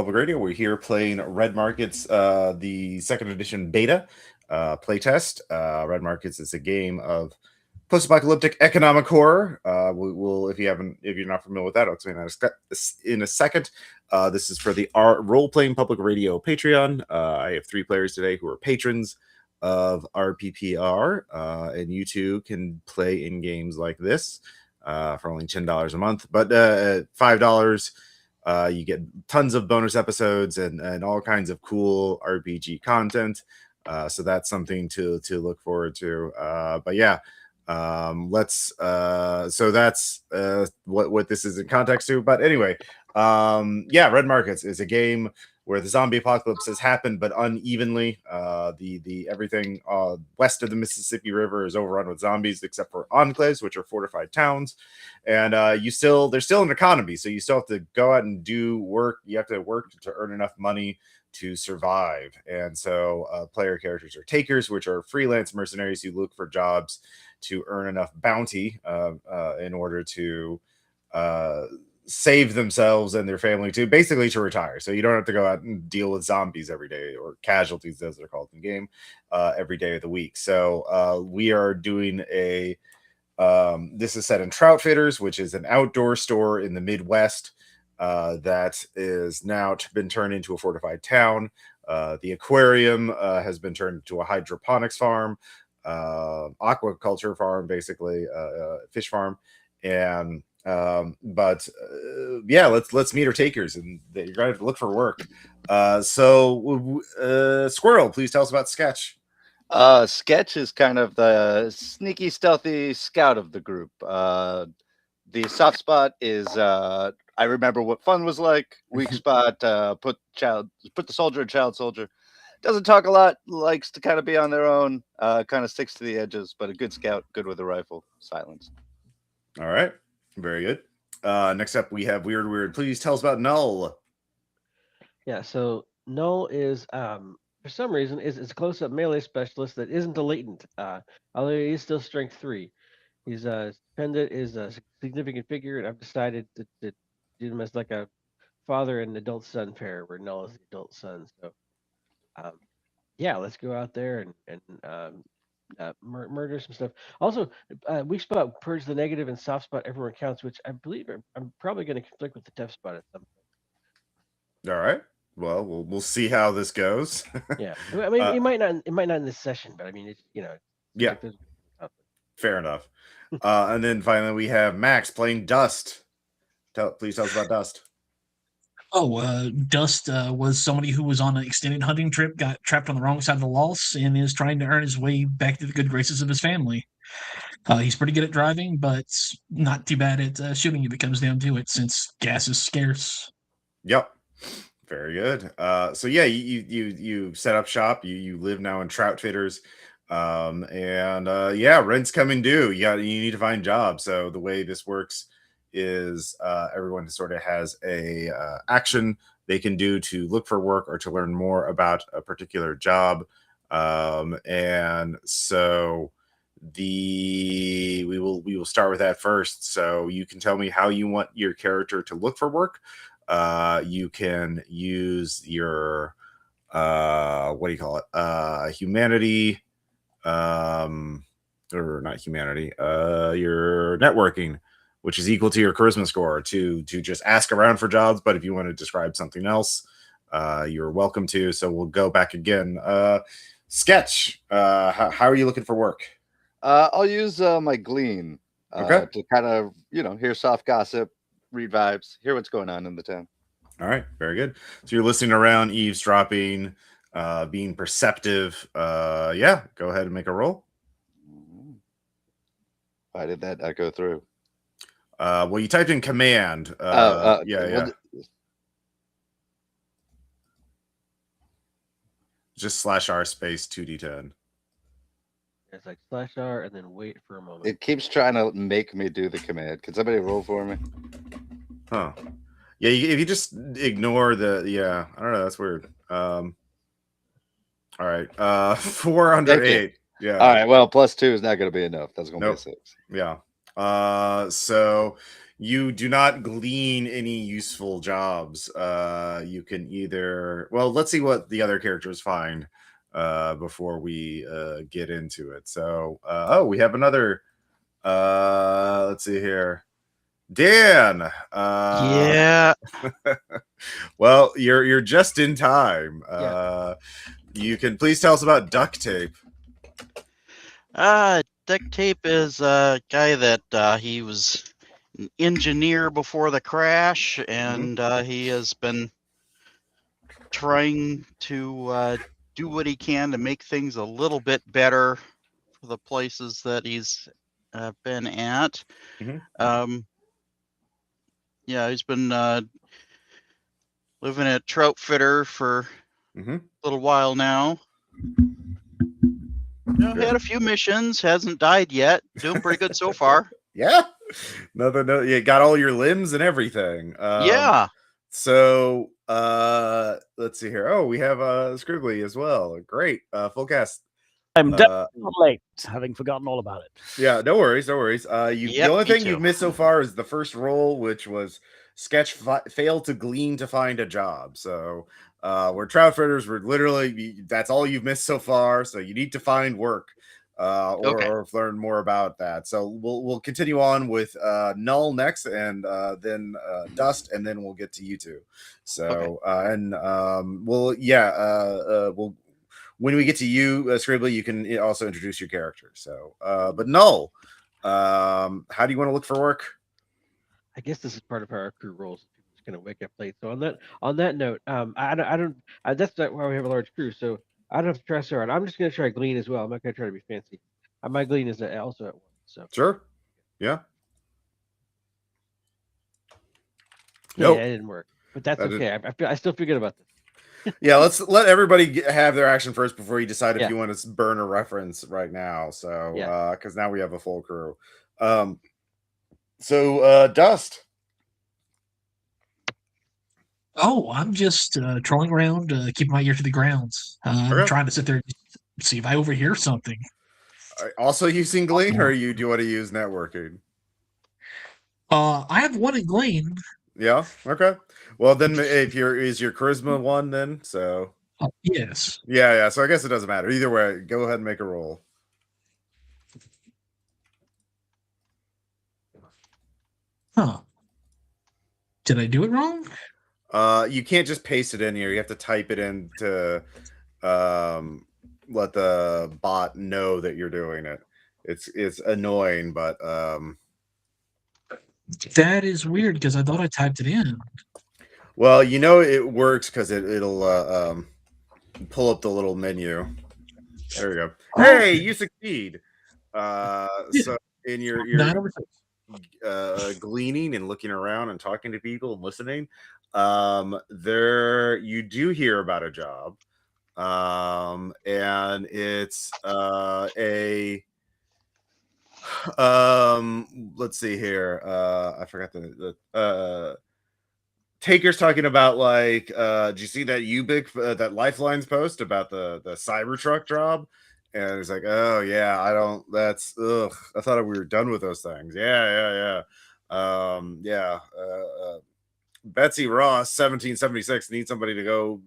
Public Radio. We're here playing Red Markets, the second edition beta playtest. Red Markets is a game of post-apocalyptic economic horror. We'll if you're not familiar with that, I'll explain that in a second. This is for the role-playing Public Radio Patreon. I have 3 players today who are patrons of RPPR, and you too can play in games like this for only $10 a month. But at $5, you get tons of bonus episodes and all kinds of cool RPG content. So that's something to look forward to. But yeah. So that's what this is in context to. But anyway, Red Markets is a game where the zombie apocalypse has happened, but unevenly. The everything west of the Mississippi River is overrun with zombies, except for enclaves, which are fortified towns. And there's still an economy, so you still have to go out and do work. You have to work to earn enough money to survive. And so player characters are takers, which are freelance mercenaries who look for jobs to earn enough bounty in order to save themselves and their family to retire. So you don't have to go out and deal with zombies every day, or casualties as they're called in the game, every day of the week. So we are doing this is set in Troutfitters, which is an outdoor store in the Midwest that is now been turned into a fortified town. The aquarium has been turned into a hydroponics farm, aquaculture farm, basically, fish farm. And let's meet our takers, and you're going to look for work. Squirrel, please tell us about Sketch. Sketch is kind of the sneaky, stealthy scout of the group. The soft spot is I remember what fun was like. Weak spot, put the soldier and child soldier. Doesn't talk a lot, likes to kind of be on their own, kind of sticks to the edges, but a good scout, good with a rifle, silence. All right, very good. Next up, we have Weird. Please tell us about Null. Yeah, so Null is, for some reason, is a close-up melee specialist that isn't a latent, although he is still strength 3. His dependent is a significant figure, and I've decided to do him as like a father and adult son pair, where Null is the adult son. So, let's go out there and murder some stuff. Also, weak spot purge the negative, and soft spot everyone counts, which I believe I'm probably going to conflict with the tough spot at some point. All right. Well, we'll see how this goes. Yeah, I mean, it might not in this session, but I mean, it's yeah, fair enough. And then finally, we have Max playing Dust. Please tell us about Dust. Dust was somebody who was on an extended hunting trip, got trapped on the wrong side of the loss, and is trying to earn his way back to the good graces of his family. He's pretty good at driving, but not too bad at shooting if it comes down to it, since gas is scarce. Yep. Very good. So yeah, you set up shop. You live now in Troutfitters, rent's coming due. You need to find jobs. So the way this works is everyone sort of has a action they can do to look for work or to learn more about a particular job. And so we will start with that first. So you can tell me how you want your character to look for work. You can use your humanity, or not humanity, your networking, which is equal to your charisma score, to just ask around for jobs. But if you want to describe something else, you're welcome to. So we'll go back again. Sketch, how are you looking for work? I'll use my glean to kind of hear soft gossip, read vibes, hear what's going on in the town. All right, very good. So you're listening around, eavesdropping, being perceptive. Go ahead and make a roll. Why did that not go through? Well, you typed in command. Just /R space 2d10. It's like /R and then wait for a moment. It keeps trying to make me do the command. Can somebody roll for me? Huh. Yeah, if you just ignore I don't know, that's weird. All right. 4 under 8. Yeah. All right, well, +2 is not going to be enough. That's going to be a 6. Yeah. So you do not glean any useful jobs. You can either, well, let's see what the other characters find before we get into it. So, we have another. Let's see here, Dan. Yeah. Well, you're just in time. Yeah. You can please tell us about duct tape. Duct tape is a guy that he was an engineer before the crash, and he has been trying to do what he can to make things a little bit better for the places that he's been at. Yeah, he's been living at Troutfitter for a little while now. He had a few missions, hasn't died yet. Doing pretty good so far. Yeah, you got all your limbs and everything. Yeah. So let's see here. Oh, we have Scribbly as well. Great, full cast. I'm definitely not late, having forgotten all about it. Yeah, no worries. The only thing too. you've missed so far is the first roll, which was sketch failed to glean to find a job. So we're Troutfitters. We're literally, that's all you've missed so far. So you need to find work or learn more about that. So we'll continue on with Null next, and then Dust, and then we'll get to you two. So we'll when we get to you, Scribbly, you can also introduce your character. So, but Null, how do you want to look for work? I guess this is part of how our crew rolls. People just gonna wake up late. So on that note, that's not why we have a large crew. So I don't have to try so hard. I'm just gonna try glean as well. I'm not gonna try to be fancy. My glean is also at 1. So sure, yeah. Nope. Yeah, it didn't work, but that's okay. I still feel good about this. Yeah, let's let everybody have their action first before you decide if you want to burn a reference right now. So, because now we have a full crew. Dust. Oh, I'm just trolling around, keeping my ear to the ground. I'm trying to sit there and see if I overhear something. Also using Glean, or do you want to use networking? I have one in Glean. Yeah. Okay. Well, then, is your charisma 1 then? So. Yes. Yeah. So I guess it doesn't matter either way. Go ahead and make a roll. Huh. Did I do it wrong? You can't just paste it in here. You have to type it in to let the bot know that you're doing it. It's annoying, but that is weird because I thought I typed it in. Well, it works because it'll pull up the little menu. There you go. Hey, you succeed. So in your gleaning and looking around and talking to people and listening, there you do hear about a job, and it's let's see here. I forgot the Taker's talking about, like, did you see that Ubik that Lifeline's post about the Cybertruck job? And it's like, oh yeah, I thought we were done with those things. Yeah. Betsy Ross 1776 needs somebody to go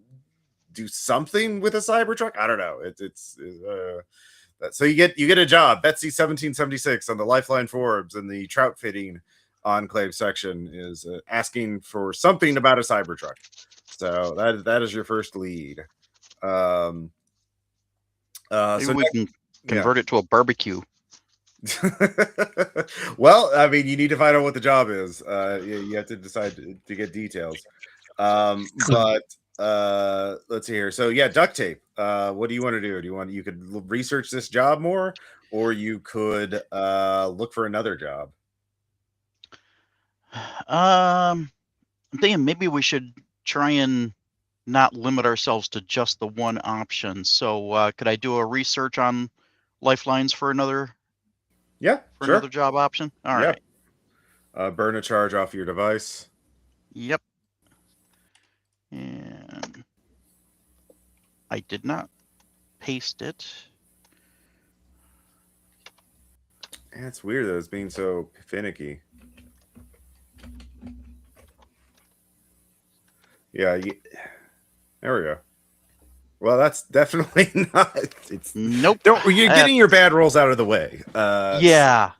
do something with a Cybertruck. I don't know. So you get a job. Betsy 1776 on the Lifeline forums in the trout fitting enclave section is asking for something about a Cybertruck. So that is your first lead. Maybe we can convert it to a barbecue. Well, I mean, you need to find out what the job is. You have to decide to get details. But let's see here. So yeah, duct tape. What do you want to do? You could research this job more, or you could look for another job? I'm thinking maybe we should try and not limit ourselves to just the one option. So could I do a research on lifelines for another? Yeah, for another job option. All right. Burn a charge off your device. Yep. And I did not paste it. Yeah, it's weird that it's being so finicky. Yeah. There we go. Well, that's definitely not. It's Nope. You're getting your bad rolls out of the way. Yeah.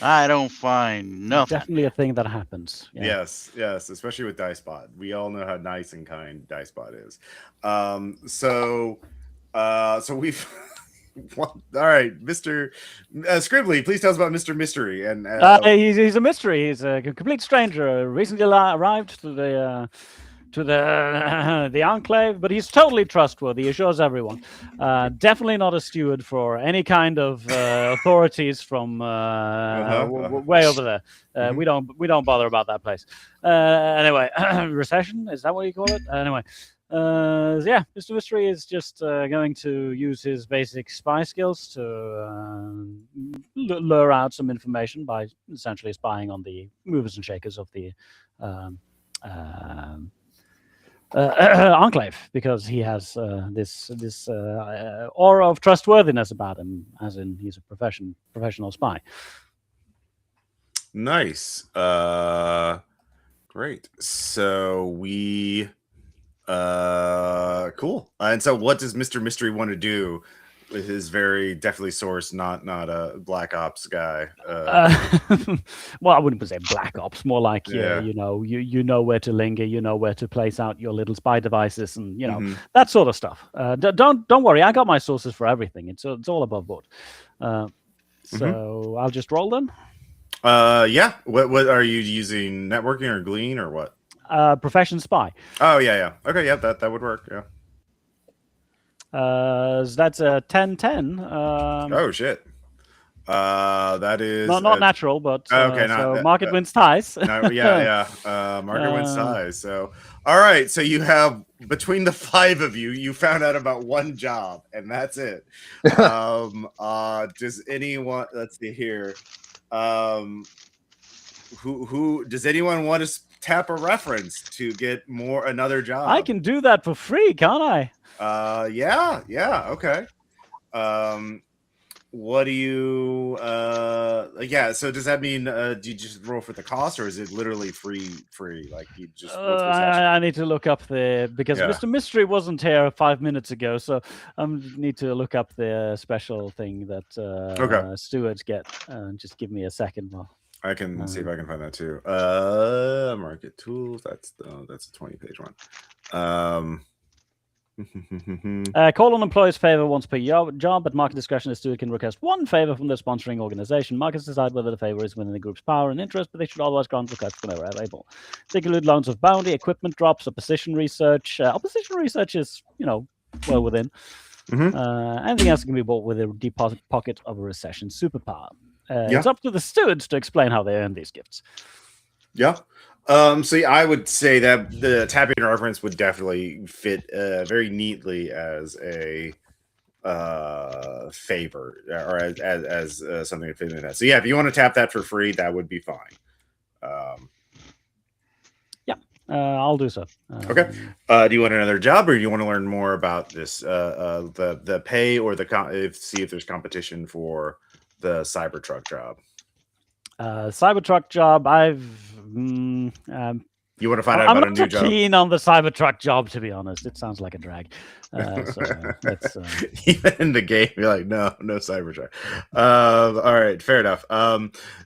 I don't find nothing. Definitely a thing that happens. Yeah. Yes, especially with DiceBot. We all know how nice and kind DiceBot is. So we've all right, Mr. Scribbly, please tell us about Mr. Mystery. And He's a mystery. He's a complete stranger. Recently arrived to the enclave, but he's totally trustworthy. He assures everyone. Definitely not a steward for any kind of authorities from way over there. We don't bother about that place. Anyway, recession, is that what you call it? Anyway, yeah, Mr. Mystery is just going to use his basic spy skills to lure out some information by essentially spying on the movers and shakers of the enclave, because he has this aura of trustworthiness about him, as in he's a professional spy. Nice. Great. So we cool. And so what does Mr. Mystery want to do with his very definitely sourced, not a Black Ops guy? Well, I wouldn't say Black Ops, more like you know where to linger, you know where to place out your little spy devices, and that sort of stuff. Don't worry, I got my sources for everything. It's all above board. So I'll just roll them. Yeah. What are you using? Networking or Glean or what? Profession spy. Oh yeah. Okay, yeah, that would work. Yeah. That's a 10-10. Oh shit. That is not natural, but okay. So market wins ties. Yeah. Market wins ties. So all right. So you have, between the 5 of you, you found out about one job, and that's it. Does anyone? Let's see here. Who does anyone want to tap a reference to get another job? I can do that for free, can't I? Yeah, okay. What do you yeah, so does that mean do you just roll for the cost, or is it literally free? Like you just I need to look up because Mr. Mystery wasn't here 5 minutes ago, so I need to look up the special thing that stewards get. Just give me a second. I can see if I can find that too. Market tools, that's a 20-page one. Call on employee's favor once per job, but market discretion, the steward can request one favor from the sponsoring organization. Markets decide whether the favor is within the group's power and interest, but they should otherwise grant requests whenever available. They include loans of bounty, equipment drops, opposition research. Opposition research is, well within. Anything else can be bought with a deep pocket of a recession superpower. It's up to the stewards to explain how they earn these gifts. Yeah. So I would say that the tapping reference would definitely fit very neatly as a favor, or as something to fit in that. So yeah, if you want to tap that for free, that would be fine. I'll do so. Okay. Do you want another job, or do you want to learn more about this? The pay, or see if there's competition for the Cybertruck job? Cybertruck job, you want to find out about a new job? I'm not keen on the Cybertruck job, to be honest. It sounds like a drag. So let's, even in the game, you're like, no Cybertruck. All right, fair enough.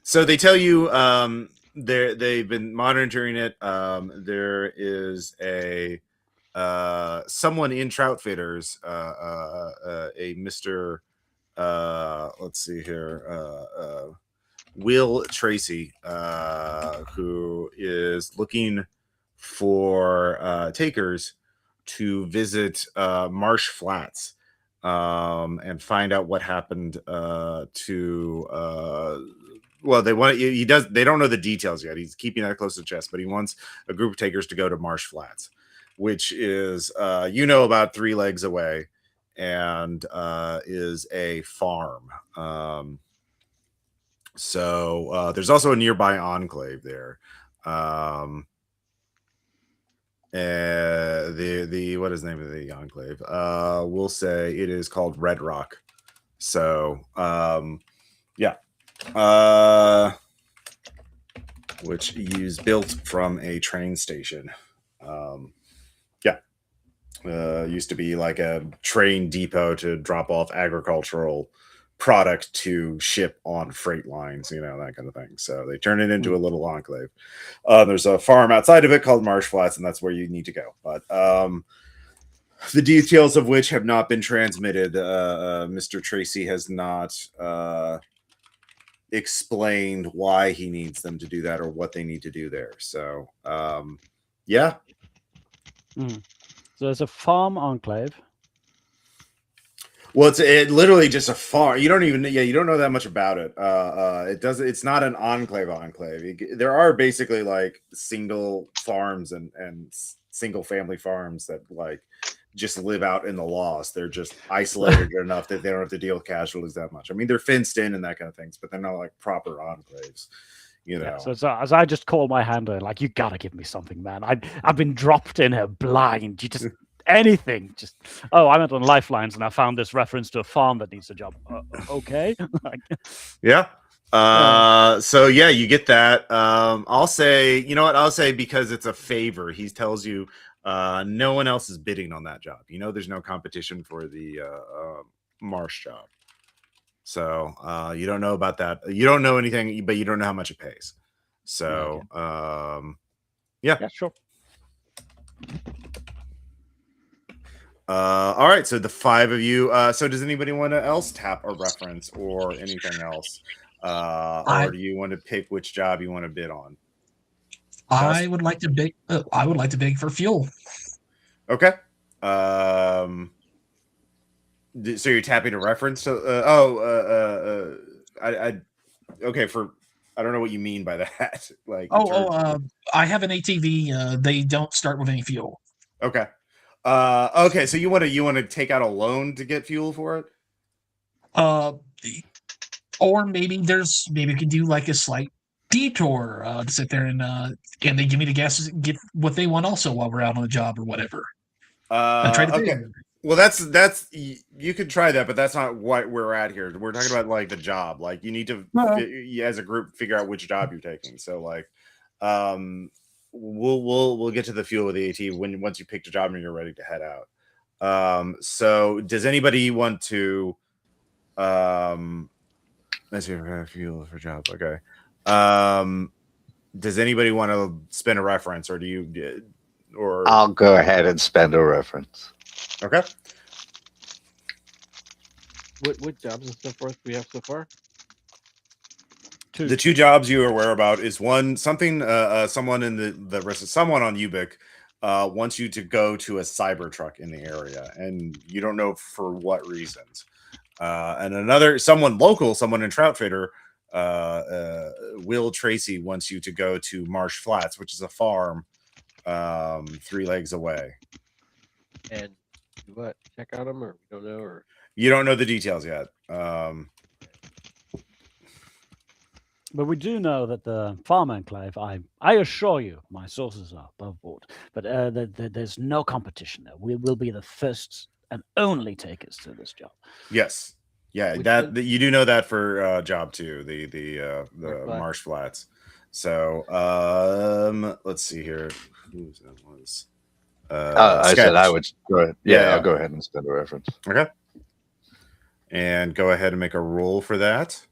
So they tell you they've been monitoring it. There is a someone in Troutfitters, a Mr. Let's see here. Will Tracy, who is looking for takers to visit Marsh Flats and find out what happened to they want they don't know the details yet. He's keeping that close to the chest, but he wants a group of takers to go to Marsh Flats, which is about 3 legs away, and is a farm. So there's also a nearby enclave there. The what is the name of the enclave? We'll say it is called Red Rock. So yeah. which is built from a train station. Used to be like a train depot to drop off agricultural product to ship on freight lines, that kind of thing. So they turned it into a little enclave. There's a farm outside of it called Marsh Flats, and that's where you need to go. But the details of which have not been transmitted. Mr. Tracy has not explained why he needs them to do that or what they need to do there. So, yeah. So it's a farm enclave. Well, it's literally just a farm. You don't know that much about it. It's not an enclave. There are basically like single farms and single family farms that like just live out in the lost. They're just isolated enough that they don't have to deal with casualties that much. I mean, they're fenced in and that kind of things, but they're not like proper enclaves. Yeah, so as I just call my handler, like, you gotta give me something, man. I've been dropped in here blind. You just anything. Just I went on Lifelines and I found this reference to a farm that needs a job. Okay. Yeah. So yeah, you get that. I'll say, I'll say because it's a favor. He tells you no one else is bidding on that job. There's no competition for the Marsh job. So you don't know about that. You don't know anything, but you don't know how much it pays. So yeah, sure. All right. So the five of you. So does anybody want to else tap a reference or anything else, or do you want to pick which job you want to bid on? I would like to bid. I would like to bid for fuel. Okay. So you're tapping a reference to okay, I don't know what you mean by that. Like I have an ATV. They don't start with any fuel. Okay. Okay, so you want to take out a loan to get fuel for it? Or maybe we could do like a slight detour to sit there and they give me the gas to get what they want also while we're out on the job or whatever. Okay. Well, that's you could try that, but that's not what we're at here. We're talking about like the job. Like you need to as a group figure out which job you're taking. So like, we'll get to the fuel with the AT once you pick the job and you're ready to head out. So does anybody want to? Let's see, fuel for job. Okay. Does anybody want to spend a reference, or do you? Or I'll go ahead and spend a reference. Okay. What jobs and so forth we have so far? The two jobs you are aware about is one someone in someone on Ubik wants you to go to a cyber truck in the area, and you don't know for what reasons. And another someone local, someone in Troutfitter, Will Tracy wants you to go to Marsh Flats, which is a farm 3 legs away. And what? Check on them, or we don't know, or you don't know the details yet. But we do know that the farm enclave, I assure you, my sources are above board, but there's no competition there. We will be the first and only takers to this job. Yes. Yeah, that you do know that for job 2, the Marsh Flats. So let's see here. Who that was? I said I would go ahead. Yeah, I'll go ahead and spend a reference. Okay. And go ahead and make a roll for that.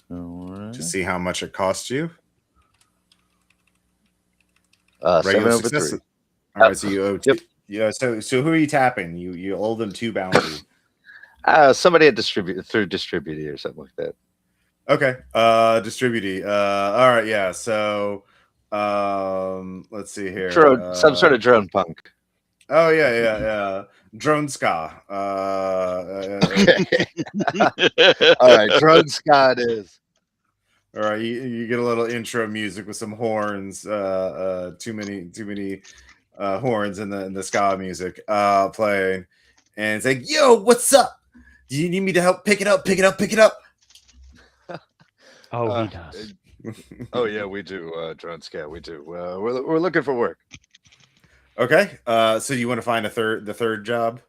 All right. To see how much it costs you. 7 over 3. All right, so you owe two. Yeah, so who are you tapping? You owe them 2 bounty. Somebody at through distributee or something like that. Okay. Distributee. All right, yeah. So let's see here. Some sort of drone punk. Oh yeah. Drone ska. All right, drone ska it is. All right, you get a little intro music with some horns. Too many horns in the ska music playing, and it's like, yo, what's up? Do you need me to help pick it up? Oh, he does. Oh yeah, we do. Drone ska, we do. We're looking for work. Okay. So you want to find the third job?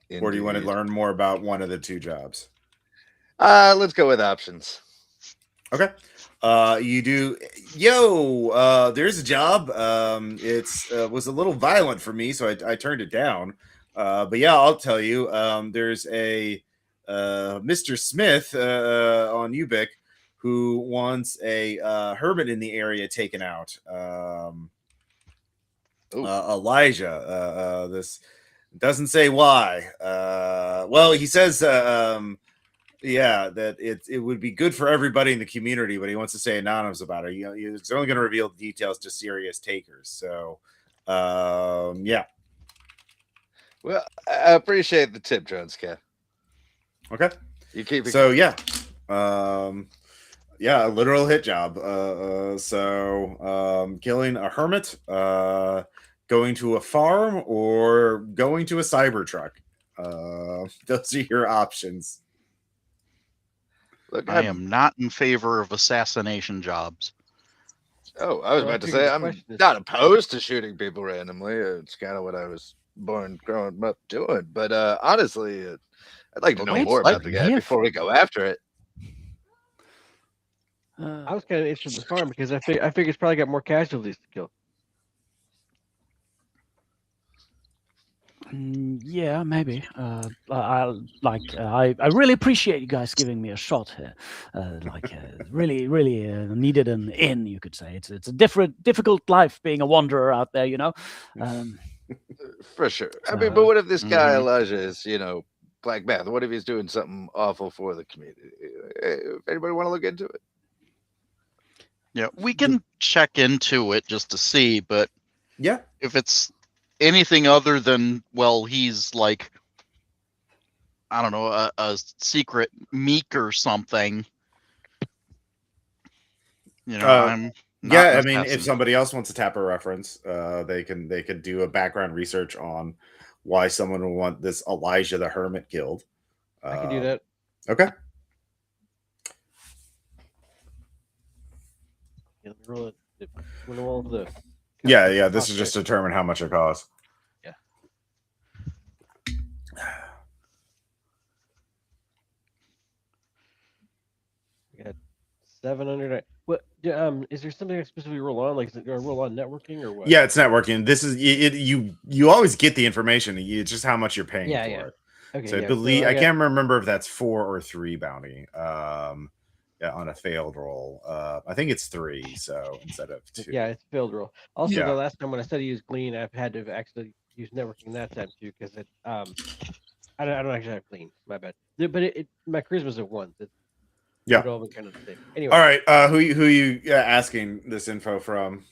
Indeed. Or do you want to learn more about one of the 2 jobs? Let's go with options. Okay. You do. Yo, there's a job. It's was a little violent for me, so I turned it down. But yeah, I'll tell you. There's a Mr. Smith on Ubik who wants a hermit in the area taken out. Elijah. This doesn't say why. Well, he says. Yeah, that it would be good for everybody in the community, but he wants to stay anonymous about it. You know, he's only going to reveal the details to serious takers. So, yeah. Well, I appreciate the tip, Jones Cat. Okay. You keep it. So yeah, yeah, a literal hit job. Killing a hermit, going to a farm, or going to a Cybertruck. Those are your options. Look, I am not in favor of assassination jobs. Oh, I was Well, I about to figured say the I'm question is- not opposed to shooting people randomly. It's kind of what I was born growing up doing. But honestly, I'd like to know Wait, more about the guy live. before we go after it. I was kind of interested in the farm because I figure it's probably got more casualties to kill. Yeah, maybe. I really appreciate you guys giving me a shot here. Really, really needed an in, you could say. It's a difficult life being a wanderer out there, you know. For sure. I mean, but what if this guy Elijah is, Black Math? What if he's doing something awful for the community? If anybody want to look into it? Yeah, we can check into it just to see, but yeah, if it's anything other than, well, he's like, I don't know, a secret meek or something, I'm not I mean, if somebody else wants to tap a reference, they could do a background research on why someone would want this Elijah the Hermit killed. I can do that. Okay. Yeah, let me roll it. Roll the. Yeah. This is just to determine how much it costs. Yeah. We got 700. What? Is there something I specifically roll on? Like, is it roll on networking or what? Yeah, it's networking. This is it. You always get the information. It's just how much you're paying for it. Okay. So I believe I can't remember if that's 4 or 3 bounty. Yeah, on a failed roll. I think it's 3, so instead of 2. Yeah, it's a failed roll. Also, the last time when I said I used Glean, I've had to actually use networking that time too, because it I don't actually have Glean. My bad. But my charisma's a 1. Yeah. All been kind of the same. Anyway. All right. Who you asking this info from?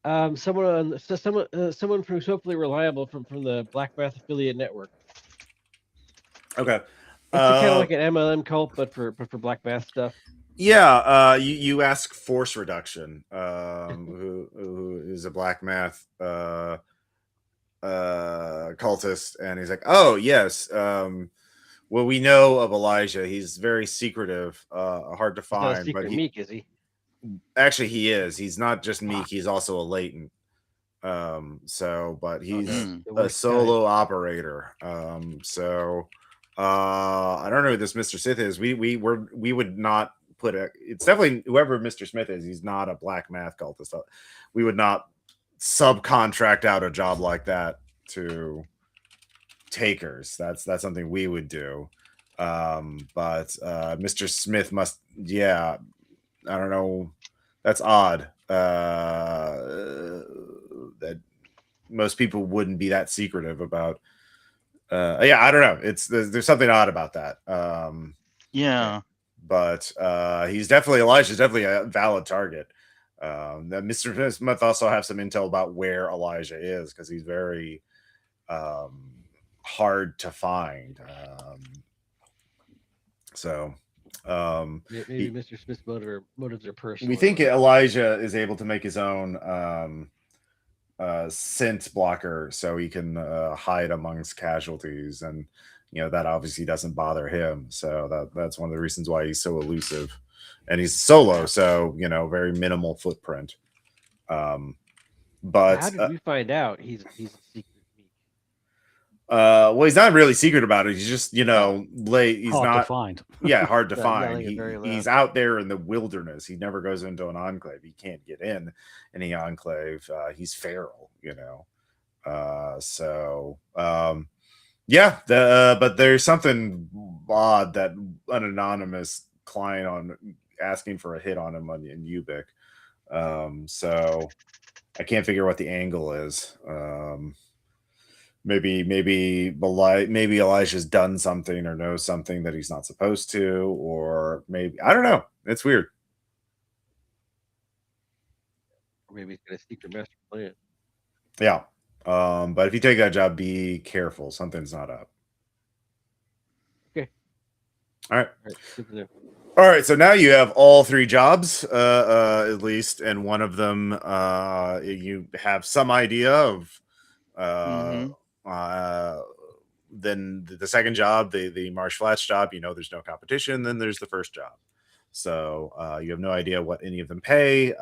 Someone who's hopefully reliable from the Black Math affiliate network. Okay. It's kind of like an MLM cult, but for Black Math stuff. Yeah. You ask Force Reduction, who is a Black Math cultist, and he's like, oh yes. Well, we know of Elijah. He's very secretive, hard to find. But meek, is he? Actually, he is. He's not just meek. He's also a latent. But he's a solo operator. I don't know who this Mr. Smith is. We would not put it's definitely whoever Mr. Smith is. He's not a Black Math cultist. We would not subcontract out a job like that to takers. That's something we would do. But Mr. Smith must. Yeah, I don't know. That's odd. That most people wouldn't be that secretive about. Yeah, I don't know. There's something odd about that. Yeah. But Elijah's definitely a valid target. That Mr. Smith also have some intel about where Elijah is, because he's very hard to find. Maybe Mr. Smith's motives are personal. We think Elijah is able to make his own scent blocker, so he can hide amongst casualties, and that obviously doesn't bother him. So that's one of the reasons why he's so elusive, and he's solo, so very minimal footprint. But how did we find out he's a secret meek? Well, he's not really secret about it. He's just, he's Hard to not find. hard to Yeah, find. yelling it very He's loud. out there in the wilderness. He never goes into an enclave. He can't get in any enclave. He's feral, yeah. But there's something odd that an anonymous client asking for a hit on him in Ubik. So I can't figure what the angle is. Maybe Elijah's done something or knows something that he's not supposed to, or maybe I don't know. It's weird. Or maybe he's got a secret master plan. Yeah. But if you take that job, be careful. Something's not up. Okay. All right. All right, good to know. All right, so now you have all 3 jobs, at least, and one of them you have some idea of. Then the second job, the Marsh Flats job, there's no competition. Then there's the first job. So you have no idea what any of them pay.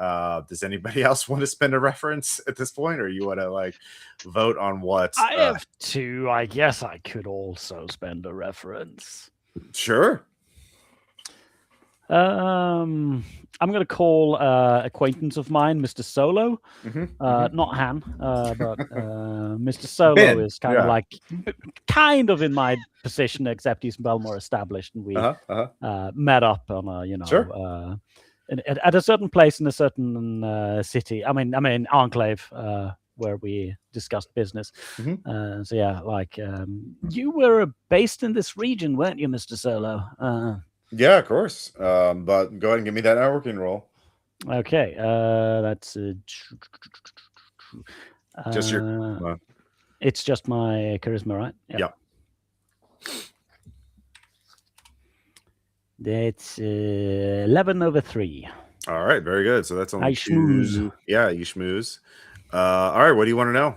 Does anybody else want to spend a reference at this point, or you want to vote on what? I have 2. I guess I could also spend a reference. Sure. I'm going to call acquaintance of mine, Mr. Solo. Not Han, but Mr. Solo Ben, is kind of in my position, except he's well more established, and we met up on a Sure. At a certain place in a certain city. I mean enclave. Where we discussed business. So yeah, you were based in this region, weren't you, Mr. Solo? Yeah, of course. But go ahead and give me that networking roll. Okay, that's Just your. It's just my charisma, right? Yeah. That's 11 over 3. All right, very good. So that's only I schmooze. 2. Yeah, you schmooze. All right, what do you want to know?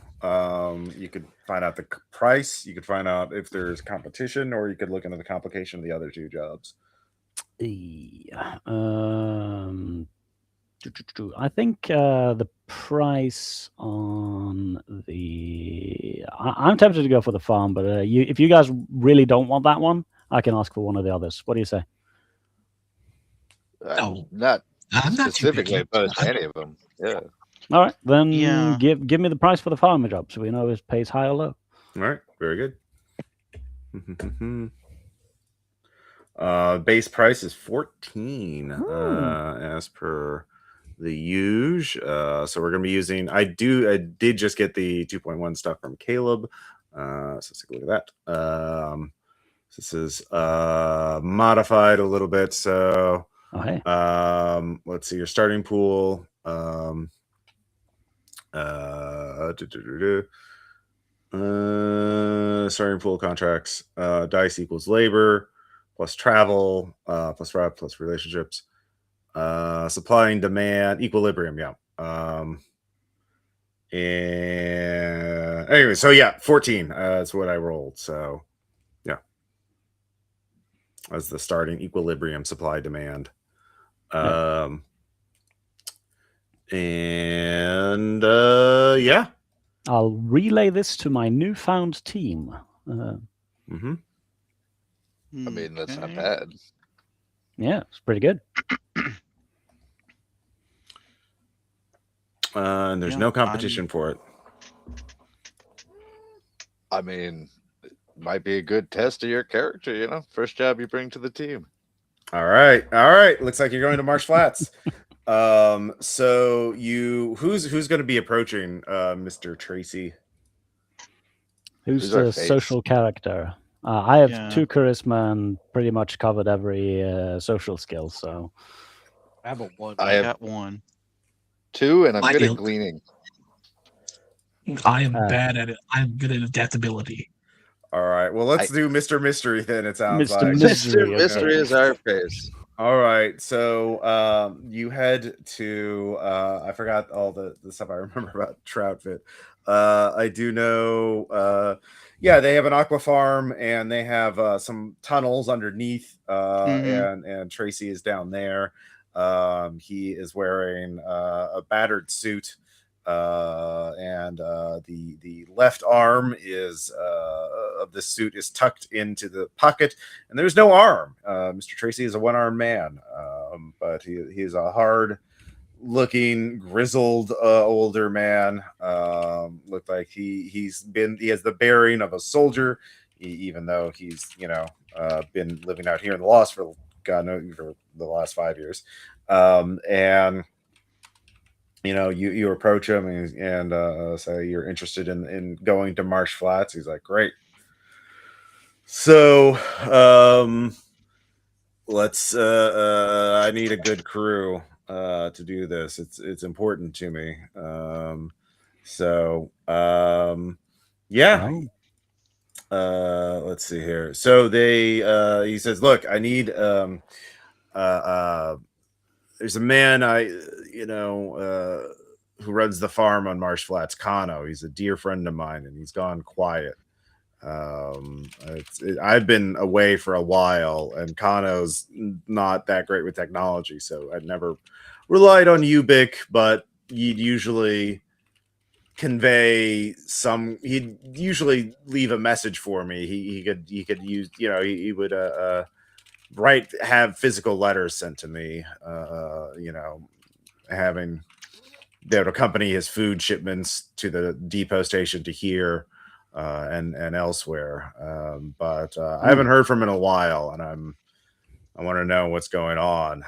You could find out the price. You could find out if there's competition, or you could look into the complication of the other 2 jobs. Yeah. I think the price on the... I'm tempted to go for the farm, but if you guys really don't want that one, I can ask for one of the others. What do you say? Not I'm not too specifically picky. opposed to any of them. Yeah. All right, then Yeah. give me the price for the farmer job so we know if it pays high or low. All right, very good. Base price is 14 as per the usual. So we're gonna be using. I did just get the 2.1 stuff from Caleb. So let's take a look at that. This is modified a little bit. So Okay. let's see your starting pool. Starting pool contracts. Dice equals labor plus travel plus rep plus relationships. Supply and demand equilibrium. Yeah. And anyway, so yeah, 14. That's what I rolled. So yeah, as the starting equilibrium supply demand. And yeah, I'll relay this to my newfound team. I mean, that's not bad. Yeah, it's pretty good. And there's no competition for it. I mean, it might be a good test of your character, first job you bring to the team. All right. Looks like you're going to Marsh Flats. So who's going to be approaching Mr. Tracy? Who's our the face? social character? I have Yeah. 2 charisma and pretty much covered every social skill. So I have a 1. I I have got 1. 2, and I'm I good do. at gleaning. I am bad at it. I'm good at adaptability. All right. Well, let's do Mr. Mystery then. It sounds Mr. like Mystery. Mr. Mystery is our face. All right. So you head to I forgot all the stuff I remember about Troutfit. I do know yeah, they have an aqua farm and they have some tunnels underneath and Tracy is down there. He is wearing a battered suit and the left arm is of the suit is tucked into the pocket, and there's no arm. Mr. Tracy is a one-armed man, but he's a hard-looking, grizzled older man. Looked like he has the bearing of a soldier, even though he's been living out here in the Lost for God knows for the last 5 years. And you approach him and say you're interested in going to Marsh Flats. He's like, great. So let's I need a good crew to do this. It's important to me. Yeah. Let's see here. So he says, look, I need there's a man who runs the farm on Marsh Flats, Kano. He's a dear friend of mine, and he's gone quiet. I've been away for a while, and Kano's not that great with technology, so I'd never relied on Ubik, but he'd usually convey he'd usually leave a message for me. He could use, he would have physical letters sent to me, having that would accompany his food shipments to the depot station to here and elsewhere. But I haven't heard from him in a while, and I want to know what's going on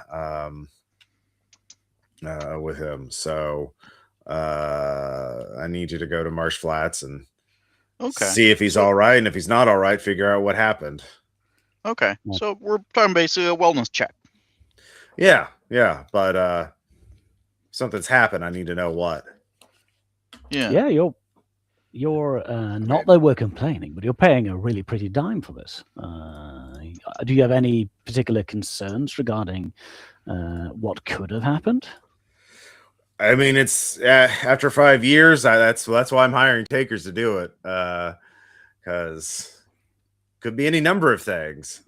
with him. So I need you to go to Marsh Flats and see if he's all right, and if he's not all right, figure out what happened. Okay, so we're talking basically a wellness check. Yeah, but if something's happened, I need to know what. Yeah, you're not that we're complaining, but you're paying a really pretty dime for this. Do you have any particular concerns regarding what could have happened? I mean, it's after 5 years. That's why I'm hiring takers to do it, because could be any number of things.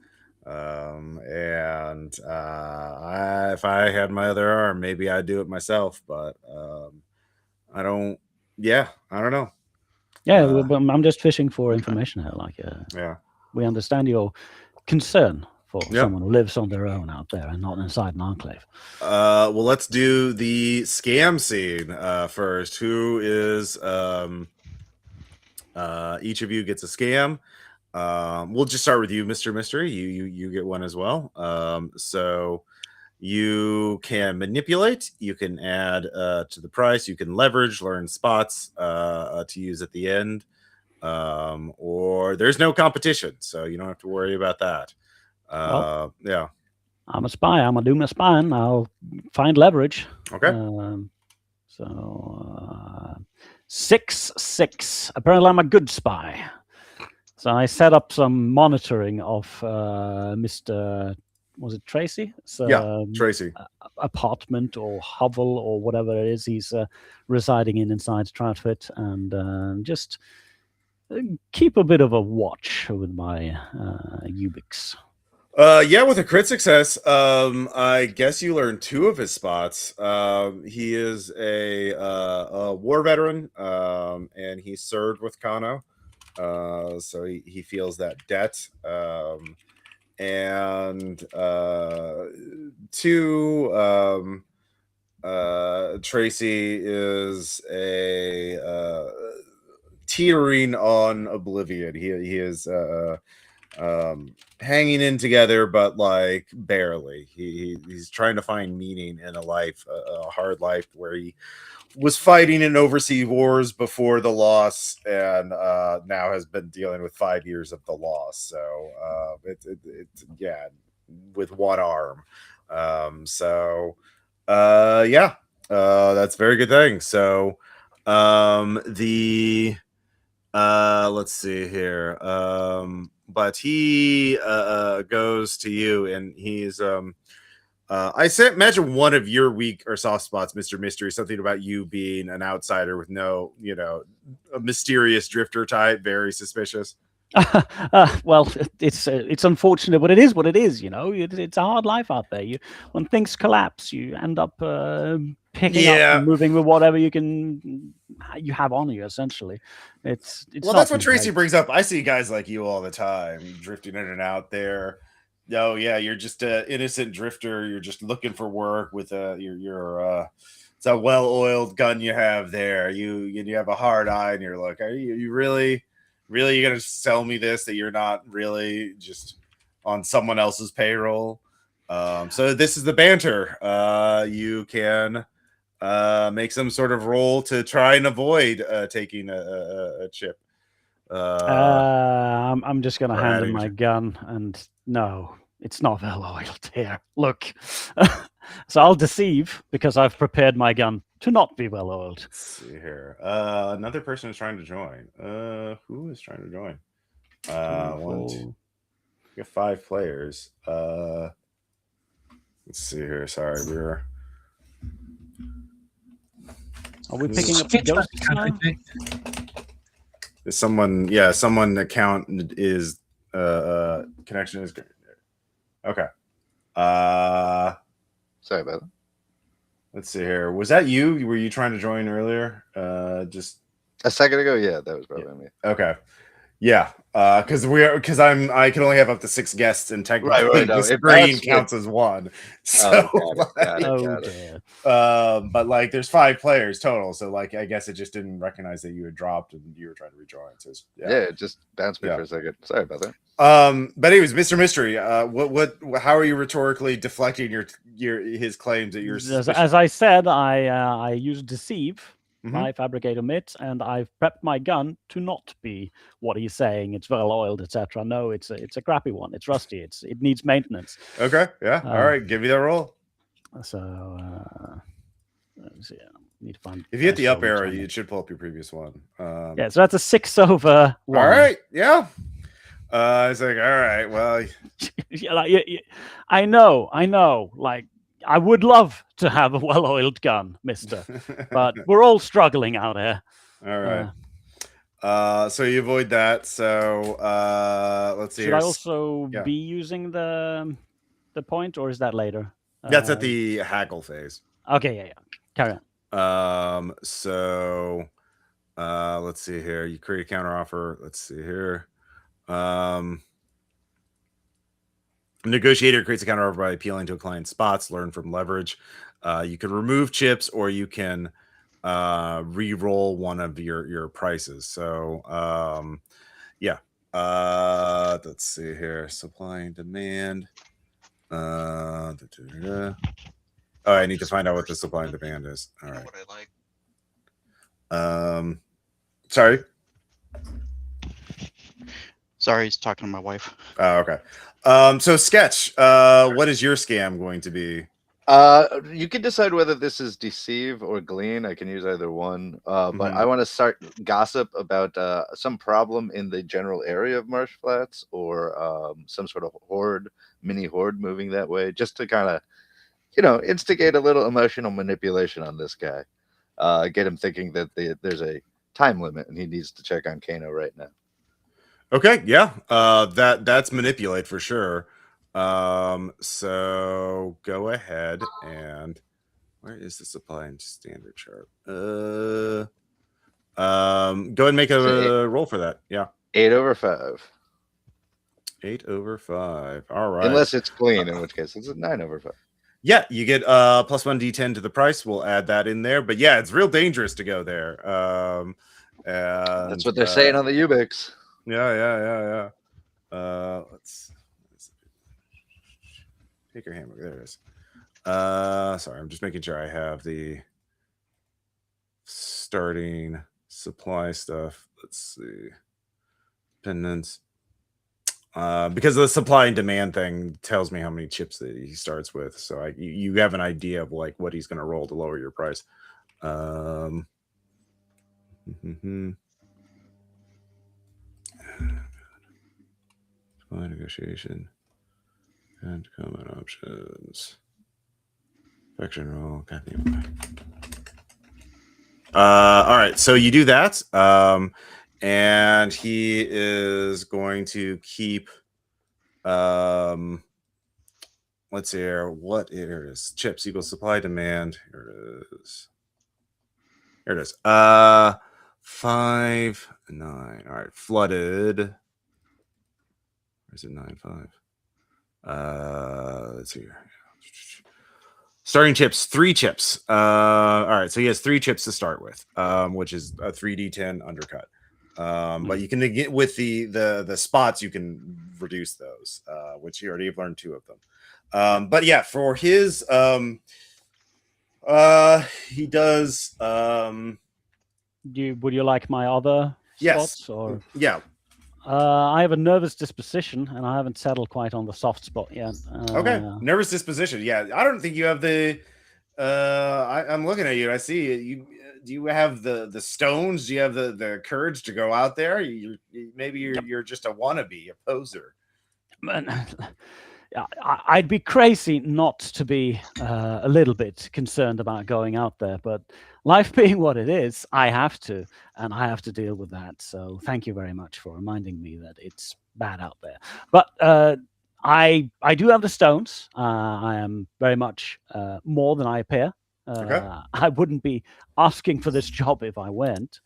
And if I had my other arm, maybe I'd do it myself, but I don't know. Yeah, I'm just fishing for information here. We understand your concern for someone who lives on their own out there and not inside an enclave. Well, let's do the scam scene first. Who is each of you gets a scam. We'll just start with you, Mr. Mystery. You get one as well. So you can manipulate, you can add to the price, you can leverage, learn spots to use at the end, or there's no competition, so you don't have to worry about that. Yeah. I'm a spy. I'm gonna do my spying. I'll find leverage. Okay. 6/6. Apparently, I'm a good spy. So I set up some monitoring of Mr. Was it Tracy? So, Tracy. Apartment or hovel or whatever it is he's residing inside Troutfit, and just keep a bit of a watch with my Ubics. With a crit success, I guess you learned 2 of his spots. He is a war veteran, and he served with Kano. So he feels that debt. And 2, Tracy is a teetering on oblivion. He is hanging in together, but like barely. He's trying to find meaning in a hard life where he was fighting in overseas wars before the loss, and now has been dealing with 5 years of the loss. So with one arm. That's a very good thing. So let's see here. But he goes to you, and he's I imagine one of your weak or soft spots, Mr. Mystery, something about you being an outsider with no, a mysterious drifter type, very suspicious. Well, it's unfortunate, but it is what it is. You know, it's a hard life out there. When things collapse, you end up picking up and moving with whatever you have on you. Essentially, it's well, not that's what been Tracy great. brings up. I see guys like you all the time drifting in and out there. No, yeah, you're just an innocent drifter. You're just looking for work with it's a well-oiled gun you have there. You have a hard eye, and you're like, are you really gonna sell me this that you're not really just on someone else's payroll? So this is the banter. You can make some sort of roll to try and avoid taking a chip. I'm just gonna hand him adding my to- gun, and no, it's not well oiled here. Look, so I'll deceive because I've prepared my gun to not be well oiled. Let's see here. Another person is trying to join. Who is trying to join? One, two. We have 5 players. Let's see here. Sorry, we're. Are we picking up the ghosts now? Someone account is connection is good. Okay. Sorry about that. Let's see here. Was that you? Were you trying to join earlier? Just a second ago. Yeah, that was probably me. Okay. Yeah. Because I can only have up to 6 guests, and technically right, no, the screen counts as 1. So, got it. But like, there's 5 players total. So like, I guess it just didn't recognize that you had dropped and you were trying to rejoin. So yeah, it just bounced me for a second. Sorry about that. But anyways, Mr. Mystery, how are you rhetorically deflecting his claims that you're suspicious? As I said, I use deceive. I fabricate a myth, and I've prepped my gun to not be what he's saying. It's well oiled, etc. No, it's a crappy one. It's rusty. It needs maintenance. Okay, yeah, all right. Give me that roll. So let's see. I need to find. If you hit the up arrow, you should pull up your previous one. Yeah, so that's a 6 over 1. All right, yeah. It's like, all right, well, I know. Like, I would love to have a well-oiled gun, mister, but we're all struggling out here. All right. So you avoid that. So let's see. Should I also be using the point, or is that later? That's at the haggle phase. Okay, yeah. Carry on. So let's see here. You create a counteroffer. Let's see here. Negotiator creates a counteroffer by appealing to a client's spots, learn from leverage. You can remove chips, or you can re-roll one of your prices. So yeah. Let's see here. Supply and demand. Oh, I need to find out what the supply and demand is. All right. What I like. Sorry. Sorry, he's talking to my wife. Oh, okay. So Sketch, what is your scam going to be? You can decide whether this is deceive or glean. I can use either one. But I want to start gossip about some problem in the general area of Marsh Flats, or some sort of mini horde moving that way, just to kind of, instigate a little emotional manipulation on this guy. Get him thinking that there's a time limit and he needs to check on Kano right now. Okay, yeah. That's manipulate for sure. So go ahead and where is the supply and standard chart? Go ahead and make a roll for that. Yeah. 8 over 5. 8 over 5. All right. Unless it's clean, in which case it's a 9 over 5. Yeah, you get plus 1 d10 to the price. We'll add that in there. But yeah, it's real dangerous to go there. And, that's what they're saying on the Ubix. Yeah. Let's take your hammer. There it is. Sorry, I'm just making sure I have the starting supply stuff. Let's see. Dependence. Because the supply and demand thing tells me how many chips that he starts with. So you have an idea of like what he's going to roll to lower your price. Supply negotiation and common options. Faction roll. All right, so you do that. and he is going to keep. Let's see here. What here it is? Chips equals supply demand. Here it is. Here it is. 5, 9. All right, flooded. Or is it 9, 5? Let's see here. Starting chips, 3 chips. All right, so he has 3 chips to start with, which is a 3d10 undercut. But you can get with the spots, you can reduce those, which you already have learned 2 of them. But yeah, for his he does Would you like my other spots? Or yeah. I have a nervous disposition, and I haven't settled quite on the soft spot yet. Okay, nervous disposition. Yeah, I don't think you have the. I'm looking at you. And I see you. Do you have the stones? Do you have the courage to go out there? Maybe you're just a wannabe, a poser. I'd be crazy not to be a little bit concerned about going out there, but life being what it is, I have to, and I have to deal with that. So thank you very much for reminding me that it's bad out there. But I do have the stones. I am very much more than I appear. Okay. I wouldn't be asking for this job if I went.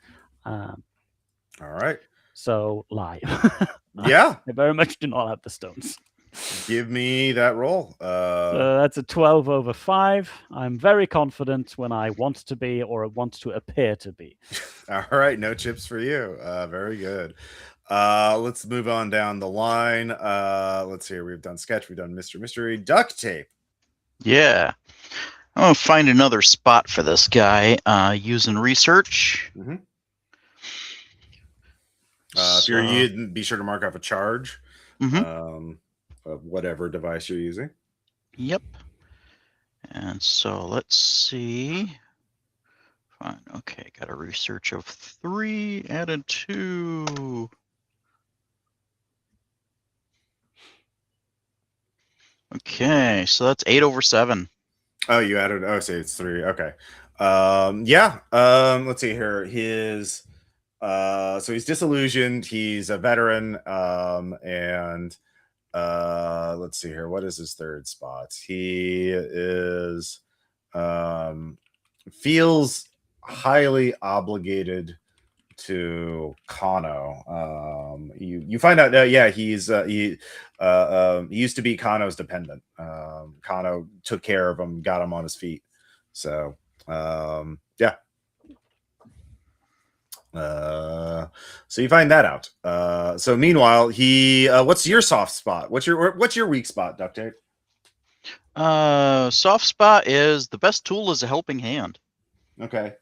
All right. So lie. Yeah. I very much do not have the stones. Give me that roll. So that's a 12 over 5. I'm very confident when I want to be or want to appear to be. All right, no chips for you. Very good. Let's move on down the line. Let's see here. We've done sketch. We've done Mr. Mystery. Duct tape. Yeah. I'm going to find another spot for this guy using research. Mm-hmm. If you're using, be sure to mark off a charge. Mm-hmm. Of whatever device you're using. Yep. And so let's see. Fine. Okay, got a research of 3, added 2. Okay, so that's 8 over 7. Oh, you added. Oh, say it's 3. Okay. Yeah. Let's see here. His. So he's disillusioned. He's a veteran. And. Let's see here. What is his third spot? He is feels highly obligated to Kano. You find out yeah, he used to be Kano's dependent. Kano took care of him, got him on his feet. So yeah. So you find that out. So meanwhile, he what's your soft spot? What's your weak spot, Duct Tape? Soft spot is the best tool is a helping hand. Okay.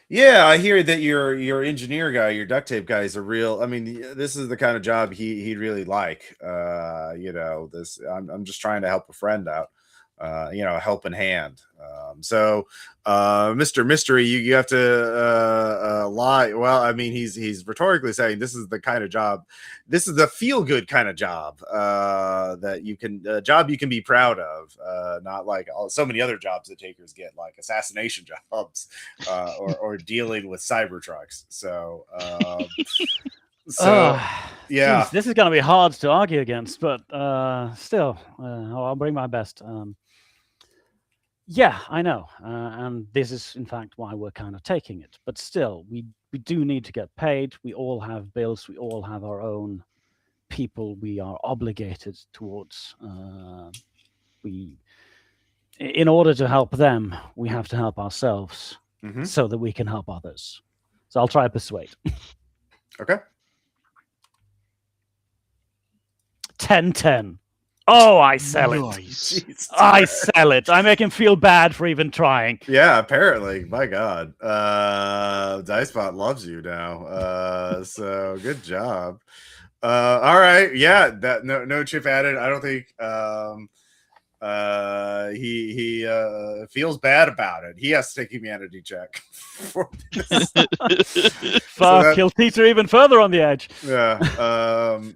Yeah, I hear that your engineer guy, your duct tape guy is a real. I mean, this is the kind of job he'd really like. This. I'm just trying to help a friend out. A helping hand. So Mr. Mystery, you have to lie. Well, I mean, he's rhetorically saying this is the kind of job, this is the feel good kind of job that you can job you can be proud of, not like so many other jobs that takers get, like assassination jobs or dealing with Cybertrucks. So yeah, geez, this is going to be hard to argue against, but still, I'll bring my best. Yeah, I know, and this is in fact why we're kind of taking it. But still, we do need to get paid. We all have bills. We all have our own people we are obligated towards. In order to help them, we have to help ourselves so that we can help others. So I'll try to persuade. Okay. 10-10. Oh, I sell it. Nice. I sell it. I make him feel bad for even trying. Yeah, apparently. My God. Dicebot loves you now. So good job. All right. Yeah, that no chip added. I don't think he feels bad about it. He has to take a humanity check for this. Fuck, he'll teeter even further on the edge. Yeah.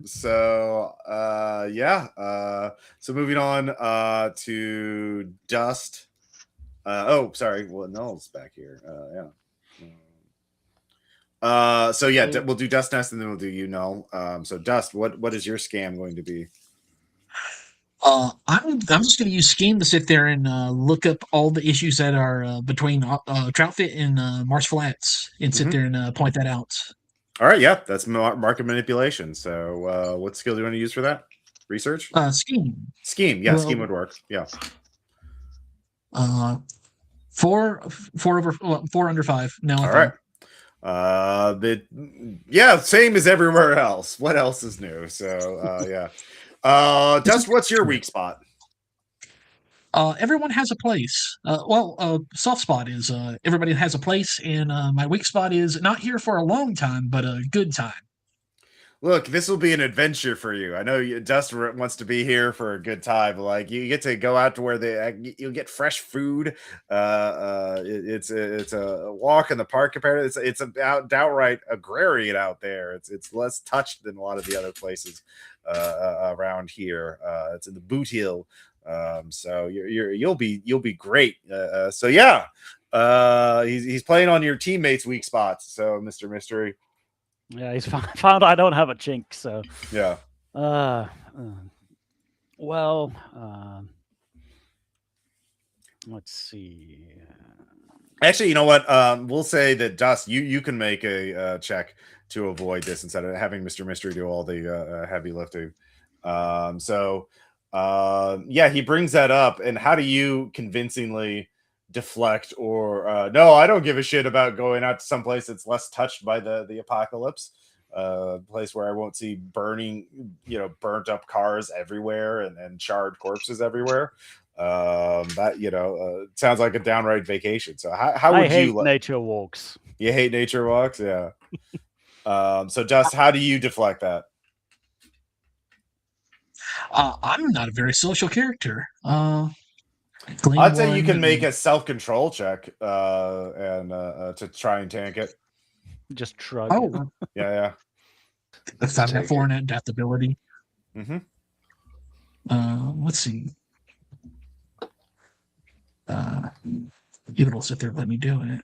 So moving on to Dust. Oh, sorry. Well, Null's back here. Yeah. So yeah, we'll do Dust Nest and then we'll do you, Null. So Dust, what is your scam going to be? I'm just going to use Scheme to sit there and look up all the issues that are between Troutfit and Marsh Flats and sit there and point that out. All right, yeah, that's market manipulation. So what skill do you want to use for that? Research? Scheme. Scheme, yeah, Scheme would work. Yeah. 4 under 5. Now all right. Yeah, same as everywhere else. What else is new? So yeah. Dust, what's your weak spot? Everyone has a place. Soft spot is everybody has a place, and my weak spot is not here for a long time, but a good time. Look, this will be an adventure for you. I know Dust wants to be here for a good time. Like you get to go out to where you'll get fresh food. It's a walk in the park compared to it's outright agrarian out there. It's less touched than a lot of the other places around here. It's in the Boot Hill. So you'll be great. So yeah, he's playing on your teammates' weak spots. So Mr. Mystery. Yeah, he's found I don't have a chink, so yeah. Well, let's see. Actually, you know what? We'll say that Dust, you can make a check to avoid this instead of having Mr. Mystery do all the heavy lifting. Yeah, he brings that up, and how do you convincingly deflect or no, I don't give a shit about going out to some place that's less touched by the apocalypse, place where I won't see burning, burnt up cars everywhere and charred corpses everywhere. That sounds like a downright vacation. So how would I you hate nature walks? You hate nature walks? Yeah. So Dust, how do you deflect that? I'm not a very social character. I'd say you can make a self-control check and to try and tank it. Just shrug. Oh, yeah. That's not that 4 in adaptability. Mm-hmm. Let's see. It'll sit there and let me do it.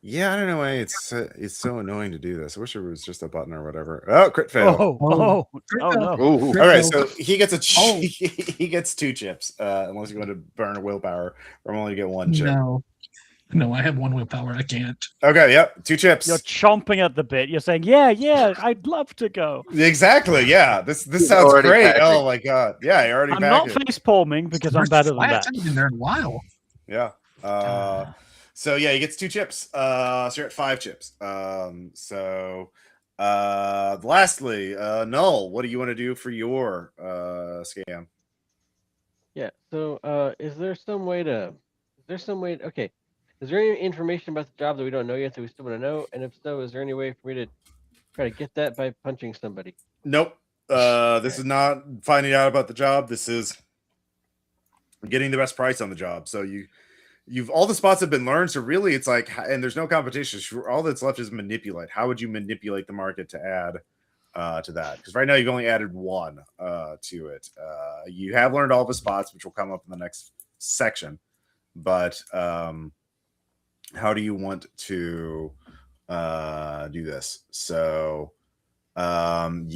Yeah, I don't know why it's so annoying to do this. I wish there was just a button or whatever. Oh, crit fail. Oh no. All right, so he gets he gets 2 chips unless you want to burn a willpower. Or only get 1 chip. No, I have 1 willpower. I can't. Okay, yep, 2 chips. You're chomping at the bit. You're saying, yeah, I'd love to go. Exactly, yeah. This sounds great. Packing. Oh my god, yeah, you're already. I'm not face palming because I'm better than that. I haven't been there in a while. Yeah. So yeah, he gets 2 chips. So you're at 5 chips. Lastly, Null, what do you want to do for your scam? Yeah. So is there some way? Okay. Is there any information about the job that we don't know yet that we still want to know? And if so, is there any way for me to try to get that by punching somebody? Nope. This is not finding out about the job. This is getting the best price on the job. So you've all the spots have been learned. So really it's like, and there's no competition. All that's left is manipulate. How would you manipulate the market to add to that? Because right now you've only added 1 to it. You have learned all the spots, which will come up in the next section. But how do you want to do this? So it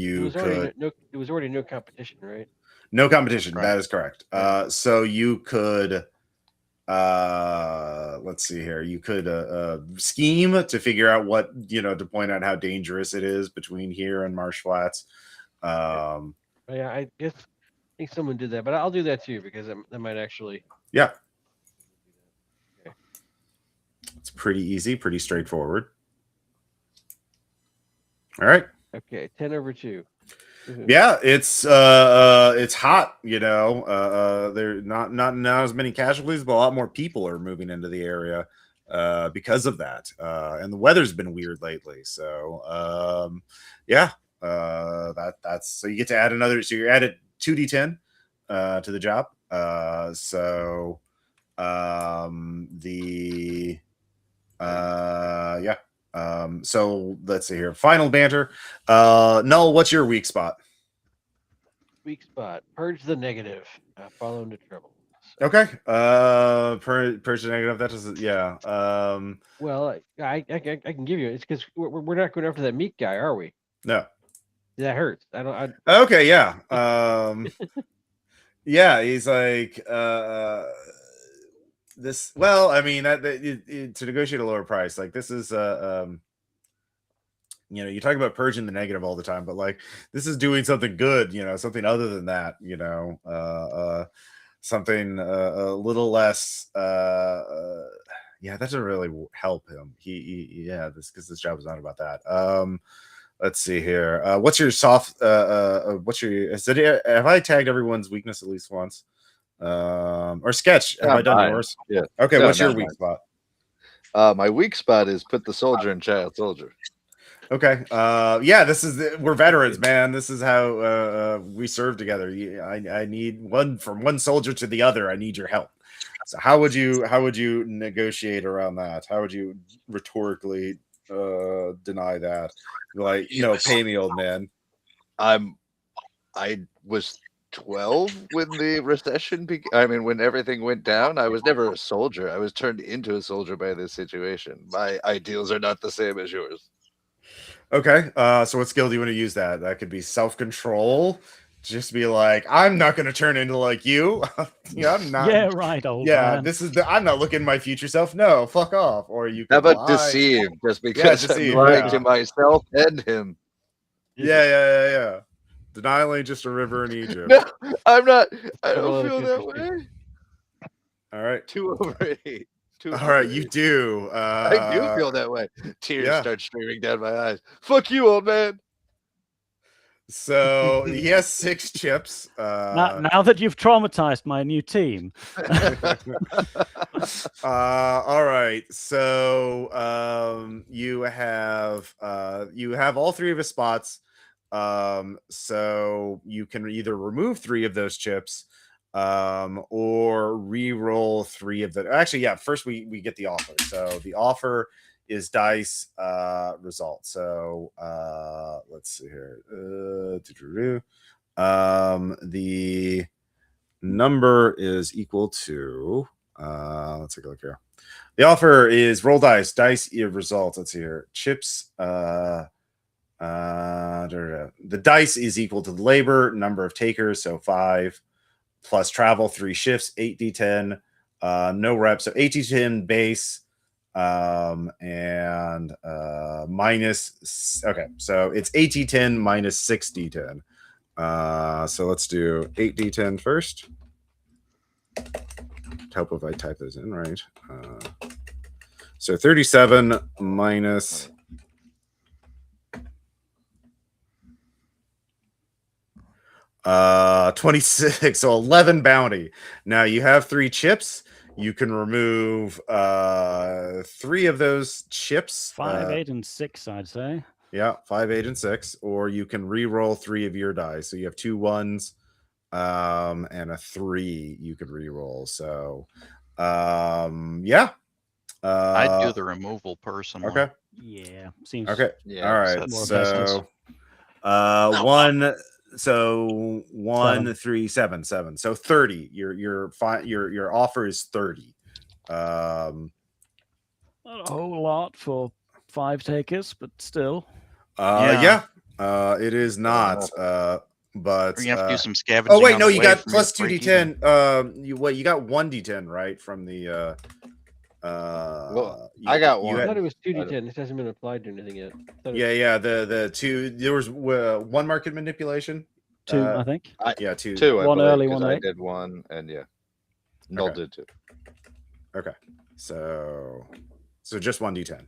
was already no competition, right? No competition. Right. That is correct. So you could let's see here. You could scheme to figure out what, to point out how dangerous it is between here and Marsh Flats. Yeah, I think someone did that, but I'll do that too because that might actually. Yeah. Okay. It's pretty easy, pretty straightforward. All right. Okay, 10 over 2. Yeah, it's hot, there not as many casualties, but a lot more people are moving into the area because of that. And the weather's been weird lately. So that's so you get to add another, so you're added 2d10 to the job. So let's see here. Final banter. Null, what's your weak spot? Weak spot. Purge the negative. Fall into trouble. Okay. Persian negative. That doesn't. Yeah. Well, I can give you. It's because we're not going after that meat guy, are we? No. That hurts. I don't. Okay. Yeah. Yeah. He's like this. Well, I mean, to negotiate a lower price, like this is you know, you talk about purging the negative all the time, but like this is doing something good, you know, something other than that, you know, something a little less yeah, that doesn't really help him. Yeah, this because this job is not about that. Let's see here. What's your soft what's your have I tagged everyone's weakness at least once? Or sketch, have I done yours? Yeah. Okay, No, what's your not weak mine. spot? My weak spot is put the soldier in child soldier. Okay. Yeah, this is we're veterans, man. This is how we serve together. I need one soldier to the other. I need your help. So how would you negotiate around that? How would you rhetorically deny that? Like, no, pay me, old man. I was 12 when the recession when everything went down. I was never a soldier. I was turned into a soldier by this situation. My ideals are not the same as yours. Okay. So what skill do you want to use that? That could be self-control. Just be like, I'm not going to turn into like you. Yeah, I'm not. Yeah, right, old Yeah, man. this is I'm not looking at my future self. No, fuck off. Or you How could about lie. deceive? Just because deceive, I'm lying yeah. to myself and him. Yeah. Denial ain't just a river in Egypt. No, I'm not. I Well, don't feel it's that interesting. way. All right. 2/8. All right, you do. I do feel that way. Tears yeah. start streaming down my eyes. Fuck you, old man. So he has 6 chips. Now that you've traumatized my new team. All right. So you have all 3 of his spots. So you can either remove 3 of those chips or re-roll 3 of them. Actually, yeah, first we get the offer. So the offer is dice result. So let's see here. The number is equal to let's take a look here. The offer is roll dice result. Let's see here. Chips the dice is equal to the labor number of takers, so 5 plus travel 3 shifts, 8d10, no reps, so 8d10 base, and minus. Okay, so it's 8d10 minus 6d10. So let's do 8d10 first. Hope if I type those in right. So 37 minus 26, so 11 bounty. Now you have 3 chips. You can remove 3 of those chips. 5, 8, and 6, I'd say. Yeah, 5, 8, and 6. Or you can re-roll 3 of your dice. So you have 2 1s and a 3 you could re-roll. So yeah. I'd do the removal personally. Okay. Yeah, seems Okay. Yeah, All right. more So business. 1. So 1, 3, 7. So 30. Your offer is 30. Not a whole lot for 5 takers, but still. Yeah. It is not. But you have to do some scavenging. Oh wait, on no, the you way got for me plus to break 2d10. You got 1d10 right from the Well, I got one. I thought it was 2d10. This hasn't been applied to anything yet. Yeah. The 2. There was 1 market manipulation. 2, I think. Yeah, 2. 2. One early, 1 I late. did 1, and yeah, Null did 2. Okay, so just 1d10.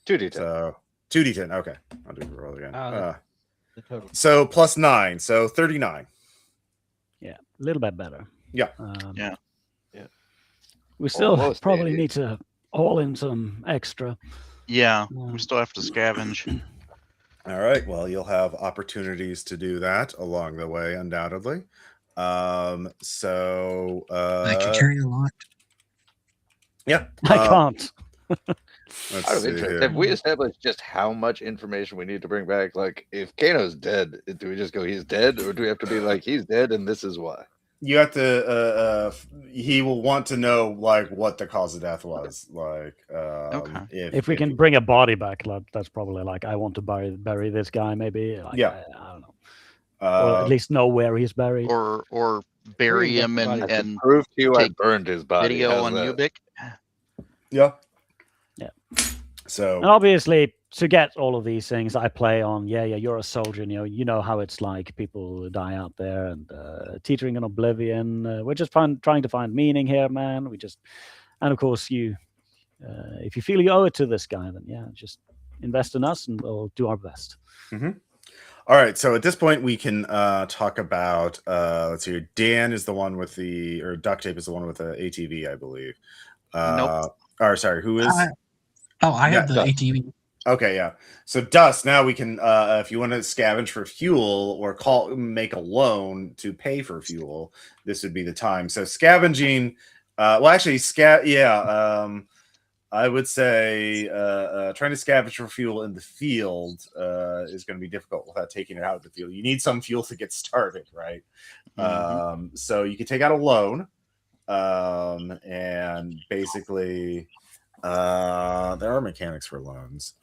2d10. So 2d10. Okay, I'll do the roll again. The total. So plus 9, so 39. Yeah, a little bit better. Yeah. Yeah. We still Almost probably 80. need to haul in some extra. Yeah, we still have to scavenge. All right. Well, you'll have opportunities to do that along the way, undoubtedly. So I can carry a lot. yeah, I can't. let's Out of see interest, here. have we established just how much information we need to bring back? Like, if Kano's dead, do we just go, he's dead? Or do we have to be like, he's dead and this is why? You have to. He will want to know like what the cause of death was. Like, Okay. If we can bring a body back, that's probably like I want to bury this guy. Maybe. Like, Yeah. I don't know. Or at least know where he's buried. Or bury Bring him back the body. and Prove to you I take burned his body. video How's on that? Ubik. Yeah. Yeah. So And obviously, to get all of these things, I play on. Yeah, you're a soldier. You know how it's like. People die out there, and teetering in oblivion. We're just trying to find meaning here, man. And of course, if you feel you owe it to this guy, then yeah, just invest in us, and we'll do our best. Mm-hmm. All right, so at this point we can talk about let's see. Dan is the one with or Duct Tape is the one with the ATV, I believe. Nope. Or sorry, who is? I have the Dust. ATV. Okay, yeah. So Dust. Now we can, if you want to scavenge for fuel or make a loan to pay for fuel, this would be the time. So scavenging. Well, actually, I would say trying to scavenge for fuel in the field is going to be difficult without taking it out of the field. You need some fuel to get started, right? Mhm. So you can take out a loan, and basically there are mechanics for loans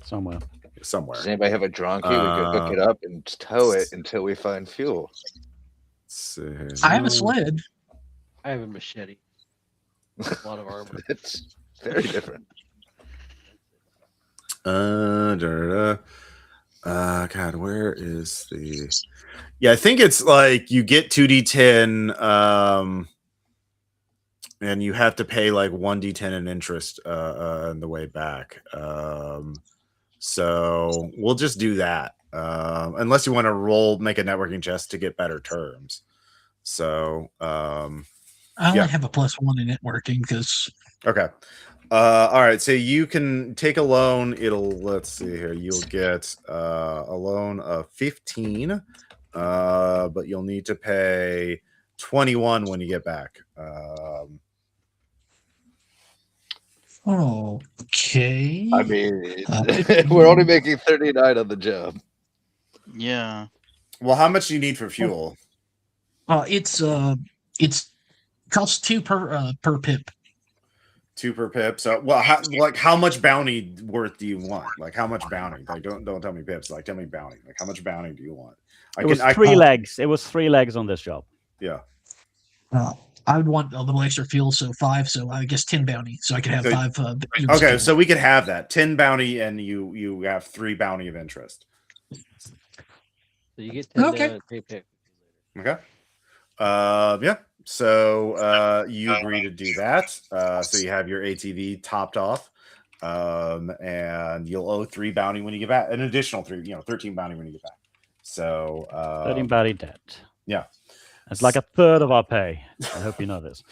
Somewhere. Does anybody have a donkey? We could hook it up and tow it until we find fuel. I have a sled. I have a machete. A lot of armor. It's very different. God, where is the? Yeah, I think it's like you get 2d10, and you have to pay like 1d10 in interest on the way back. So we'll just do that, unless you want to make a networking chest to get better terms. So I only have a +1 in networking because. Okay. All right. So you can take a loan. Let's see here. You'll get a loan of 15, but you'll need to pay 21 when you get back. Okay. I mean, we're only making 39 on the job. Yeah. Well, how much do you need for fuel? It's costs 2 per pip. 2 per pip. So, well, how much bounty worth do you want? Like, how much bounty? Like, don't tell me pips. Like, tell me bounty. Like, how much bounty do you want? It was 3 legs. It was 3 legs on this job. Yeah. I would want a little extra fuel, so 5. So I guess 10 bounty, so I could have 5. Okay, so we could have that 10 bounty, and you have 3 bounty of interest. So you get 10 Okay. pick. Okay. Yeah. So you agree to do that. So you have your ATV topped off, and you'll owe 3 bounty when you get back. An additional 3, 13 bounty when you get back. So 13 bounty debt. Yeah. It's like a third of our pay. I hope you know this.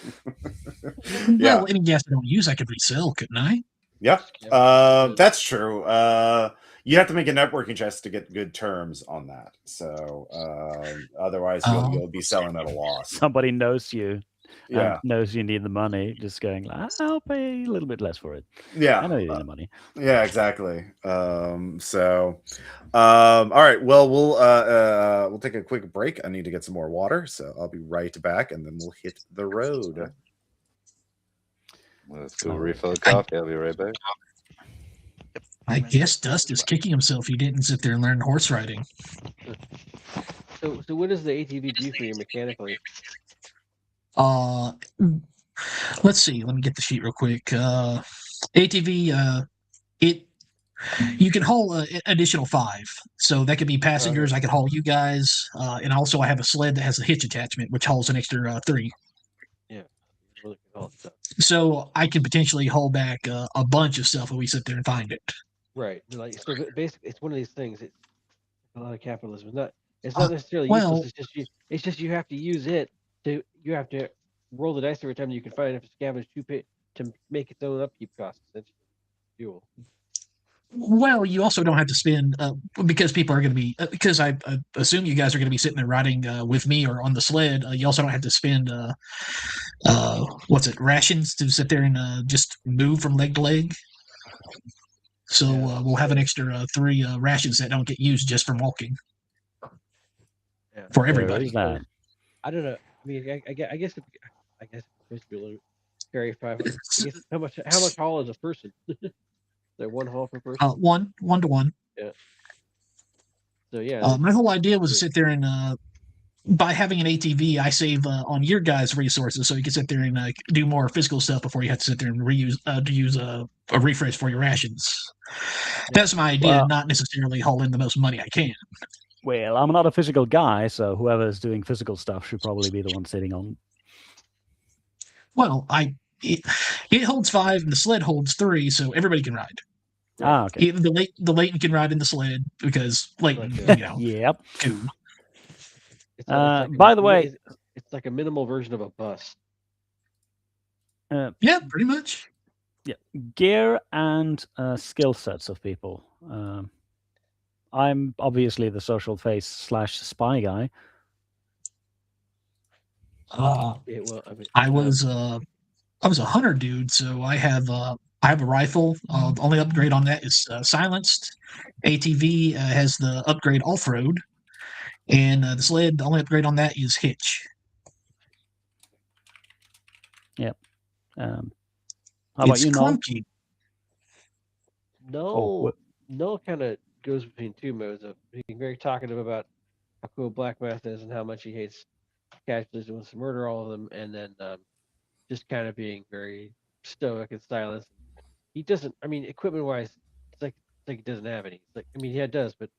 Yeah. Well, any gas I don't use, I could resell, couldn't I? Yeah. That's true. You have to make a networking chest to get good terms on that. So otherwise you'll be selling at a loss. Somebody knows you. Yeah. Knows you need the money. Just going, I'll pay a little bit less for it. Yeah. I know you need the money. Yeah, exactly. All right. Well, we'll take a quick break. I need to get some more water, so I'll be right back, and then we'll hit the road. Let's go refill the coffee. I'll be right back. I guess Dust is kicking himself. He didn't sit there and learn horse riding. So what does the ATV do for you mechanically? Let's see. Let me get the sheet real quick. ATV, you can haul an additional 5, so that could be passengers. I could haul you guys, and also I have a sled that has a hitch attachment, which hauls an extra 3. Yeah, really good haul stuff. So I can potentially haul back a bunch of stuff when we sit there and find it. Right. Like, so basically, it's one of these things. It's a lot of capitalism. It's not necessarily useless. It's just you have to use it you have to roll the dice every time you can find enough to scavenge to make its own upkeep costs. That's fuel. Well, you also don't have to spend because people are going to be because I assume you guys are going to be sitting there riding with me or on the sled. You also don't have to spend rations to sit there and just move from leg to leg. So we'll have an extra 3 rations that don't get used just from walking for everybody. I don't know. I mean, I guess it's supposed to be a little carry 500. I guess how much haul is a person? Is there one haul per person? One to one. Yeah. So yeah. My whole idea was to sit there and by having an ATV, I save on your guys' resources, so you can sit there and do more physical stuff before you have to sit there and use a refresh for your rations. That's my idea, Well, not necessarily haul in the most money I can. Well, I'm not a physical guy, so whoever's doing physical stuff should probably be the one sitting on. Well, it holds 5 and the sled holds 3, so everybody can ride. Ah, okay. Even the Leighton can ride in the sled because Leighton, Yep. too. By the way, it's like a minimal version of a bus. Yeah, pretty much. Yeah, gear and skill sets of people. I'm obviously the social face / spy guy. I was a hunter dude, so I have a rifle. Only upgrade on that is silenced. ATV has the upgrade off road, and the sled. The only upgrade on that is hitch. Yep. How about you, Noel? clunky. Noel kind of goes between two modes of being very talkative about how cool Black Math is and how much he hates casualties and wants to murder all of them, and then just kind of being very stoic and silent. He doesn't. I mean, equipment-wise, it's like he doesn't have any. It's like, I mean, he does, but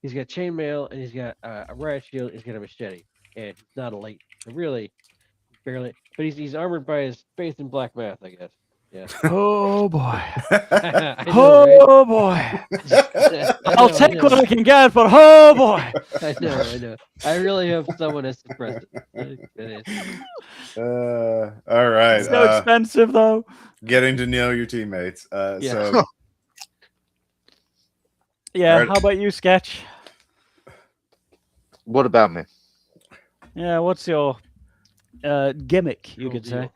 he's got chainmail and he's got a riot shield. He's got a machete, and he's not a light. So really, barely. But he's armored by his faith in Black Math, I guess. Yeah. Oh boy. know, boy. I'll take what I can get, but oh boy. I know. I really hope someone has suppressed it. All right. It's so expensive though. Getting to know your teammates. Yeah. So yeah. Right. How about you, Sketch? What about me? Yeah. What's your gimmick? You could say.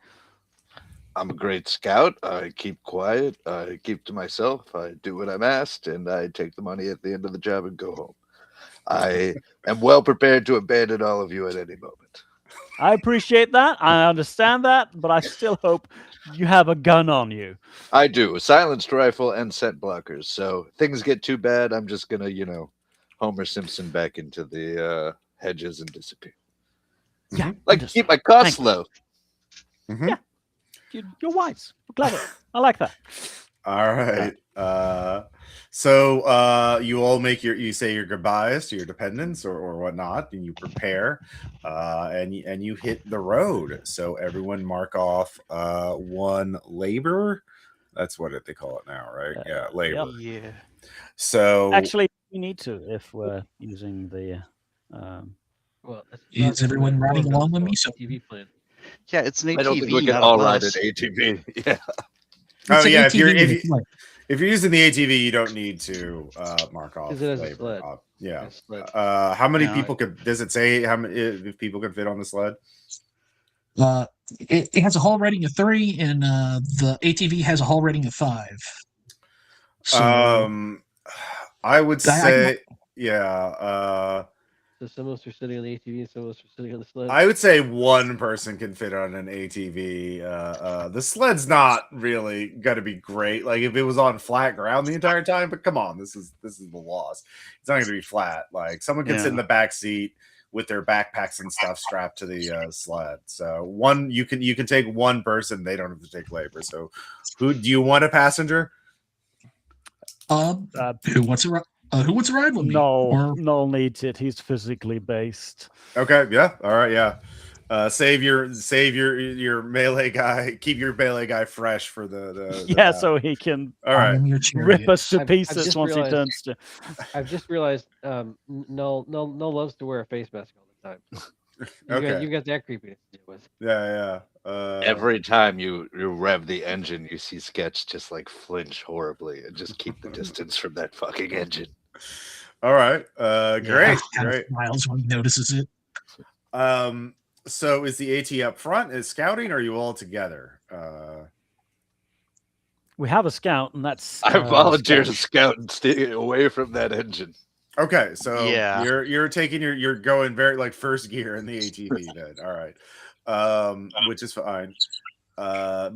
I'm a great scout. I keep quiet. I keep to myself. I do what I'm asked, and I take the money at the end of the job and go home. I am well prepared to abandon all of you at any moment. I appreciate that. I understand that, but I still hope you have a gun on you. I do. A silenced rifle and scent blockers. So things get too bad, I'm just going to, Homer Simpson back into the hedges and disappear. Yeah. Like, keep my costs low. Mm-hmm. Yeah. You're wise. Clever. I like that. All right. So you all you say your goodbyes to your dependents or whatnot, and you prepare, and you hit the road. So everyone mark off 1 labor. That's what they call it now, right? Yeah, labor. Yeah. So Actually, we need to if we're using the. Well, is everyone riding along with me? So TV plan. Yeah, it's an ATV. I don't think we can not a all ride an bus. ATV. Yeah. oh yeah, ATV if you're using the ATV, you don't need to mark off. Because it has a labor. sled. Yeah. A sled. How many No, people does it say how many if people can fit on the sled? It has a haul rating of 3, and the ATV has a haul rating of 5. So, I would say, yeah. So some of us are sitting on the ATV and some of us are sitting on the sled. I would say 1 person can fit on an ATV. The sled's not really going to be great. Like if it was on flat ground the entire time, but come on, this is the loss. It's not going to be flat. Like someone can sit in the back seat with their backpacks and stuff strapped to the sled. So you can take 1 person. They don't have to take labor. So who do you want a passenger? Who wants to ride? Who wants to ride with me? No needs it. He's physically based. Okay, yeah, all right, yeah. Save your melee guy. Keep your melee guy fresh for the so he can all right rip us to pieces once he turns to. I've just realized no loves to wear a face mask all the time. You got that creepiness to deal with. Yeah. Every time you rev the engine, you see Sketch just like flinch horribly and just keep the distance from that fucking engine. All right. Great. Miles when he notices it. So is the AT up front? Is scouting, or are you all together? We have a scout, and that's I volunteer to scout and stay away from that engine. Okay, so Yeah. you're taking you're going very like first gear in the ATV then. All right. Which is fine.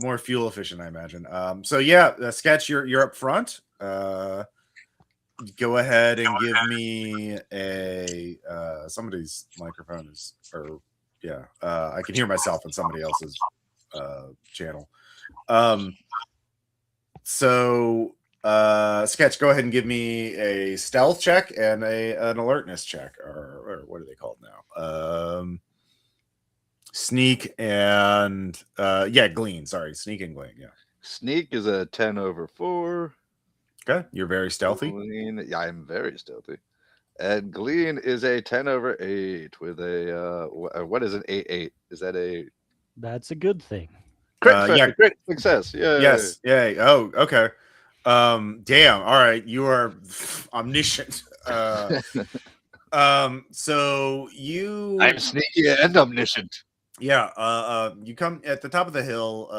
More fuel efficient, I imagine. So yeah, Sketch, you're up front. Go ahead and give me a somebody's microphone is I can hear myself in somebody else's channel. So Sketch, go ahead and give me a stealth check and an alertness check, or what are they called now? Sneak and glean. Sorry, sneak and glean. Yeah. Sneak is a 10/4. Okay, you're very stealthy. Glean, yeah, I'm very stealthy. And Glean is a 10/8 with a what is an 8/8? Is that a That's a good thing. crit success? Yeah. Yes. Yay. Oh, okay. Damn. All right. You are omniscient. So you I'm sneaky and omniscient. Yeah. You come at the top of the hill.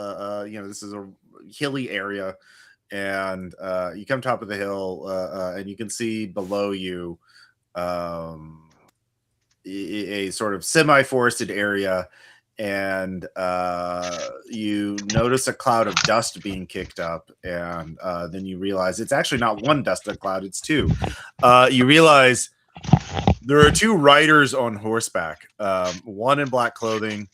This is a hilly area, and you come top of the hill, and you can see below you a sort of semi-forested area, and you notice a cloud of dust being kicked up, and then you realize it's actually not one dusted cloud, it's two. You realize there are two riders on horseback, one in black clothing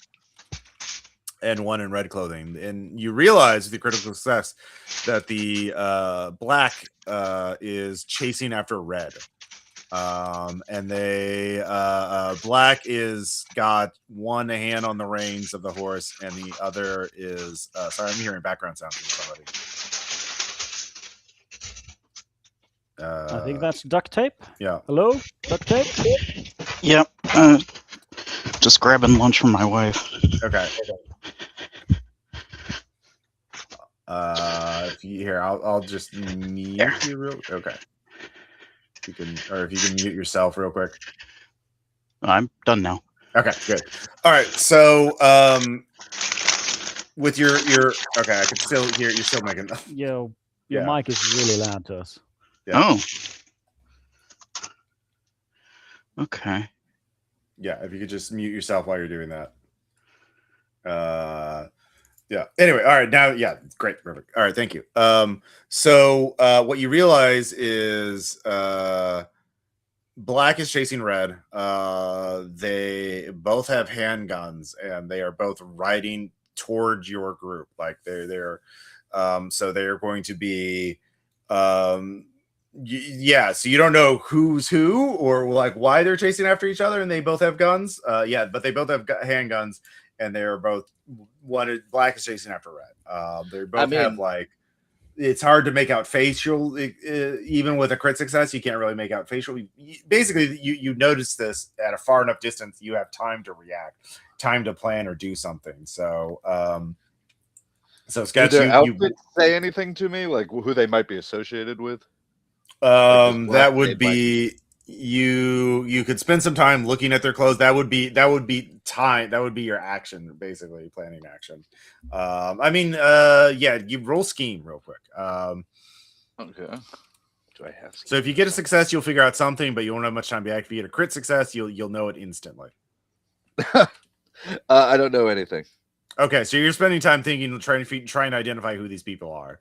and one in red clothing, and you realize with the critical success that the black is chasing after red. And they black is got one hand on the reins of the horse, and the other is sorry, I'm hearing background sound from somebody. I think that's duct tape. Yeah. Hello, duct tape. Yep. Just grabbing lunch from my wife. Okay. If you here, I'll just mute you real. Okay. If you can mute yourself real quick. I'm done now. Okay, good. All right, so with your okay, I can still hear you're still making. Your mic is really loud to us. Yeah. Oh. Okay. Yeah, if you could just mute yourself while you're doing that. Yeah. Anyway, all right. Now, yeah, great, perfect. All right, thank you. So what you realize is black is chasing red. They both have handguns, and they are both riding towards your group. Like they're so they're going to be so you don't know who's who or like why they're chasing after each other, and they both have guns. But they both have handguns, and they are both black is chasing after red. They both have like, it's hard to make out facial, even with a crit success. You can't really make out facial. Basically, you notice this at a far enough distance. You have time to react, time to plan or do something. So, Sketch, do their outfits say anything to me, like who they might be associated with? That would be you could spend some time looking at their clothes. That would be time. That would be your action, basically planning action. You roll scheme real quick. Okay. Do I have scheme? So if you get a success, you'll figure out something, but you won't have much time to act. If you get a crit success, you'll know it instantly. I don't know anything. Okay, so you're spending time thinking, trying to identify who these people are.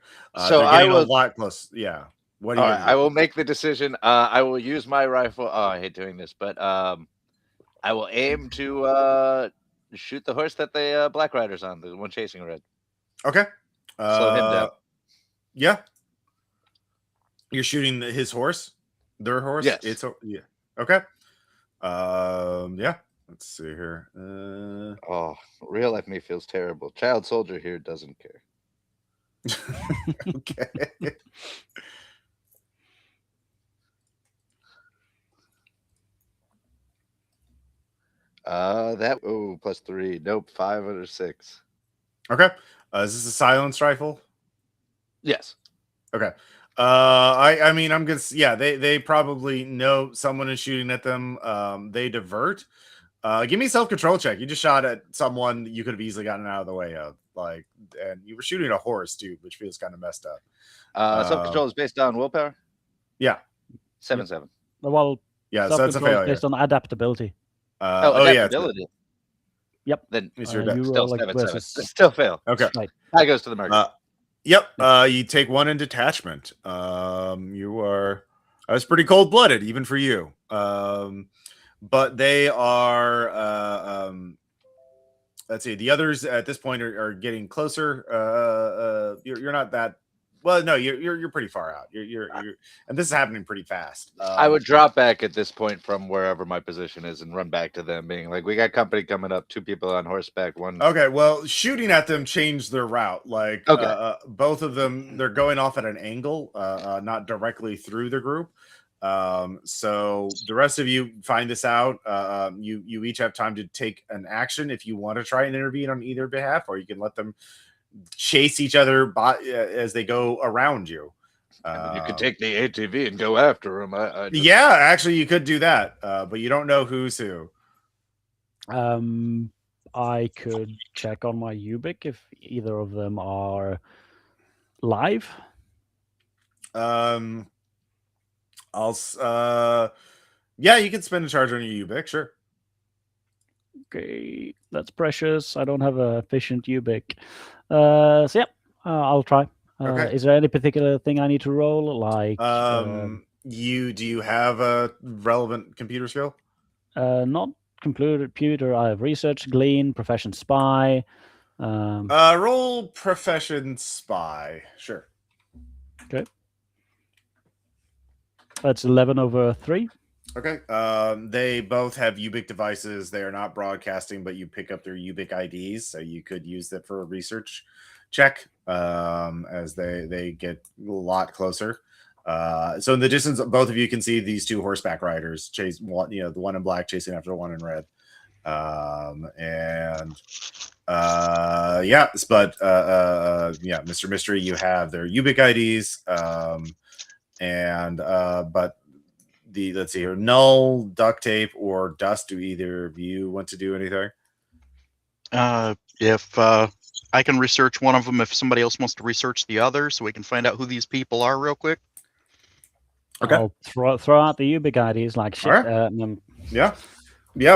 So I was a lot close. Yeah. What do you? I will make the decision. I will use my rifle. Oh, I hate doing this, but I will aim to shoot the horse that the black rider's on, the one chasing red. Okay. Slow him down. Yeah. You're shooting his horse? Their horse? Yes. Yeah. Okay. Yeah. Let's see here. Real life me feels terrible. Child soldier here doesn't care. Okay. +3. Nope, 5 out of 6. Okay. Is this a silenced rifle? Yes. Okay. I'm gonna. Yeah, they probably know someone is shooting at them. They divert. Give me a self-control check. You just shot at someone that you could have easily gotten out of the way of, and you were shooting a horse too, which feels kind of messed up. Self-control is based on willpower. Yeah. 7/7. Well, Yeah, so that's a self-control is failure. based on adaptability. Adaptability. Yep. Then It's your you still roll like 7/7. versus. Still fail. Okay. Right. That goes to the market. Yep. You take 1 in detachment. You are. That's pretty cold blooded, even for you. But they are. Let's see. The others at this point are getting closer. You're not that. Well, no, you're pretty far out. You're and this is happening pretty fast. I would drop back at this point from wherever my position is and run back to them, being like, "We got company coming up. 2 people on horseback. One." Okay, well, shooting at them changed their route. Like, both of them, they're going off at an angle, not directly through the group. So the rest of you find this out. You each have time to take an action if you want to try and intervene on either behalf, or you can let them chase each other as they go around you. You could take the ATV and go after them. Yeah, actually, you could do that, but you don't know who's who. I could check on my Ubik if either of them are live. Yeah, you can spend a charge on your Ubik, sure. Okay, that's precious. I don't have a efficient Ubik. So yeah, I'll try. Okay. Is there any particular thing I need to roll? Like, do you have a relevant computer skill? not computer. I have research, glean, profession, spy. Roll profession spy, sure. Okay, that's 11 over 3. Okay. They both have Ubik devices. They are not broadcasting, but you pick up their Ubik IDs, so you could use that for a research check as they get a lot closer. So in the distance, both of you can see these 2 horseback riders chase one, the one in black chasing after the one in red. Mr. Mystery, you have their Ubik IDs. But let's see here, Null, Duct Tape, or Dust. Do either of you want to do anything? If I can research one of them, if somebody else wants to research the other, so we can find out who these people are real quick. Okay. I'll throw out the Ubik IDs like shit. Right. Yeah.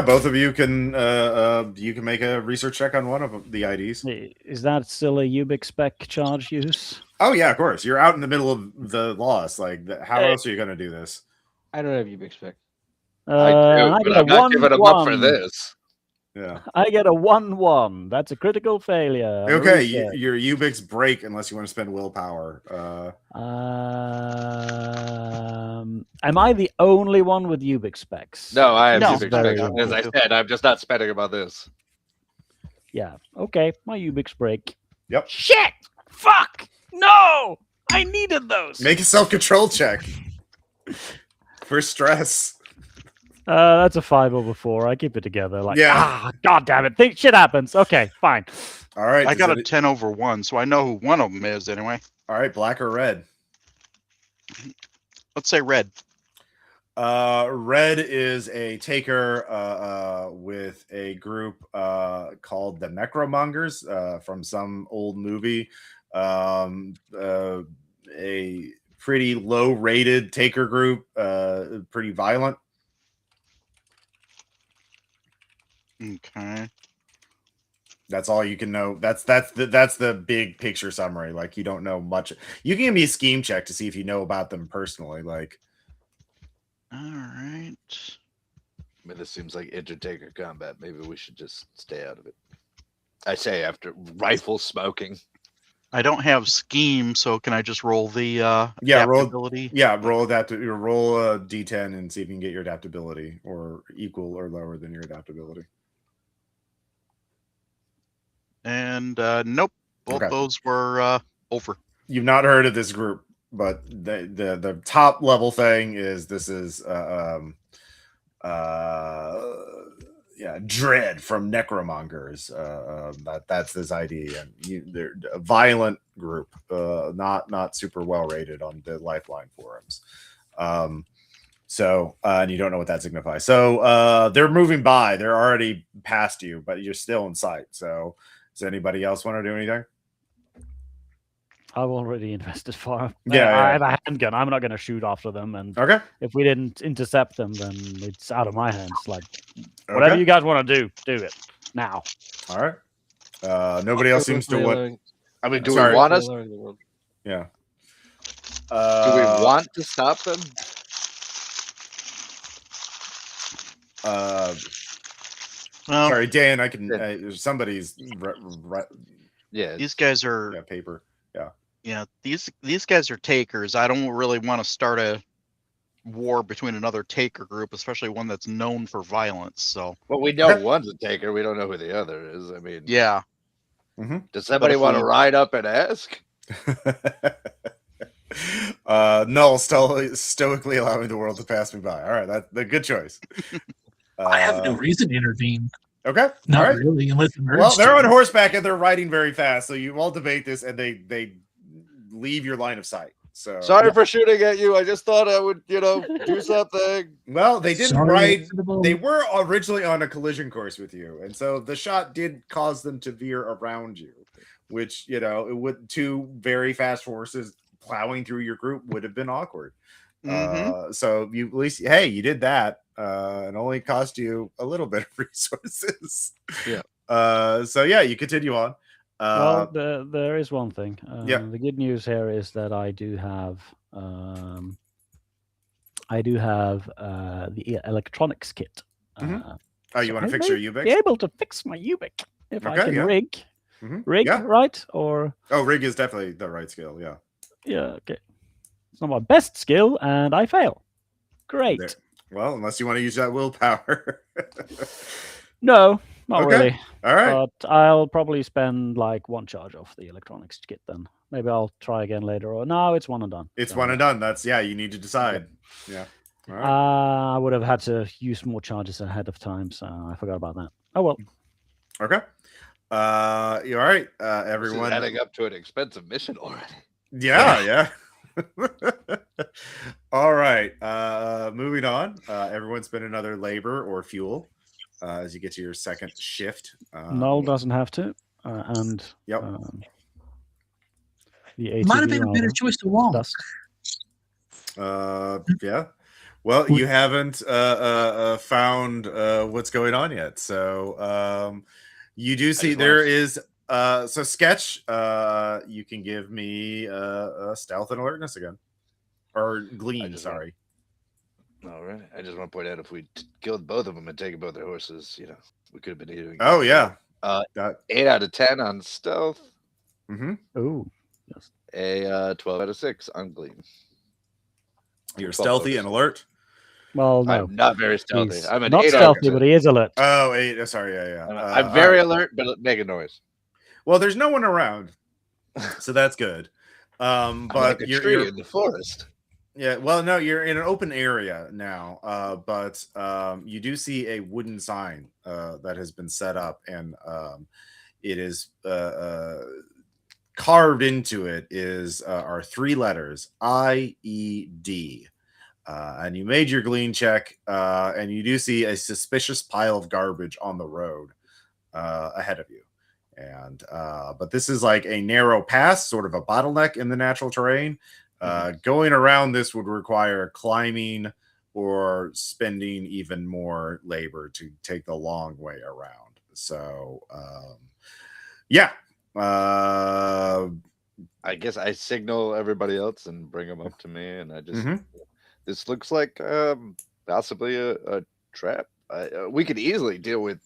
Both of you can make a research check on one of the IDs. Is that still a Ubik spec charge use? Oh yeah, of course. You're out in the middle of the loss. Like, how else are you going to do this? I don't have Ubik spec. I do, but I'm not giving them up for this. Yeah. I get a 1/1. That's a critical failure. Okay, your Ubiks break unless you want to spend willpower. Am I the only one with Ubik specs? No, I have No. Ubik specs. As I said, I'm just not spending about this. Yeah. Okay, my Ubiks break. Yep. Shit! Fuck! No! I needed those. Make a self-control check for stress. That's a 5 over 4. I keep it together. Like, Yeah. God damn it! Shit happens. Okay, fine. All right. I got a 10 over 1, so I know who one of them is anyway. All right, black or red? Let's say red. Red is a taker with a group called the Necromongers from some old movie. A pretty low-rated taker group, pretty violent. Okay. That's all you can know. That's the big picture summary. Like, you don't know much. You can give me a scheme check to see if you know about them personally. Like, all right. I mean, this seems like intertaker combat. Maybe we should just stay out of it. I say after rifle smoking. I don't have scheme, so can I just roll the adaptability? roll Roll a d10 and see if you can get your adaptability or equal or lower than your adaptability. And nope, both those were over. You've not heard of this group, but the top level thing is this is Dread from Necromongers. That's this ID, and they're a violent group, not super well rated on the Lifeline forums. And you don't know what that signifies. So they're moving by. They're already past you, but you're still in sight. So does anybody else want to do anything? I've already invested far. Yeah, I yeah. have a handgun. I'm not going to shoot after them, and Okay. if we didn't intercept them, then it's out of my hands. Like, whatever Okay. you guys want to do it now. All right. Nobody else seems to want. I mean, do Sorry. we want us? Yeah. Do we want to stop them? Well, Sorry, Dan. I can. Somebody's. Yeah. these guys are Yeah, paper. yeah, these guys are takers. I don't really want to start a war between another taker group, especially one that's known for violence. So Well, we know one's a taker. We don't know who the other is. I mean, yeah, does somebody want to ride up and ask? Null stoically allowing the world to pass me by. All right, that's the good choice. I have no reason to intervene. Okay. Not all right. really, unless Well, they're on horseback and they're riding very fast, so you all debate this, and they leave your line of sight. So Sorry for shooting at you. I just thought I would, do something. well, they didn't Sorry, ride. it's the ball. They were originally on a collision course with you, and so the shot did cause them to veer around you, which it would two very fast horses plowing through your group would have been awkward. So you at least you did that. It only cost you a little bit of resources. Yeah. So yeah, you continue on. Well, there is one thing. Yeah. The good news here is that I do have the electronics kit. Oh, you want to fix your Ubix? Be able to fix my Ubix if I can rig. Rig, Yeah. right? Or rig is definitely the right skill. Yeah. yeah, okay. It's not my best skill, and I fail. Great. There. Well, unless you want to use that willpower. No, not Okay. really. All right. But I'll probably spend like one charge off the electronics kit then. Maybe I'll try again later. Or no, it's one and done. It's So, one and done. That's you need to decide. Yeah. All right. I would have had to use more charges ahead of time, so I forgot about that. Oh well. Okay. You all right? Everyone. This is adding up to an expensive mission already. Yeah. All right. Moving on. Everyone spend another labor or fuel as you get to your second shift. Null doesn't have to, and Yep. The ATV Might have been a better rider choice to walk. does. Yeah. Well, you haven't found what's going on yet. So you do see there is so sketch. You can give me a stealth and alertness again, or glean. Sorry. All right. I just want to point out if we killed both of them and taken both their horses, we could have been eating. Oh yeah. 8 out of 10 on stealth. Oh, yes. A 12 out of 6 on glean. You're stealthy and alert. Well, no, I'm not very stealthy. He's I'm an not 8 stealthy, out of but 10. he is alert. Oh, 8. Sorry, yeah. I'm very alert, but make a noise. Well, there's no one around, so that's good. I'm But like a you're tree in the forest. yeah. Well, no, you're in an open area now. But you do see a wooden sign that has been set up, and it is carved into it are 3 letters IED. And you made your glean check, and you do see a suspicious pile of garbage on the road ahead of you. And but this is like a narrow pass, sort of a bottleneck in the natural terrain. Going around this would require climbing or spending even more labor to take the long way around. So yeah. I guess I signal everybody else and bring them up to me, and I just this looks like possibly a trap. We could easily deal with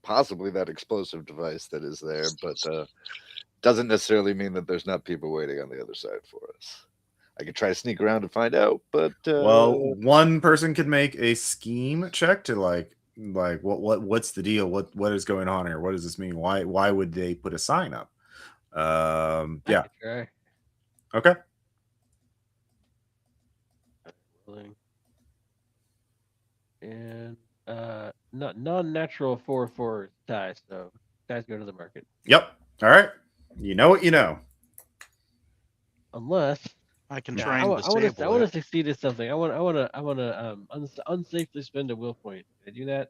possibly that explosive device that is there, but doesn't necessarily mean that there's not people waiting on the other side for us. I could try to sneak around to find out, but well, one person could make a scheme check to like what's the deal? What is going on here? What does this mean? Why would they put a sign up? Yeah. Okay. And non-natural 4/4 ties, so guys go to the market. Yep. All right. You know what you know. Unless I can I try and want disable to it. succeed at something. I want to unsafely spend a will point. Can I do that?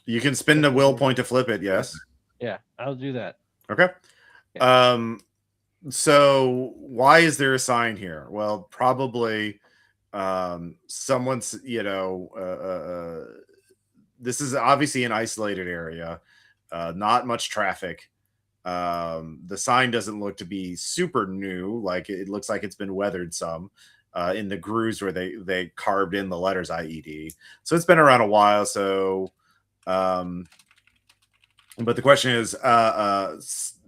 You can spend a will point to flip it. Yes. Yeah, I'll do that. Okay. Yeah. So why is there a sign here? Well, probably someone's, this is obviously an isolated area, not much traffic. The sign doesn't look to be super new, like it looks like it's been weathered some in the grooves where they carved in the letters IED. So it's been around a while. So but the question is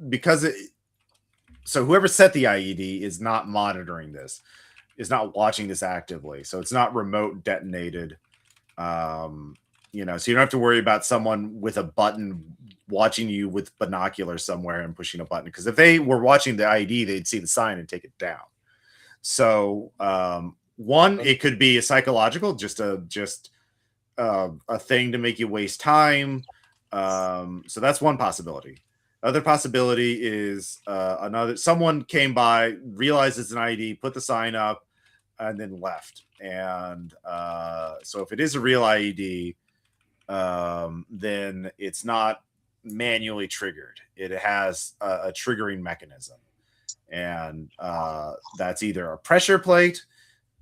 because so whoever set the IED is not monitoring this, is not watching this actively, so it's not remote detonated. So you don't have to worry about someone with a button watching you with binoculars somewhere and pushing a button, because if they were watching the IED, they'd see the sign and take it down. So one, it could be a psychological, just a thing to make you waste time. So that's one possibility. Other possibility is someone came by, realized it's an ID, put the sign up, and then left. And so if it is a real IED, then it's not manually triggered. It has a triggering mechanism. And that's either a pressure plate,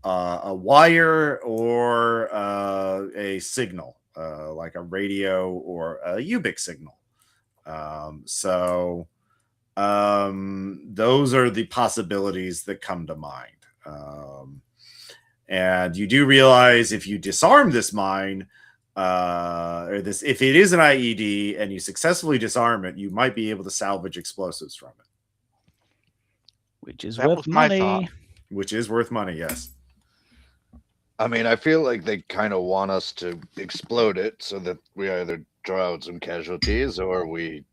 a wire, or a signal, like a radio or a UBIC signal. Those are the possibilities that come to mind. And you do realize if you disarm this mine, if it is an IED and you successfully disarm it, you might be able to salvage explosives from it. Which is That worth was my money. thought. Which is worth money, yes. I mean, I feel like they kind of want us to explode it so that we either draw out some casualties or we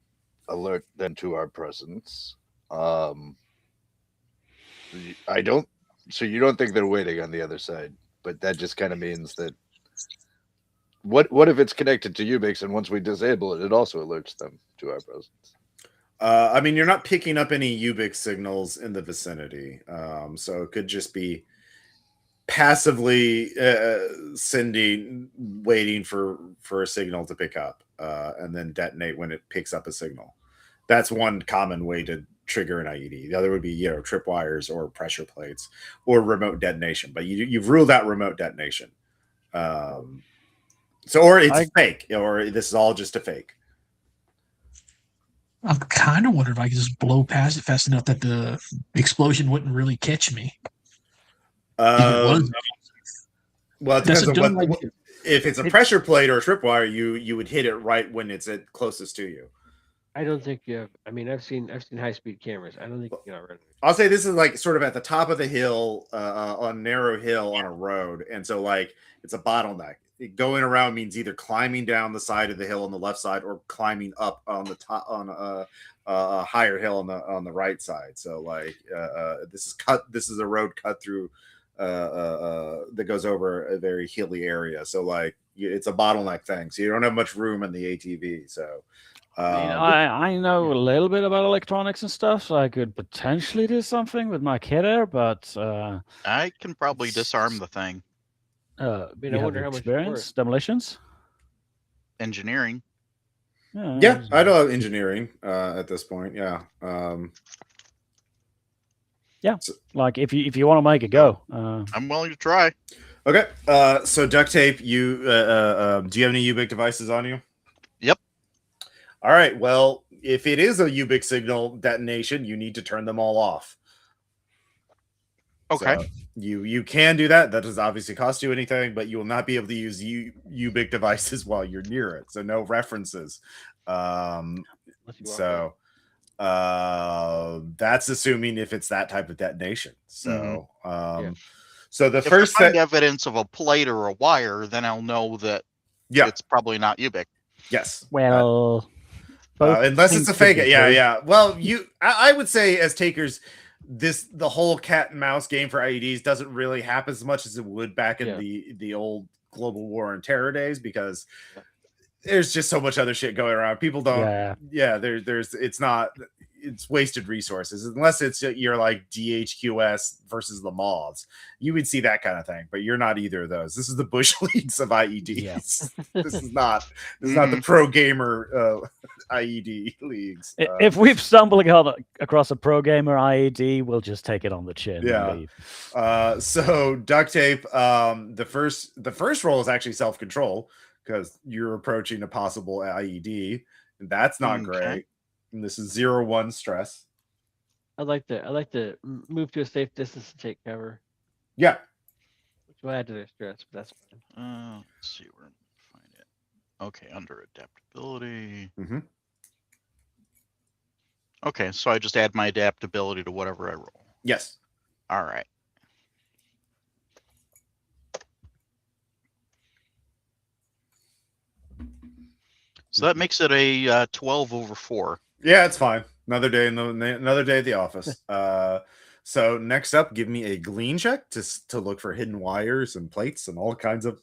alert them to our presence. So you don't think they're waiting on the other side, but that just kind of means that what if it's connected to UBIX, and once we disable it, it also alerts them to our presence? I mean, you're not picking up any UBIC signals in the vicinity, so it could just be passively sending, waiting for a signal to pick up, and then detonate when it picks up a signal. That's one common way to trigger an IED. The other would be, tripwires or pressure plates or remote detonation. But you've ruled out remote detonation. Or it's fake, or this is all just a fake. I kind of wonder if I could just blow past it fast enough that the explosion wouldn't really catch me. If it was. Well, it depends on what. If it's a pressure plate or a tripwire, you would hit it right when it's at closest to you. I don't think you have. I mean, I've seen high speed cameras. I don't think you can outrun it. I'll say this is like sort of at the top of the hill, on a narrow hill on a road, and so like it's a bottleneck. Going around means either climbing down the side of the hill on the left side or climbing up on the top on a higher hill on the right side. So like this is a road cut through that goes over a very hilly area. So like it's a bottleneck thing. So you don't have much room in the ATV. So. I know a little bit about electronics and stuff, so I could potentially do something with my kit there, but I can probably disarm the thing. I wonder how much experience demolitions, engineering. Yeah, I know engineering at this point. Yeah. Like if you want to make it go, I'm willing to try. Okay. So duct tape. You do you have any UBIC devices on you? Yep. All right. Well, if it is a UBIC signal detonation, you need to turn them all off. Okay. So you can do that. That does obviously cost you anything, but you will not be able to use UBIC devices while you're near it. So no references. So that's assuming if it's that type of detonation. So so the first if I find evidence of a plate or a wire, then I'll know that it's probably not UBIC. Yes. Well, unless it's a fake. Yeah. Well, I would say as takers, the whole cat and mouse game for IEDs doesn't really happen as much as it would back in the old global war and terror days, because there's just so much other shit going around. People don't. There's it's not. it's wasted resources unless it's you're like DHQS versus the Moths. You would see that kind of thing, but you're not either of those. This is the Bush Leagues of IEDs. Yeah. This is not the pro gamer IED leagues. If we've stumbled across a pro gamer IED, we'll just take it on the chin. Yeah. And leave. So duct tape. The first roll is actually self control because you're approaching a possible IED. And that's not great. And this is 0-1 stress. I'd like to move to a safe distance and take cover. Yeah. Which will add to their stress, but that's fine. Let's see where I find it. Okay, under adaptability. Mm-hmm. Okay, so I just add my adaptability to whatever I roll. Yes. All right. So that makes it a 12 over 4. Yeah, it's fine. Another day at the office. So next up, give me a glean check to look for hidden wires and plates and all kinds of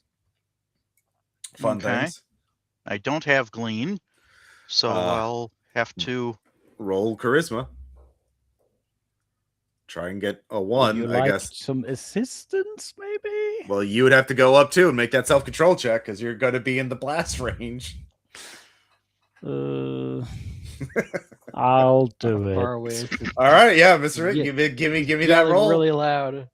fun things. I don't have glean, so I'll have to roll charisma. Try and get a 1, I guess. Some assistance, maybe? Well, you would have to go up too and make that self-control check because you're going to be in the blast range. I'll do it. Far away. All right, yeah, Mr. Rick, give me that roll. Really loud.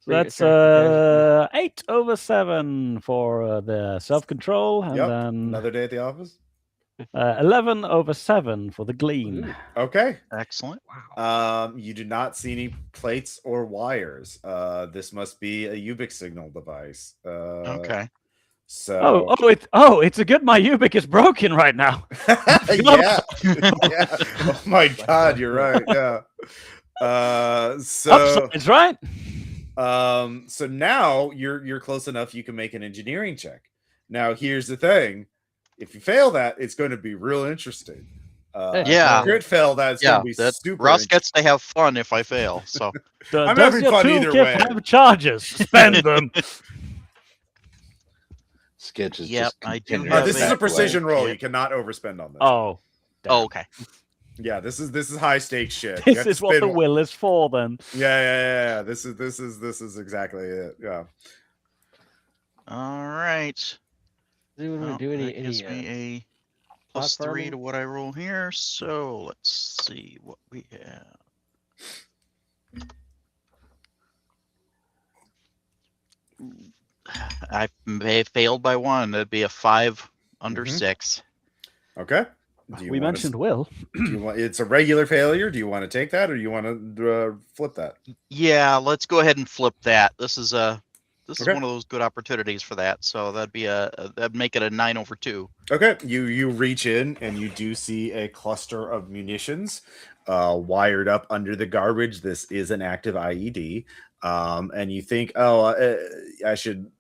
That's 8 over 7 for the self-control, and then another day at the office. 11 over 7 for the glean. Okay, excellent. Wow. You do not see any plates or wires. This must be a Ubix signal device. Okay. So it's a good my Ubik is broken right now. yeah. Oh my God, you're right. Yeah. Upsides, right? So now you're close enough you can make an engineering check. Now here's the thing. If you fail that, it's going to be real interesting. Crit fail, that's going to be super. Russ gets to have fun if I fail. So I'm having fun either way. Have charges. Spend them. Sketches. I do. This is a precision roll. You cannot overspend on this. Oh, okay. Yeah, this is high stakes shit. This is what the will is for, then. Yeah. This is exactly it. Yeah. All right. Do any gives me a +3 to what I roll here. So let's see what we have. I may have failed by 1. That'd be a 5 under 6. Okay. We mentioned will. Do you want? It's a regular failure. Do you want to take that, or do you want to flip that? Yeah, let's go ahead and flip that. This is one of those good opportunities for that. So that'd make it a 9 over 2. Okay. You reach in and you do see a cluster of munitions wired up under the garbage. This is an active IED. And you think, I should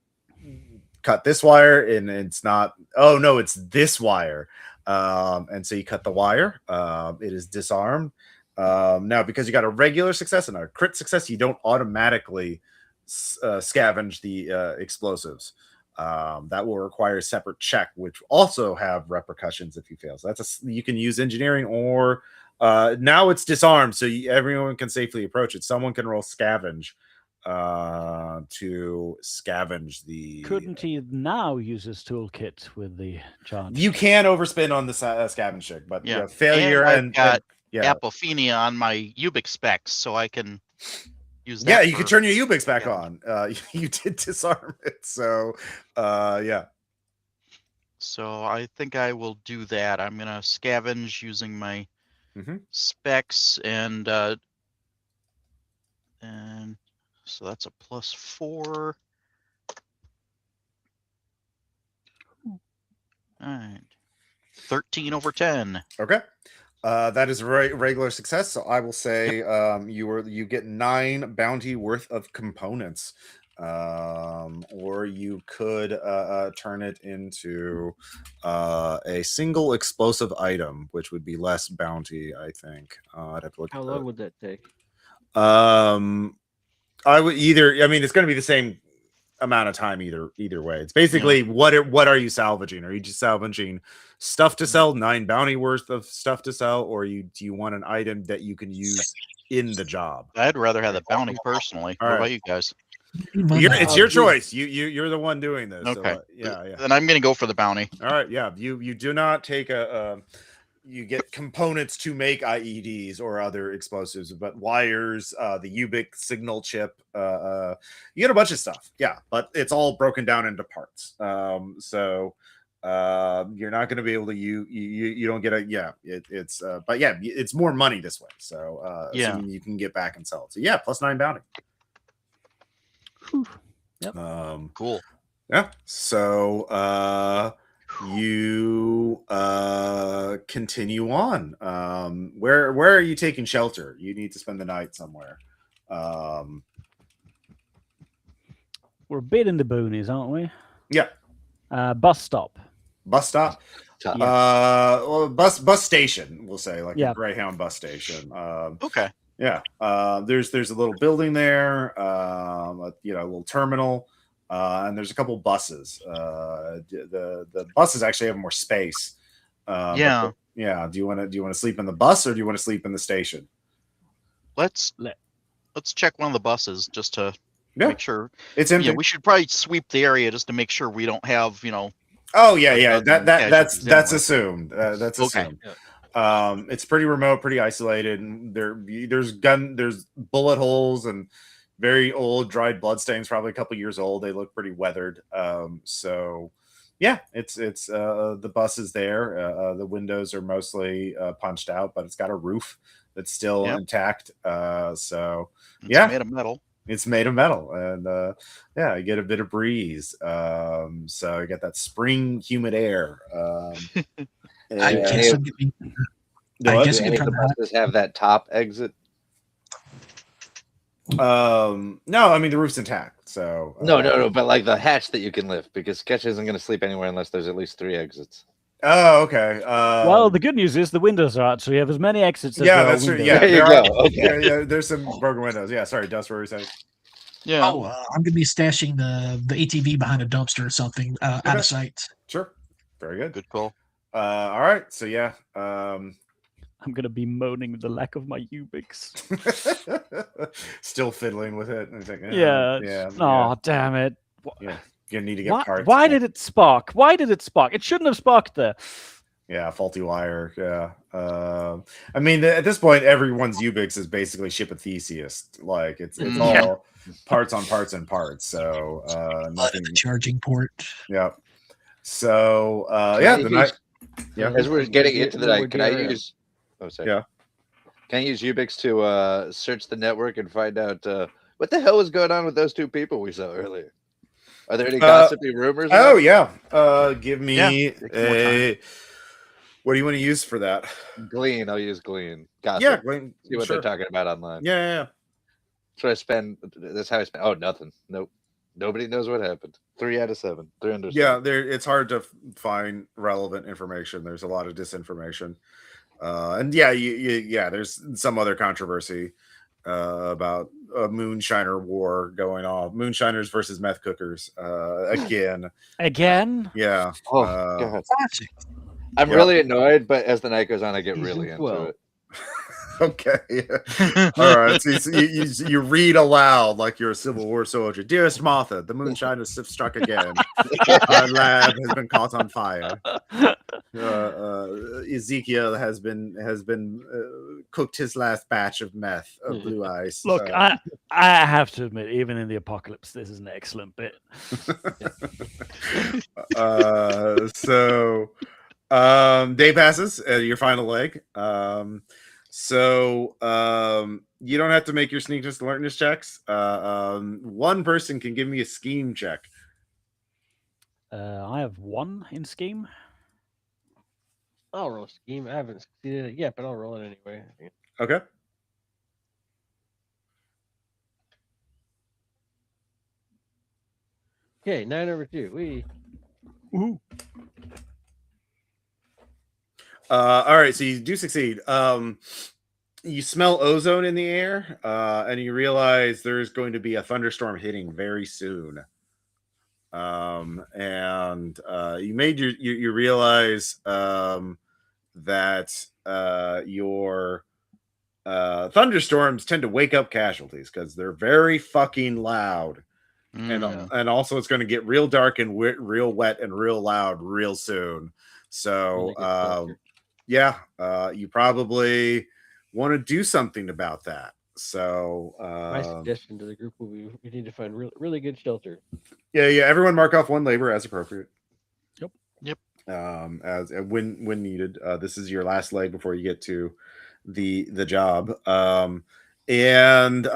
cut this wire, and it's not. Oh no, it's this wire. And so you cut the wire. It is disarmed. Now, because you got a regular success and a crit success, you don't automatically scavenge the explosives. That will require a separate check, which also have repercussions if you fail. So you can use engineering, or now it's disarmed, so everyone can safely approach it. Someone can roll scavenge to scavenge the. Couldn't he now use his toolkit with the charge? You can overspend on the scavenge check, but failure and apophenia on my Ubix specs, so I can use that. Yeah, you can turn your Ubix back on. You did disarm it, so yeah. So I think I will do that. I'm gonna scavenge using my specs, and so that's a +4. All right, 13 over 10. Okay. That is a regular success. So I will say you get 9 bounty worth of components, or you could turn it into a single explosive item, which would be less bounty, I think. I'd have to look. How long would that take? I would either. I mean, it's going to be the same amount of time either way. It's basically what are you salvaging? Are you just salvaging stuff to sell, 9 bounty worth of stuff to sell, or do you want an item that you can use in the job? I'd rather have the bounty personally. All What right. about you guys? It's your choice. You're the one doing this. Okay. So, yeah. Then I'm gonna go for the bounty. All right. Yeah. You do not take you get components to make IEDs or other explosives, but wires, the Ubik signal chip, you get a bunch of stuff. Yeah, but it's all broken down into parts. So you're not going to be able to you don't get but yeah, it's more money this way. So assuming you can get back and sell it. So yeah, +9 bounty. Yep. Cool. Yeah. So you continue on. Where are you taking shelter? You need to spend the night somewhere. We're a bit in the boonies, aren't we? Yeah. Bus stop. Bus stop. Top. Well, bus station, we'll say, like Yeah. a Greyhound bus station. Okay. Yeah. There's a little building there, a little terminal, and there's a couple buses. The buses actually have more space. Yeah. Do you want to sleep in the bus, or do you want to sleep in the station? Let's check one of the buses just to make sure it's empty. Yeah, we should probably sweep the area just to make sure we don't have, Oh yeah. That's anyway. assumed. That's Okay. assumed. It's pretty remote, pretty isolated, and there's bullet holes and very old dried bloodstains, probably a couple years old. They look pretty weathered. So yeah, it's the bus is there. The windows are mostly punched out, but it's got a roof that's still intact. So it's made of metal. It's made of metal, and you get a bit of breeze. So you get that spring humid air. I guess Any of the buses have that top exit? No, I mean the roof's intact. So No, but like the hatch that you can lift, because Sketch isn't going to sleep anywhere unless there's at least 3 exits. Oh, okay. Well, the good news is the windows are out, so you have as many exits as that's true. Yeah, There you go. Okay. Yeah, there's some broken windows. Yeah, sorry, Dust, what were you saying? Yeah. Oh, I'm gonna be stashing the ATV behind a dumpster or something out of sight. Sure. Very good. Good call. All right. So yeah. I'm gonna be moaning the lack of my Ubix. Still fiddling with it. And thinking, Yeah. Oh, damn it. Yeah. You need to get parts. Why did it spark? Why did it spark? It shouldn't have sparked there. Yeah, faulty wire. Yeah. I mean, at this point, everyone's Ubix is basically Theseus. Like it's all parts on parts and parts. So nothing. The charging port. Yeah. So the night. Yeah. As we're getting into the night, can I use? Oh, sorry. Yeah. Can I use Ubix to search the network and find out what the hell was going on with those 2 people we saw earlier? Are there any gossipy rumors? Oh yeah. Give me a. What do you want to use for that? Glean. I'll use Glean. Gossip. Yeah, Glean. See what they're talking about online. Yeah. So I spend. That's how I spend. Oh, nothing. Nope. Nobody knows what happened. 3 out of 7. 3 under 7. Yeah, it's hard to find relevant information. There's a lot of disinformation, and there's some other controversy about a moonshiner war going on. Moonshiners versus meth cookers again. Yeah. Oh God. I'm really annoyed, but as the night goes on, I get really into it. Okay. All right. So you read aloud like you're a Civil War soldier. Dearest Martha, the moonshine has struck again. Our lab has been caught on fire. Ezekiel has been cooked his last batch of meth of blue ice. Look, I have to admit, even in the apocalypse, this is an excellent bit. So day passes, your final leg. So you don't have to make your sneakness alertness checks. One person can give me a scheme check. I have 1 in scheme. I'll roll scheme. I haven't succeeded yet, but I'll roll it anyway. Okay. Okay, 9 over 2. Ooh. All right, so you do succeed. You smell ozone in the air, and you realize there's going to be a thunderstorm hitting very soon. And you made you realize that your thunderstorms tend to wake up casualties because they're very fucking loud. And also it's going to get real dark and real wet and real loud real soon. So you probably want to do something about that. So my suggestion to the group will be we need to find really good shelter. Yeah, everyone mark off 1 labor as appropriate. Yep. As when needed. This is your last leg before you get to the job. Everyone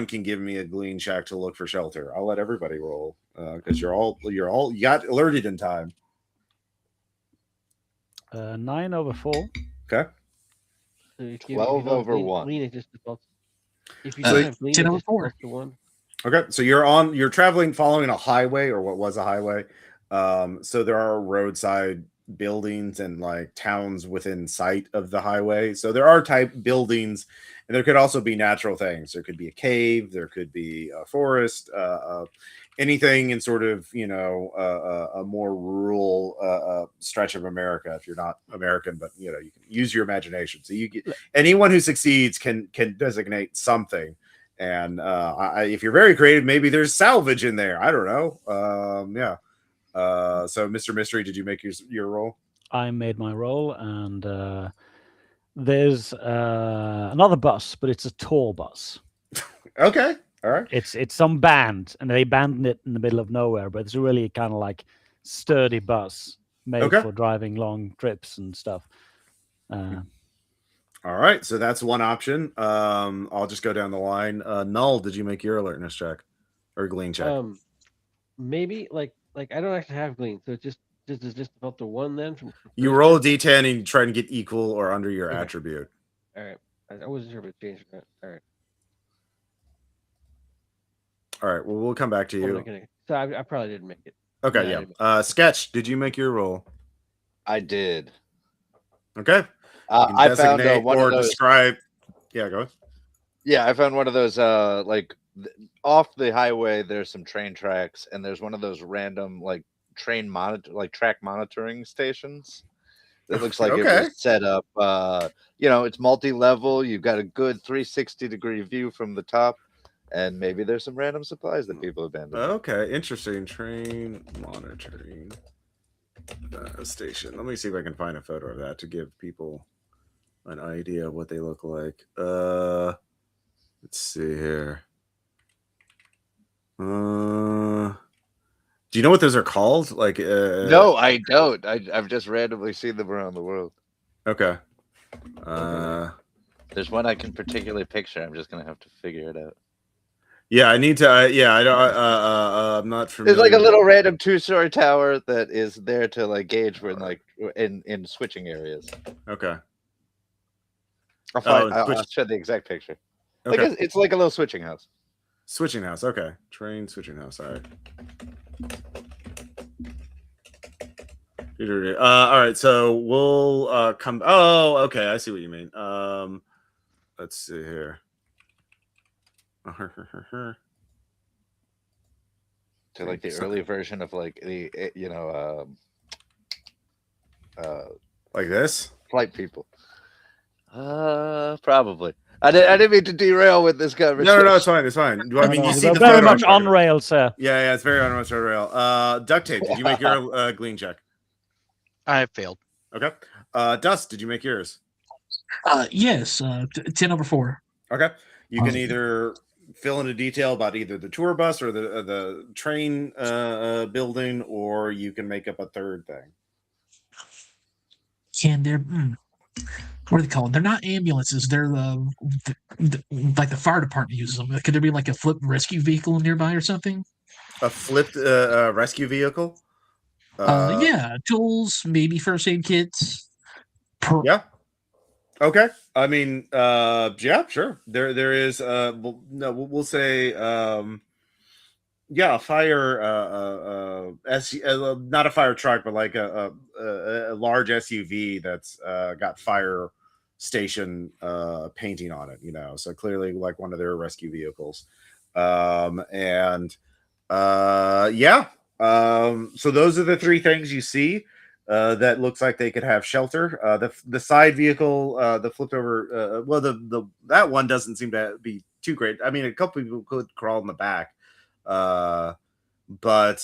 can give me a glean check to look for shelter. I'll let everybody roll because you got alerted in time. 9 over 4. Okay. So 12 over 1. Glean, it just defaults. If you don't have glean, 10 it over just 4. defaults to 1. Okay, so you're traveling following a highway or what was a highway. So there are roadside buildings and like towns within sight of the highway. So there are type buildings, and there could also be natural things. There could be a cave, there could be a forest, anything in sort of a more rural stretch of America. If you're not American, but you can use your imagination. So you get anyone who succeeds can designate something. And if you're very creative, maybe there's salvage in there. I don't know. So Mr. Mystery, did you make your roll? I made my roll, and there's another bus, but it's a tour bus. Okay, all right. It's some band, and they abandoned it in the middle of nowhere, but it's a really kind of like sturdy bus made for driving long trips and stuff. All right, so that's one option. I'll just go down the line. Null, did you make your alertness check or glean check? Maybe like I don't actually have glean, so it's just about the 1 then. You roll a d10 and you try and get equal or under your attribute. All right, I wasn't sure if it changed or not. All right. Well, we'll come back to you. So I probably didn't make it. Okay, yeah. Sketch, did you make your roll? I did. Okay. I found one of those. Describe. Yeah, go ahead. Yeah, I found one of those. Off the highway, there's some train tracks, and there's one of those random track monitoring stations. It looks like it was set up. It's multi-level. You've got a good 360-degree view from the top, and maybe there's some random supplies that people abandoned. Okay, interesting. Train monitoring station. Let me see if I can find a photo of that to give people an idea of what they look like. Let's see here. Do you know what those are called? No, I don't. I've just randomly seen them around the world. Okay. There's one I can particularly picture. I'm just gonna have to figure it out. Yeah, I need to. I don't. I'm not familiar. There's like a little random 2-story tower that is there to gauge when in switching areas. Okay. I'll show the exact picture. Okay. It's like a little switching house. Switching house. Okay. Train switching house. All right. All right. So we'll come. Oh, okay. I see what you mean. Let's see here. To the early version of like this flight people. Probably. I didn't mean to derail with this conversation. No, it's fine. It's fine. I mean, you see the very much on rails, sir. Yeah, it's very much on rail. Duct tape. Did you make your glean check? I failed. Okay. Dust. Did you make yours? Yes. 10 over 4. Okay. You can either fill in a detail about either the tour bus or the train building, or you can make up a third thing. Can there? What are they called? They're not ambulances. They're like the fire department uses them. Could there be like a flipped rescue vehicle nearby or something? A flipped rescue vehicle? Yeah, tools, maybe first aid kits. Yeah. Okay. I mean, yeah, sure. There is. We'll say, a fire. Not a fire truck, but like a large SUV that's got fire station painting on it. So clearly like one of their rescue vehicles. Yeah. So those are the three things you see that looks like they could have shelter. The side vehicle, the flipped over. Well, the that one doesn't seem to be too great. I mean, a couple people could crawl in the back, but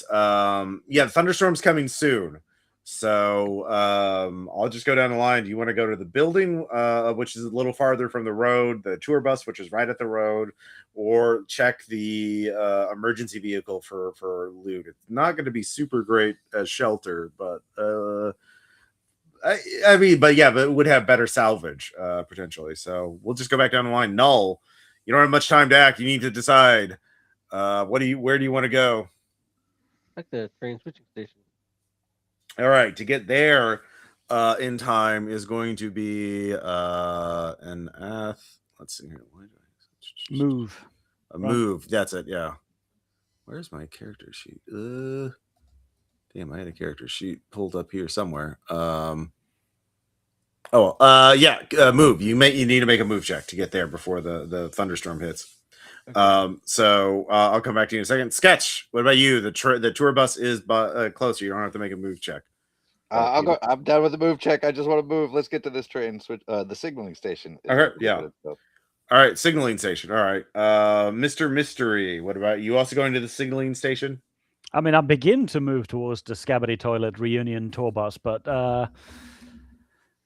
yeah, the thunderstorm's coming soon. So I'll just go down the line. Do you want to go to the building, which is a little farther from the road, the tour bus, which is right at the road, or check the emergency vehicle for loot? It's not going to be super great as shelter, but I mean, but yeah, but it would have better salvage potentially. So we'll just go back down the line. Null, you don't have much time to act. You need to decide. Where do you want to go? Like the train switching station. All right, to get there in time is going to be an let's see here. Move. A move. That's it. Yeah. Where's my character sheet? Damn, I had a character sheet pulled up here somewhere. Move. You need to make a move check to get there before the thunderstorm hits. Okay. So I'll come back to you in a second. Sketch. What about you? The tour bus is closer. You don't have to make a move check. I'll go. I'm done with the move check. I just want to move. Let's get to this train switch. The signaling station. Okay. Yeah. All right. Signaling station. All right. Mr. Mystery. What about you? Also going to the signaling station? I mean, I begin to move towards the Scabbity Toilet reunion tour bus, but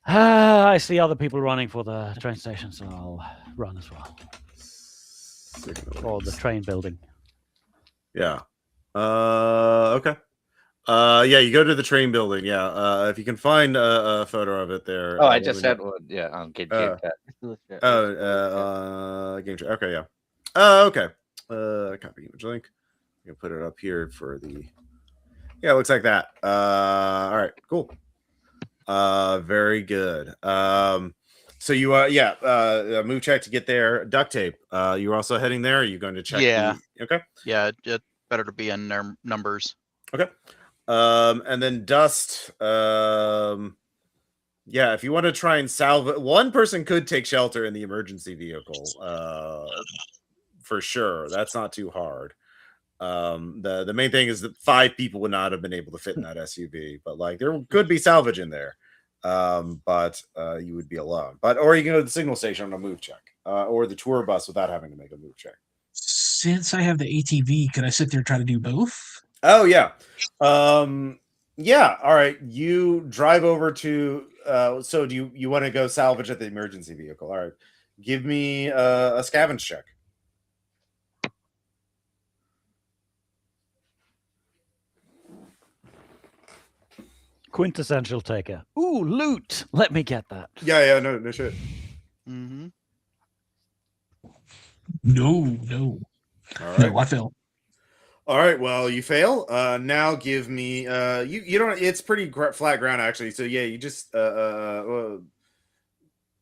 I see other people running for the train station, so I'll run as well. Or the train building. Yeah. Okay. Yeah, you go to the train building. Yeah. If you can find a photo of it there. Oh, I just had one. Yeah, on Game Chat. Game Chat. Okay, yeah. Okay. Copy image link. You can put it up here for the. Yeah, it looks like that. All right, cool. Very good. So you move check to get there. Duct tape. You're also heading there. Are you going to check? Yeah. Okay. Yeah, it's better to be in numbers. Okay. And then dust. Yeah, if you want to try and salvage, one person could take shelter in the emergency vehicle. For sure. That's not too hard. The main thing is that 5 people would not have been able to fit in that SUV, but like there could be salvage in there. But you would be alone. Or you can go to the signal station on a move check, or the tour bus without having to make a move check. Since I have the ATV, could I sit there and try to do both? Oh yeah. Yeah. All right. You drive over to. So do you want to go salvage at the emergency vehicle? All right. Give me a scavenge check. Quintessential taker. Ooh, loot. Let me get that. Yeah. No shit. Mm-hmm. No. All right. No, I fail. All right. Well, you fail. Now give me. You don't. It's pretty flat ground actually. So yeah, you just.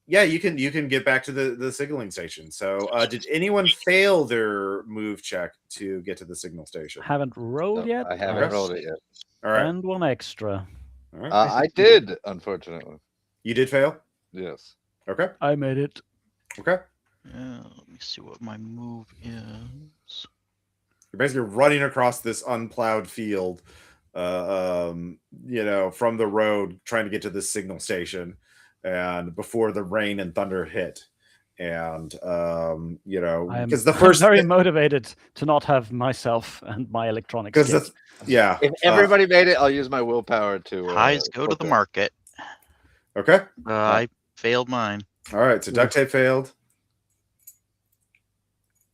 Yeah, you can get back to the signaling station. So, did anyone fail their move check to get to the signal station? Haven't rolled yet. I haven't rolled it yet. All right. And one extra. All right. I did, unfortunately. You did fail? Yes. Okay. I made it. Okay. Yeah, let me see what my move is. You're basically running across this unplowed field, from the road, trying to get to this signal station, and before the rain and thunder hit. And because I'm very motivated to not have myself and my electronics. Because yeah. If everybody made it, I'll use my willpower to. Highs go to the market. Okay. I failed mine. All right. So duct tape failed.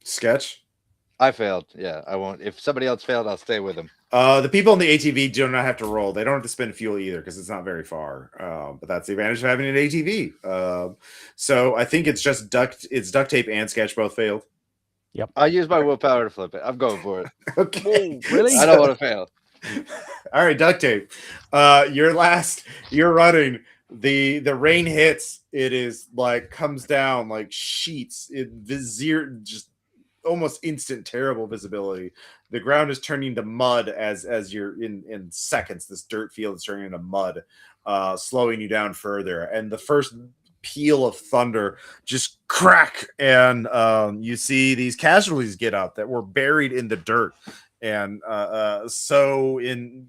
Sketch. I failed. Yeah, I won't. If somebody else failed, I'll stay with them. The people in the ATV do not have to roll. They don't have to spend fuel either because it's not very far. But that's the advantage of having an ATV. So I think it's just duct tape and sketch both failed. Yep. I'll use my willpower to flip it. I'm going for it. Okay. Whoa, really? I don't want to fail. All right, duct tape. You're running. The rain hits. It is like comes down like sheets. Just almost instant terrible visibility. The ground is turning to mud as you're in seconds. This dirt field is turning into mud, slowing you down further. And the first peal of thunder just crack, and you see these casualties get up that were buried in the dirt. And so in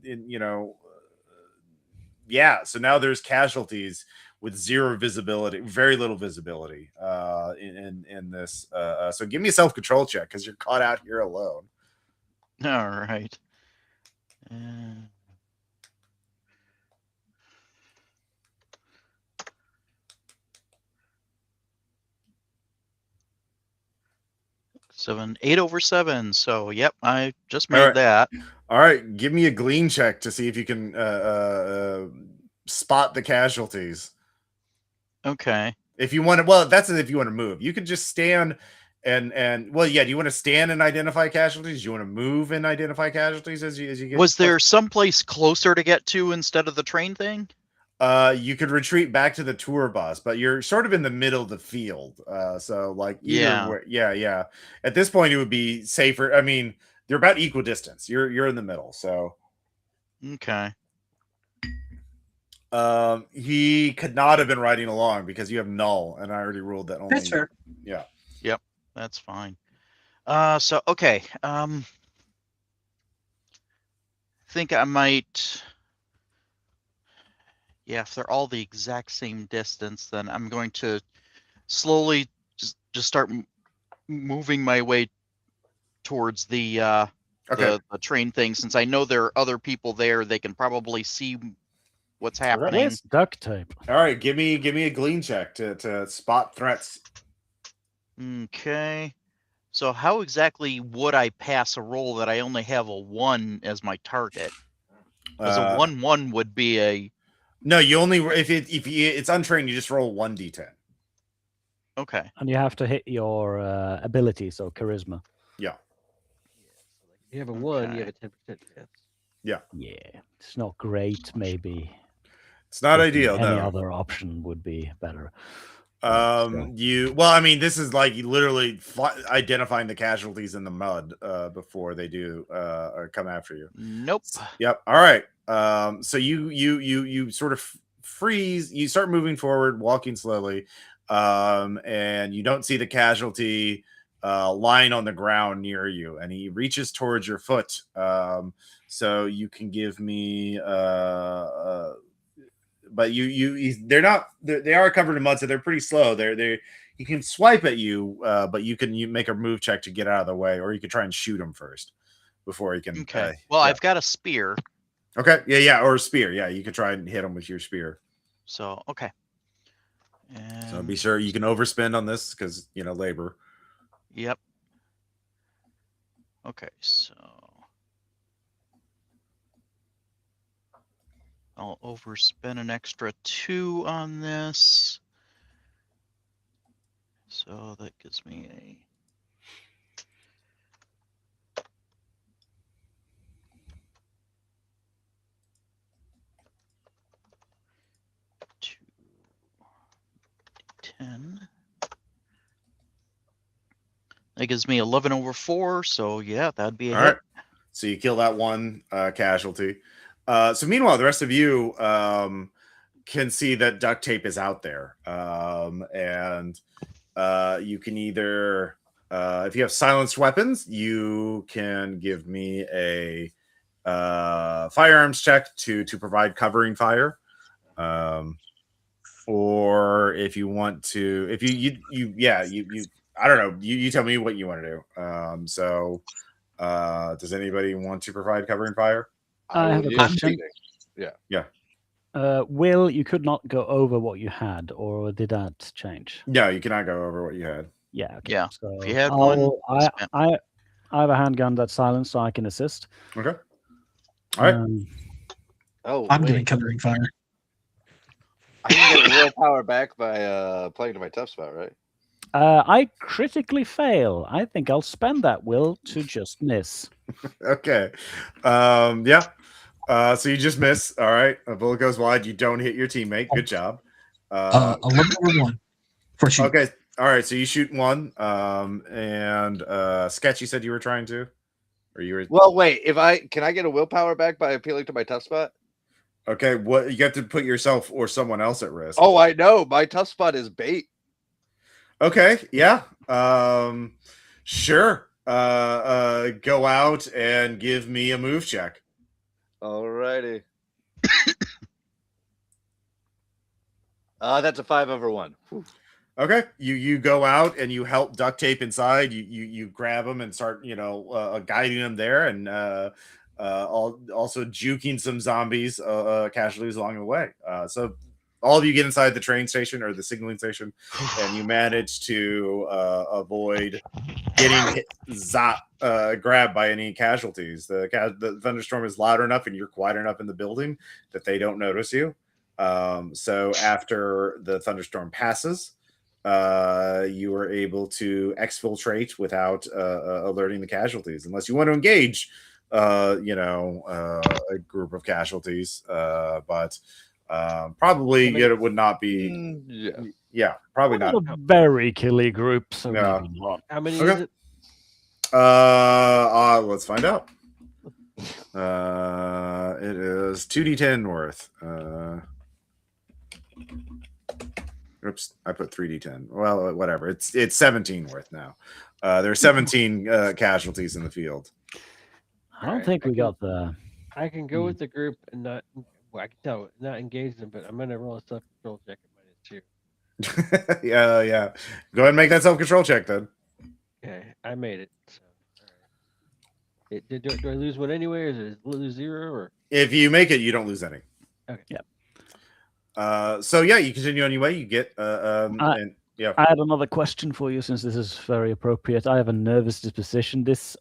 so now there's casualties with zero visibility, very little visibility in this. So give me a self-control check because you're caught out here alone. All right. 8 over 7. So, yep, I just made that. All right, give me a glean check to see if you can spot the casualties. Okay. If you want to, well, that's if you want to move. You could just stand and well, yeah. Do you want to stand and identify casualties? Do you want to move and identify casualties as you get? Was there someplace closer to get to instead of the train thing? You could retreat back to the tour bus, but you're sort of in the middle of the field. So like yeah. At this point, it would be safer. I mean, they're about equal distance. You're in the middle, so okay. He could not have been riding along because you have null, and I already ruled that only. That's fair. Yeah. Yep, that's fine. So okay. Think I might. Yeah, if they're all the exact same distance, then I'm going to slowly just start moving my way towards the train thing. Since I know there are other people there, they can probably see what's happening. Where's duct tape? All right, give me a glean check to spot threats. Okay. So how exactly would I pass a roll that I only have a 1 as my target? Because a 1/1 would be a. No, you only if it's untrained, you just roll 1d10. Okay. And you have to hit your ability, so charisma. Yeah. If you have a 1, you have a 10% chance. Yeah. Yeah, it's not great. Maybe it's not ideal. Any no. other option would be better. I mean, this is like literally identifying the casualties in the mud before they do come after you. Nope. Yep. All right. So you sort of freeze. You start moving forward, walking slowly, and you don't see the casualty lying on the ground near you. And he reaches towards your foot. So you can give me. But they are covered in mud, so they're pretty slow. He can swipe at you, but you make a move check to get out of the way, or you could try and shoot him first before he can. Okay. Well, yeah. I've got a spear. Okay. Yeah, or a spear. Yeah, you could try and hit him with your spear. So okay. And... So be sure you can overspend on this because labor. Yep. Okay, so I'll overspend an extra 2 on this. So that gives me a 10. That gives me 11 over 4. So yeah, that'd be a hit. Right. So you kill that one casualty. So meanwhile, the rest of you can see that duct tape is out there. And you can either, if you have silenced weapons, you can give me a firearms check to provide covering fire. Or if you want to, if you I don't know, you tell me what you want to do. Does anybody want to provide covering fire? I have a question. Yeah. Will, you could not go over what you had, or did that change? No, you cannot go over what you had. Yeah. Okay. Yeah. So if you had one, I have a handgun that's silenced, so I can assist. Okay. All right. I'm getting covering fire. I can get willpower back by playing to my tough spot, right? I critically fail. I think I'll spend that will to just miss. Okay. Yeah. So you just miss. All right. A bullet goes wide. You don't hit your teammate. Good job. 11 over 1 for shoot. Okay. All right. So you shoot 1. And Sketch, you said you were trying to? Or you were. Well, wait. Can I get a willpower back by appealing to my tough spot? Okay. What you have to put yourself or someone else at risk. Oh, I know. My tough spot is bait. Okay. Yeah. Sure. go out and give me a move check. Alrighty. That's a 5 over 1. Whew. Okay, you go out and you help duct tape inside. You grab them and start guiding them there, and also juking some zombies casualties along the way. So all of you get inside the train station or the signaling station, and you manage to avoid getting grabbed by any casualties. The thunderstorm is loud enough and you're quiet enough in the building that they don't notice you. So after the thunderstorm passes, you are able to exfiltrate without alerting the casualties, unless you want to engage a group of casualties, but probably it would not be probably not a very killy group, so maybe not. How many is it? Let's find out. It is 2d10 worth. Oops, I put 3d10. Well, whatever. It's 17 worth now. There are 17 casualties in the field. I don't think we got the. I can go with the group and not. Well, I can tell not engage them, but I'm gonna roll a self-control check at -2. yeah. Go ahead and make that self-control check then. Okay, I made it. So, all right. Do I lose one anyway, or does it lose 0? Or if you make it, you don't lose any. Okay. Yeah. So yeah, you continue on your way. You get I had another question for you, since this is very appropriate. I have a nervous disposition. This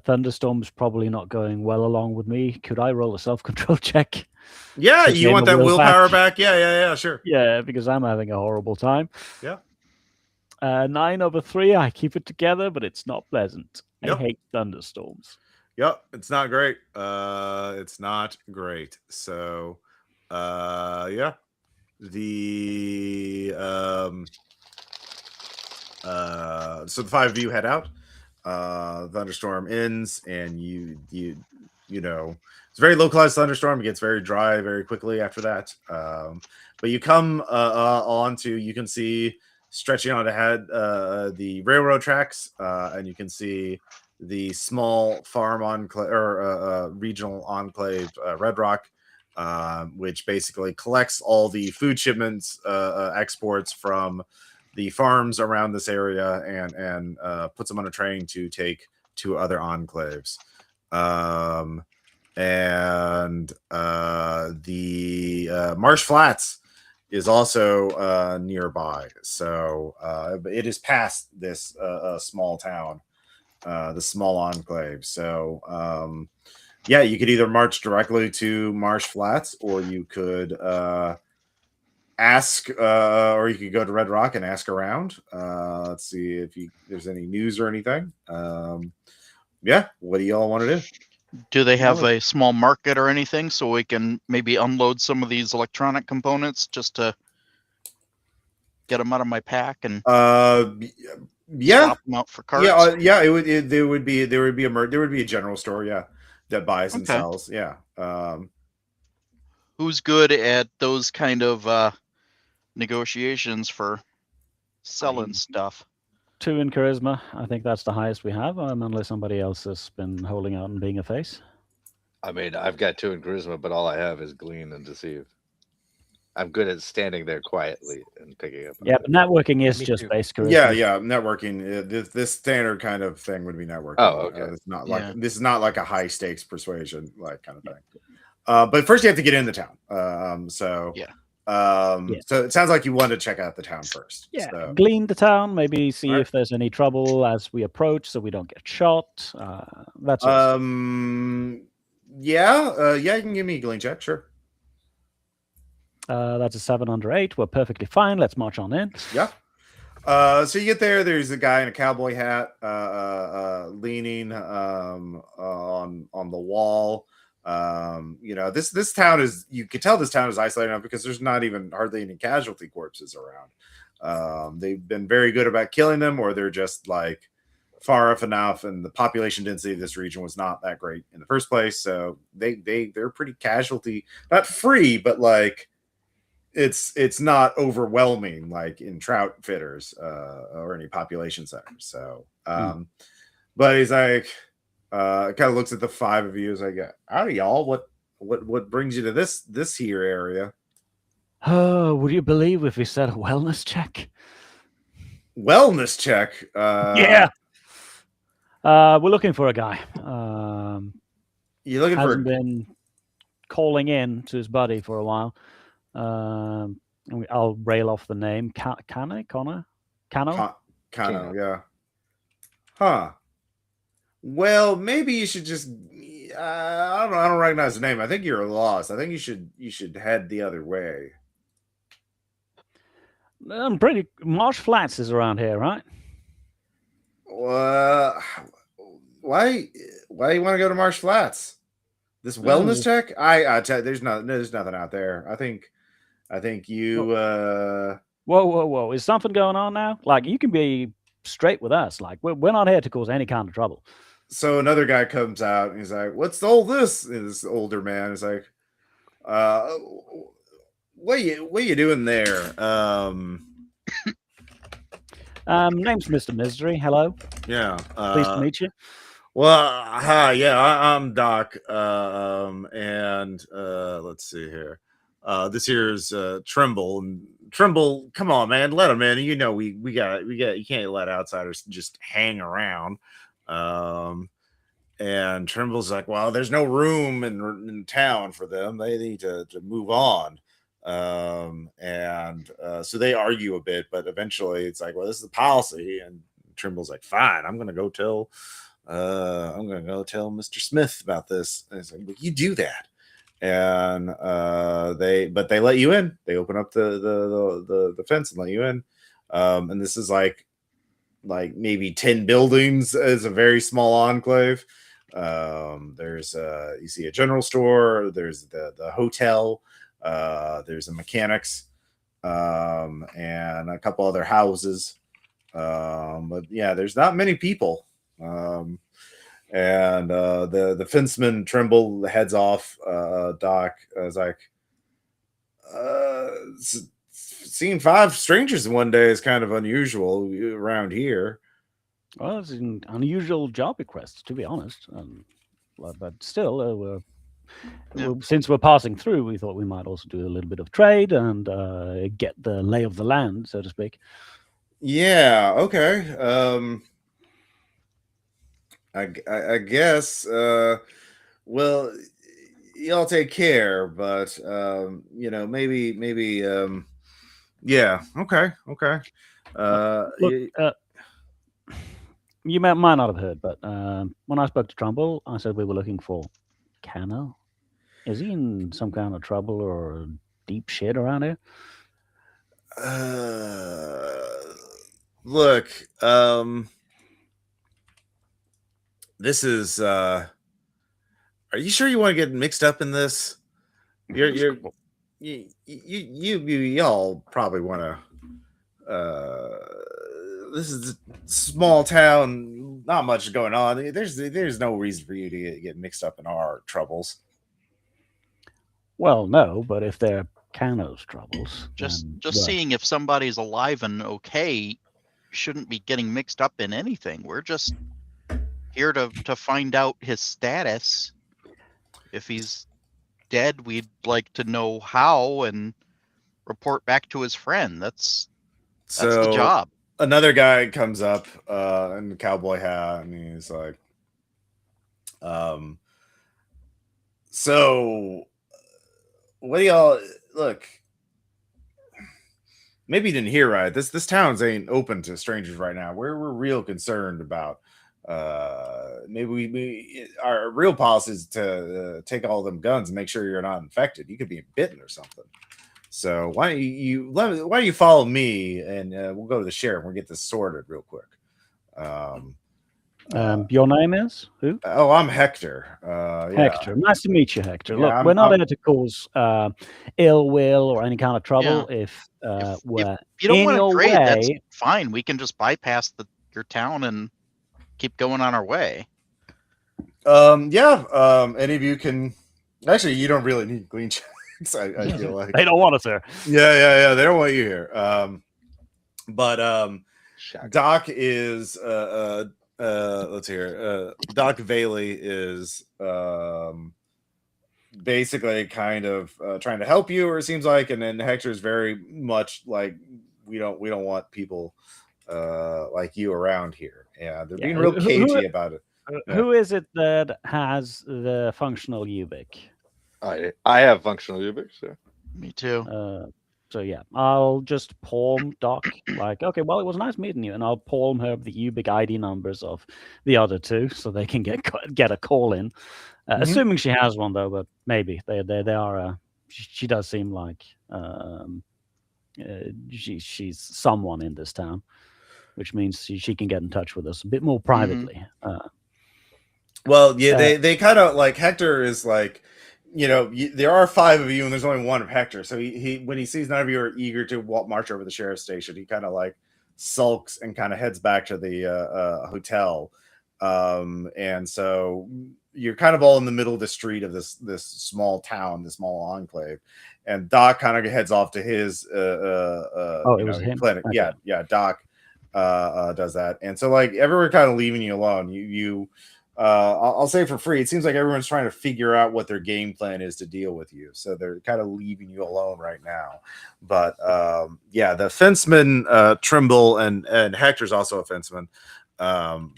thunderstorm is probably not going well along with me. Could I roll a self-control check? Yeah, you want that willpower back? Yeah, sure. Yeah, because I'm having a horrible time. Yeah. 9 over 3. I keep it together, but it's not pleasant. Yep. I hate thunderstorms. Yep, it's not great. It's not great. So, yeah. So the 5 of you head out. Thunderstorm ends, and you know it's a very localized thunderstorm. It gets very dry very quickly after that. But you come onto, you can see stretching on ahead the railroad tracks, and you can see the small farm enclave or regional enclave, Red Rock, which basically collects all the food shipments, exports from the farms around this area, and puts them on a train to take to other enclaves. The Marsh Flats is also nearby, so it is past this small town, the small enclave. So yeah, you could either march directly to Marsh Flats, or you could ask, or you could go to Red Rock and ask around. Let's see if there's any news or anything. Yeah, what do y'all want to do? Do they have a small market or anything, so we can maybe unload some of these electronic components just to get them out of my pack and swap them out for carts? Yeah. There would be a general store, yeah, that buys and sells. Yeah. Who's good at those kind of negotiations for selling stuff? 2 in charisma. I think that's the highest we have, unless somebody else has been holding out and being a face. I mean, I've got 2 in charisma, but all I have is glean and deceive. I'm good at standing there quietly and picking up. Yeah, but networking is just base charisma. Yeah, networking. This standard kind of thing would be networking. Oh, okay. It's not like this is not like a high stakes persuasion like kind of thing. But first you have to get in the town. So it sounds like you want to check out the town first. Yeah, so. Glean the town, maybe see if there's any trouble as we approach, so we don't get shot. That's you can give me a glean check, sure. That's a 7 under 8. We're perfectly fine. Let's march on in. Yeah. So you get there. There's a guy in a cowboy hat, leaning on the wall. This town is, you can tell this town is isolated enough because there's not even hardly any casualty corpses around. They've been very good about killing them, or they're just like far off enough, and the population density of this region was not that great in the first place. So they're pretty casualty, not free, but like it's not overwhelming like in Troutfitters or any population centers. So But he's like, kind of looks at the 5 of you. He's like, howdy, y'all. What brings you to this here area? Oh, would you believe if we said a wellness check? Wellness check. Yeah. We're looking for a guy. You looking for? Hasn't been calling in to his buddy for a while. I'll rail off the name. Cano? Cano, yeah. Huh. Well, maybe you should just. I don't recognize the name. I think you're lost. I think you should head the other way. I'm pretty. Marsh Flats is around here, right? Why you want to go to Marsh Flats? This wellness check? There's nothing out there. I think you. Whoa! Is something going on now? Like, you can be straight with us. Like, we're not here to cause any kind of trouble. So another guy comes out and he's like, "What's all this?" And this older man is like, what you doing there?" Name's Mr. Misery. Hello. Yeah. Pleased to meet you. Well, hi. Yeah, I'm Doc. And let's see here. This here's Trimble. And Trimble, come on, man, let him in. You know, we got. You can't let outsiders just hang around. And Trimble's like, well, there's no room in town for them. They need to move on. So they argue a bit, but eventually it's like, well, this is the policy. And Trimble's like, fine, I'm gonna go tell Mr. Smith about this. And it's like, well, you do that. And they let you in. They open up the fence and let you in. And this is like maybe 10 buildings. It's a very small enclave. There's you see a general store, there's the hotel, there's a mechanics, and a couple other houses. But yeah, there's not many people. And the fenceman Trimble heads off. Doc is like, seeing 5 strangers in one day is kind of unusual around here. Well, it's an unusual job request, to be honest. But still, since we're passing through, we thought we might also do a little bit of trade and get the lay of the land, so to speak. Yeah. Okay. I guess. Well, y'all take care, but maybe. Yeah. Okay. Look, you might not have heard, but when I spoke to Trumbull, I said we were looking for Cano. Is he in some kind of trouble or deep shit around here? Look, this is. Are you sure you want to get mixed up in this? Y'all probably want to. This is a small town, not much going on. There's no reason for you to get mixed up in our troubles. Well, no, but if they're Cano's troubles, just seeing if somebody's alive and okay shouldn't be getting mixed up in anything. We're just here to find out his status. If he's dead, we'd like to know how and report back to his friend. That's the job. Another guy comes up in the cowboy hat, and he's like, so what do y'all look? Maybe you didn't hear right. This town's ain't open to strangers right now. We're real concerned about maybe our real policy is to take all them guns and make sure you're not infected. You could be bitten or something. So why don't you follow me and we'll go to the sheriff. We'll get this sorted real quick. Your name is who? Oh, I'm Hector. Hector. Yeah. Nice to meet you, Hector. Yeah, Look, we're not here to cause ill will or any kind of trouble. Yeah. If we're you don't in want to your trade, that's way, fine. We can just bypass your town and keep going on our way. Any of you can. Actually, you don't really need clean checks. I feel like they don't want us there. Yeah. They don't want you here. But Doc is let's hear. Doc Bailey is basically kind of trying to help you, or it seems like, and then Hector's very much like we don't want people like you around here. Yeah, they're being real cagey about it. Who is it that has the functional Ubik? I have functional Ubik, so. Me too. So yeah, I'll just palm Doc. Like, okay, well, it was nice meeting you, and I'll palm her the Ubik ID numbers of the other two, so they can get a call in. Assuming she has one, though, but maybe they are. She does seem like she's someone in this town, which means she can get in touch with us a bit more privately. Well, yeah, they kind of like Hector is like, there are 5 of you and there's only 1 of Hector. So he when he sees none of you are eager to march over the sheriff's station, he kind of like sulks and kind of heads back to the hotel. And so you're kind of all in the middle of the street of this small town, this small enclave. And Doc kind of heads off to his it was him. clinic. Okay. Yeah, Doc does that. And so like everyone kind of leaving you alone. I'll say for free, it seems like everyone's trying to figure out what their game plan is to deal with you. So they're kind of leaving you alone right now. But yeah, the fenceman, Trimble and Hector's also a fenceman.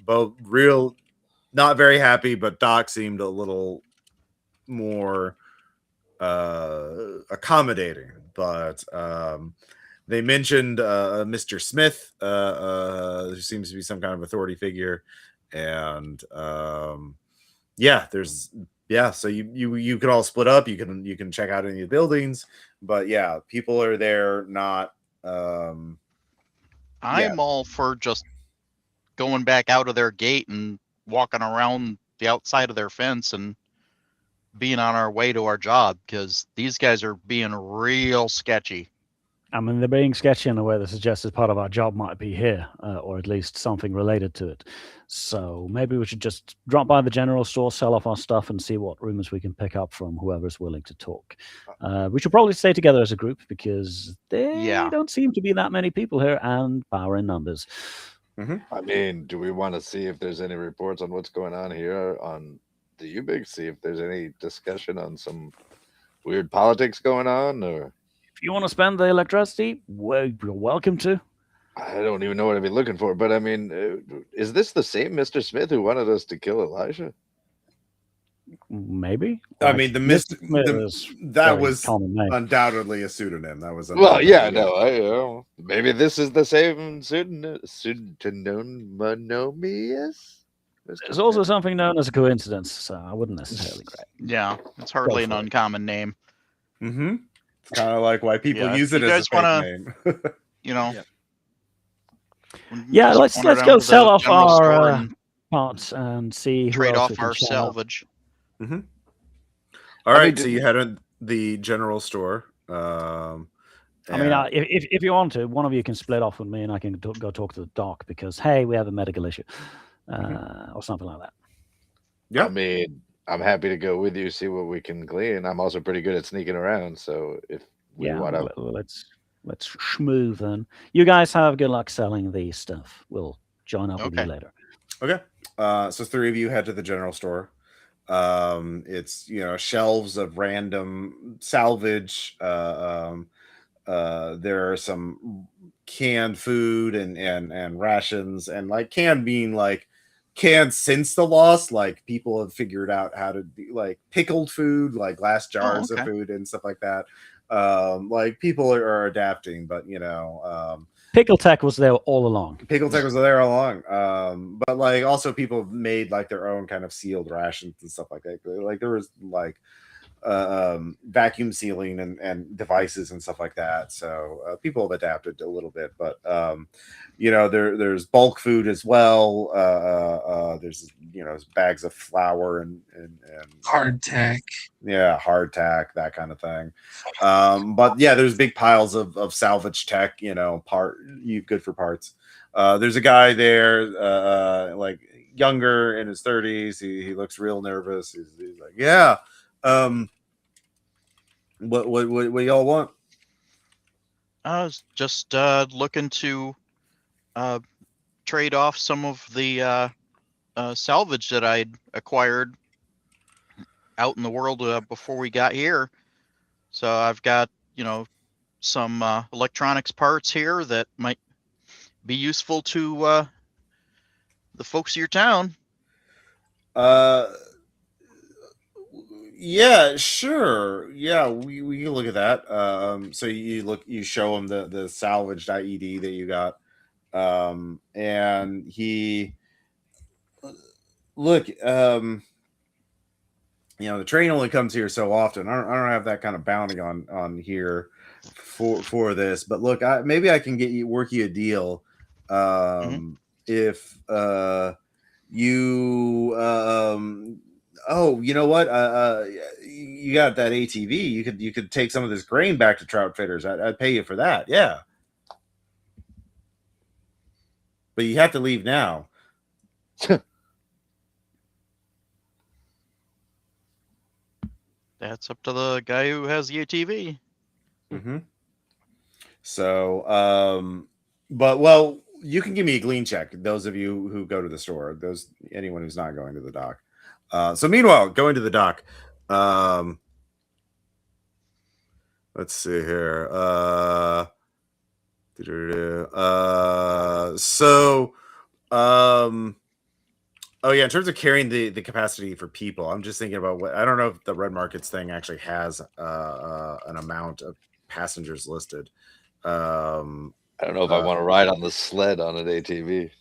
Both real, not very happy, but Doc seemed a little more accommodating. But they mentioned Mr. Smith, who seems to be some kind of authority figure. And so you can all split up, you can check out any of the buildings, but yeah, people are there not I'm all for just going back out of their gate and walking around the outside of their fence and being on our way to our job, because these guys are being real sketchy. I mean, they're being sketchy in a way that suggests part of our job might be here, or at least something related to it. So maybe we should just drop by the general store, sell off our stuff, and see what rumors we can pick up from whoever's willing to talk. We should probably stay together as a group because there don't seem to be that many people here, and power in numbers. I mean, do we want to see if there's any reports on what's going on here on the Ubik? See if there's any discussion on some weird politics going on, or... If you want to spend the electricity, well, you're welcome to. I don't even know what I'd be looking for, but I mean, is this the same Mr. Smith who wanted us to kill Elijah? Maybe. I mean, that was undoubtedly a pseudonym. That was maybe this is the same pseudonymous. There's also something known as a coincidence, so I wouldn't necessarily grab. Yeah, it's hardly an uncommon name. It's kind of like why people use it as a fake name. Yeah, let's go sell off our parts and see trade off our salvage. All right, so you head to the general store. I mean, if you want to, one of you can split off with me, and I can go talk to the doc because hey, we have a medical issue, or something like that. Yeah, I mean, I'm happy to go with you, see what we can glean. I'm also pretty good at sneaking around, so if we want to, let's schmooze then. You guys have good luck selling the stuff. We'll join up with you later. Okay. So 3 of you head to the general store. It's shelves of random salvage. There are some canned food and rations, and like canned being like canned since the loss. Like people have figured out how to do like pickled food, like glass jars of food and stuff like that. Like people are adapting, but Pickle Tech was there all along. But like also people made like their own kind of sealed rations and stuff like that. Like there was like vacuum sealing and devices and stuff like that. So people have adapted a little bit, but there's bulk food as well. There's bags of flour and hardtack. Yeah, hardtack, that kind of thing. But yeah, there's big piles of salvage tech, good for parts. There's a guy there, like younger in his 30s. He looks real nervous. He's like, yeah. What y'all want? I was just looking to trade off some of the salvage that I'd acquired out in the world before we got here. So I've got, some electronics parts here that might be useful to the folks of your town. Yeah, sure. Yeah, we can look at that. So you show him the salvaged IED that you got. And he look, the train only comes here so often. I don't have that kind of bounty on here for this, but look, maybe I can work you a deal. If you oh, you know what? You got that ATV. You could take some of this grain back to Troutfitters. I'd pay you for that. Yeah. But you have to leave now. That's up to the guy who has the ATV. Mm-hmm. So, but you can give me a glean check. Those of you who go to the store, anyone who's not going to the dock. So meanwhile, going to the dock. Let's see here. Oh yeah, in terms of carrying the capacity for people, I'm just thinking about I don't know if the Red Markets thing actually has an amount of passengers listed. I don't know if I want to ride on the sled on an ATV.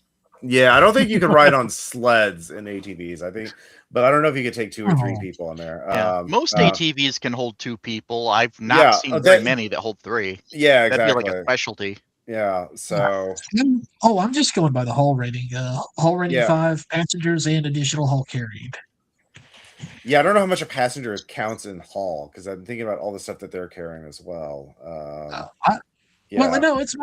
Yeah, I don't think you can ride on sleds in ATVs. I think, but I don't know if you could take 2 or 3 people in there. Yeah. Most ATVs can hold 2 people. I've not seen very many that hold 3. Yeah, exactly. That'd be like a specialty. Yeah. So. I'm just going by the hull rating. Hull rating 5 passengers and additional hull carried. Yeah, I don't know how much a passenger counts in hull because I'm thinking about all the stuff that they're carrying as well. Yeah. Well, no, it's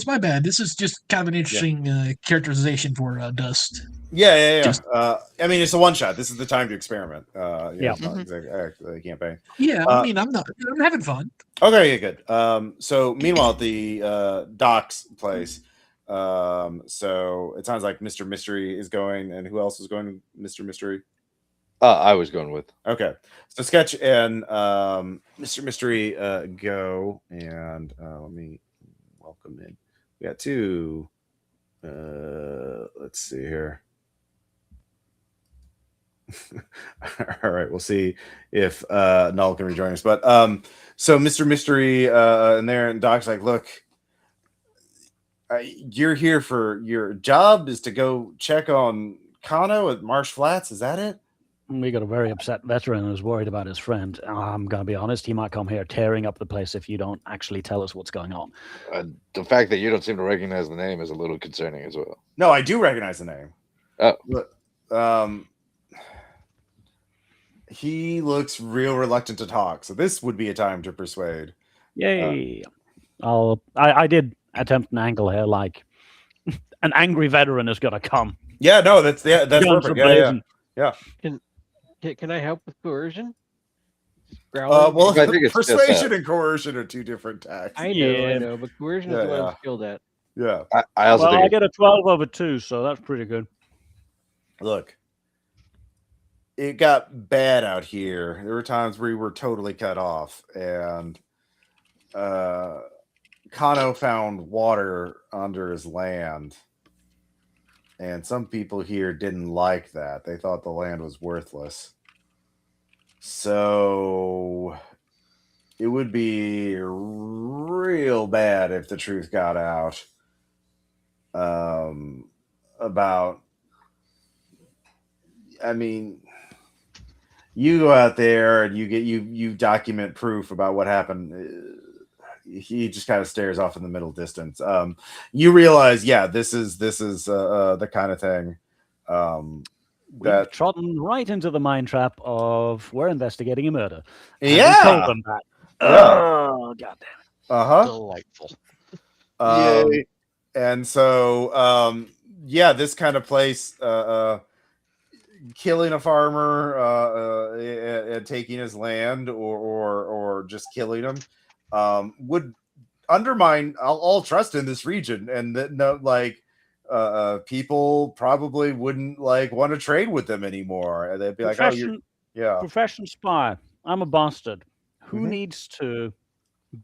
my bad. This is just kind of an interesting characterization for Dust. Yeah. I mean, it's a one shot. This is the time to experiment. It's not exactly a campaign. Yeah, I mean, I'm having fun. Okay, good. So meanwhile, at the docks place, so it sounds like Mr. Mystery is going, and who else is going? Mr. Mystery. I was going with. Okay, so Sketch and Mr. Mystery go, and let me welcome in. We got 2. Let's see here. All right, we'll see if Null can rejoin us. But so Mr. Mystery and there, and Doc's like, look, you're here for your job is to go check on Kano at Marsh Flats. Is that it? We got a very upset veteran who's worried about his friend. I'm going to be honest, he might come here tearing up the place if you don't actually tell us what's going on. The fact that you don't seem to recognize the name is a little concerning as well. No, I do recognize the name. Oh. But, he looks real reluctant to talk, so this would be a time to persuade. Yay. I did attempt an angle here, like an angry veteran is going to come. Yeah, no, that's perfect. Yeah. Can I help with coercion? Well, I think persuasion and coercion are 2 different tactics. I know, but coercion is what I'm skilled at. Yeah. I get a 12 over 2, so that's pretty good. Look, it got bad out here. There were times where we were totally cut off, and Kano found water under his land. And some people here didn't like that. They thought the land was worthless. So it would be real bad if the truth got out about. I mean, you go out there and you document proof about what happened. He just kind of stares off in the middle distance. You realize, this is the kind of thing We've trodden right into the mind trap of we're investigating a murder. Yeah, we told them that. Oh, god damn it! Delightful. Yay. And so, this kind of place, killing a farmer and taking his land, or just killing him. Would undermine all trust in this region, and people probably wouldn't like want to trade with them anymore. And they'd be like, "Oh, profession spy. I'm a bastard. Who Mhm. needs to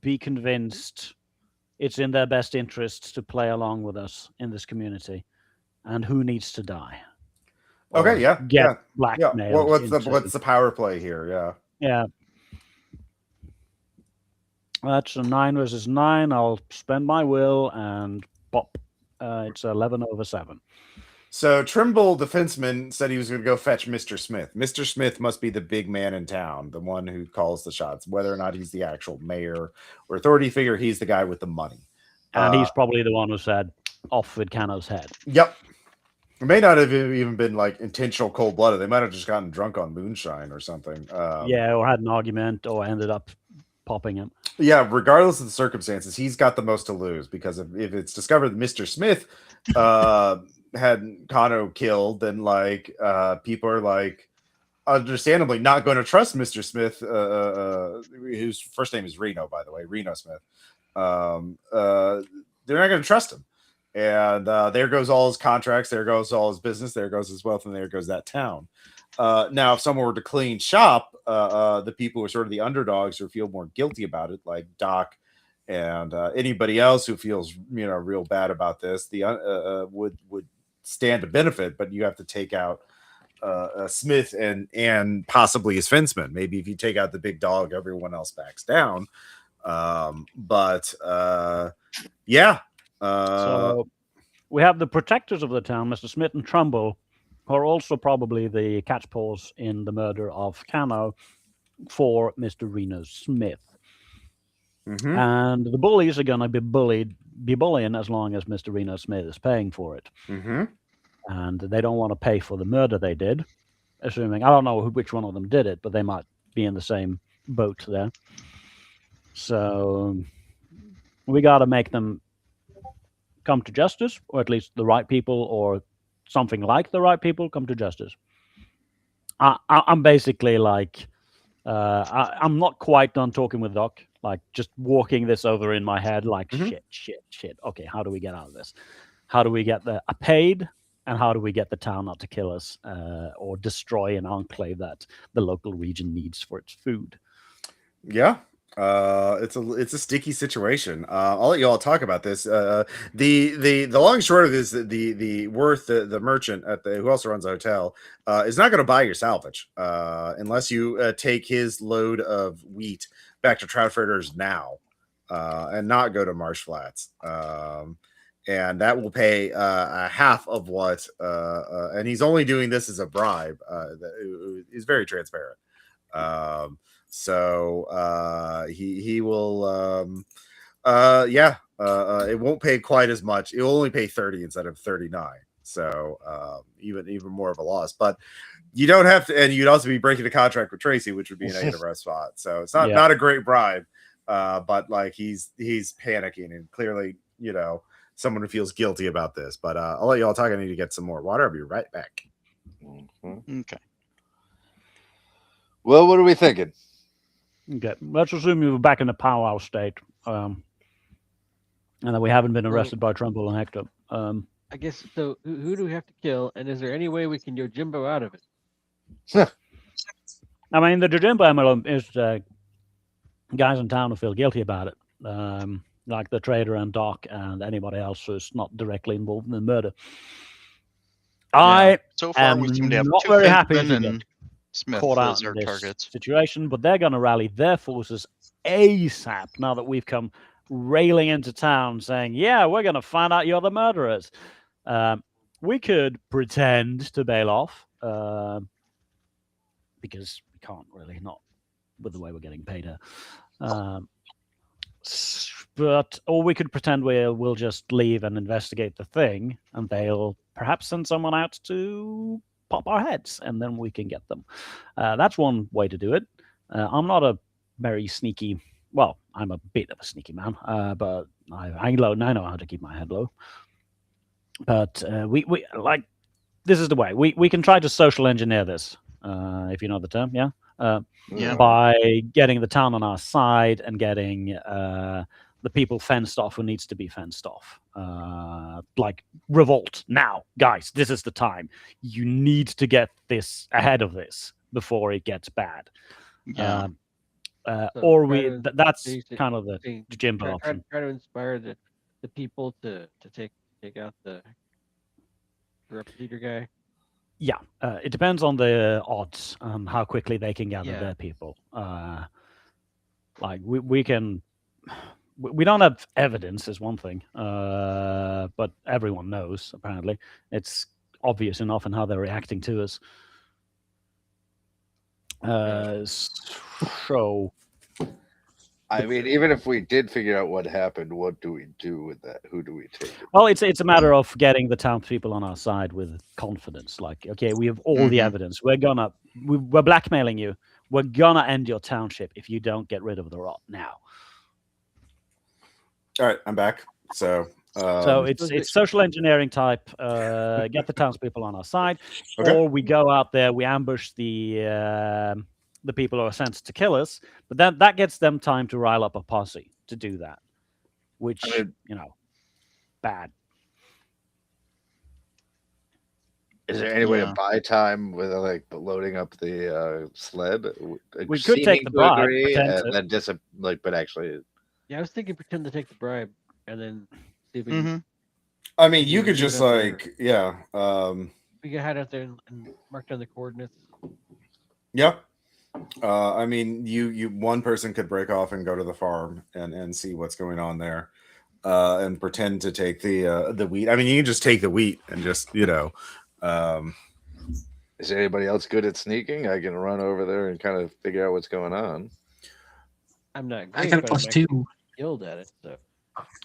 be convinced it's in their best interests to play along with us in this community, and who needs to die? Okay, Or yeah, get yeah, yeah. blackmailed. What's the power play here? Yeah. Yeah. That's a 9 versus 9. I'll spend my will and pop. It's 11/7. So Trimble, defenseman, said he was going to go fetch Mr. Smith. Mr. Smith must be the big man in town, the one who calls the shots. Whether or not he's the actual mayor or authority figure, he's the guy with the money. And he's probably the one who said, off with Cano's head. Yep. It may not have even been like intentional cold-blooded. They might have just gotten drunk on moonshine or something. Yeah, or had an argument or ended up popping him. Yeah, regardless of the circumstances, he's got the most to lose, because if it's discovered that Mr. Smith had Kano killed, then like people are like understandably not going to trust Mr. Smith, whose first name is Reno, by the way, Reno Smith. They're not going to trust him. And there goes all his contracts, there goes all his business, there goes his wealth, and there goes that town. Now, if someone were to clean shop, the people who are sort of the underdogs or feel more guilty about it, like Doc and anybody else who feels real bad about this, would stand to benefit. But you have to take out Smith and possibly his fenceman. Maybe if you take out the big dog, everyone else backs down. Yeah. So we have the protectors of the town, Mr. Smith and Trumbull, who are also probably the catchpaws in the murder of Cano for Mr. Reno Smith. Mm-hmm. And the bullies are going to be bullying as long as Mr. Reno Smith is paying for it. Mm-hmm. And they don't want to pay for the murder they did, assuming, I don't know which one of them did it, but they might be in the same boat there. So we got to make them come to justice, or at least the right people, or something like the right people come to justice. I'm basically like, I'm not quite done talking with Doc, like just walking this over in my head, like shit. Okay, how do we get out of this? How do we get the paid? And how do we get the town not to kill us or destroy an enclave that the local region needs for its food? Yeah. It's a sticky situation. I'll let you all talk about this. The long and short of this, the Worth, the merchant who also runs a hotel, is not going to buy your salvage unless you take his load of wheat back to Troutfitters now, and not go to Marsh Flats. And that will pay half of what. And he's only doing this as a bribe. He's very transparent. So he will it won't pay quite as much. It will only pay 30 instead of 39. So even more of a loss. But you don't have to, and you'd also be breaking a contract with Tracy, which would be a negative rough spot. So it's not a great bribe. But like he's panicking, and clearly, someone who feels guilty about this. But I'll let you all talk. I need to get some more water. I'll be right back. Mm-hmm. Okay. Well, what are we thinking? Okay, let's assume you were back in the powwow state, and that we haven't been arrested by Trumbull and Hector. I guess so. Who do we have to kill? And is there any way we can Yojimbo out of it? I mean, the Yojimbo emblem is guys in town who feel guilty about it, like the trader and Doc and anybody else who's not directly involved in the murder. So far, we seem to have not two very happy Fenton to and Smith caught out as our in this targets. situation, but they're going to rally their forces ASAP now that we've come railing into town saying, yeah, we're going to find out you're the murderers. We could pretend to bail off because we can't really, not with the way we're getting paid here. Or we could pretend we'll just leave and investigate the thing, and they'll perhaps send someone out to pop our heads, and then we can get them. That's one way to do it. I'm not a very sneaky. Well, I'm a bit of a sneaky man, but I hang low, and I know how to keep my head low. But we like, this is the way we can try to social engineer this, if you know the term, yeah. Yeah. By getting the town on our side and getting the the people fenced off who needs to be fenced off. Like revolt now, guys. This is the time. You need to get this ahead of this before it gets bad. Yeah. Or try to that's basic- kind of the Jimbo try, option. try to inspire the people to take out the leader guy. Yeah, it depends on the odds, how quickly they can gather Yeah. their people. Like we can, we don't have evidence is one thing, but everyone knows apparently. It's obvious enough in how they're reacting to us. So I mean, even if we did figure out what happened, what do we do with that? Who do we take? well, it's a matter of getting the townspeople on our side with confidence. Like, okay, we have all the evidence. We're blackmailing you. We're gonna end your township if you don't get rid of the rot now. All right, I'm back. So it's social engineering type. Get the townspeople on our side, Okay. or we go out there, we ambush the people who are sent to kill us. But then that gets them time to rile up a posse to do that, which bad. Is there any way to buy time with like loading up the sled? We could take the bribe, and then just but actually. Yeah, I was thinking pretend to take the bribe and then see if we can. I mean, you could just we can head out there and mark down the coordinates. Yeah. I mean, you one person could break off and go to the farm and see what's going on there, and pretend to take the wheat. I mean, you can just take the wheat and just Is anybody else good at sneaking? I can run over there and kind of figure out what's going on. I'm not I great, got a but plus I'm 2. skilled at it. So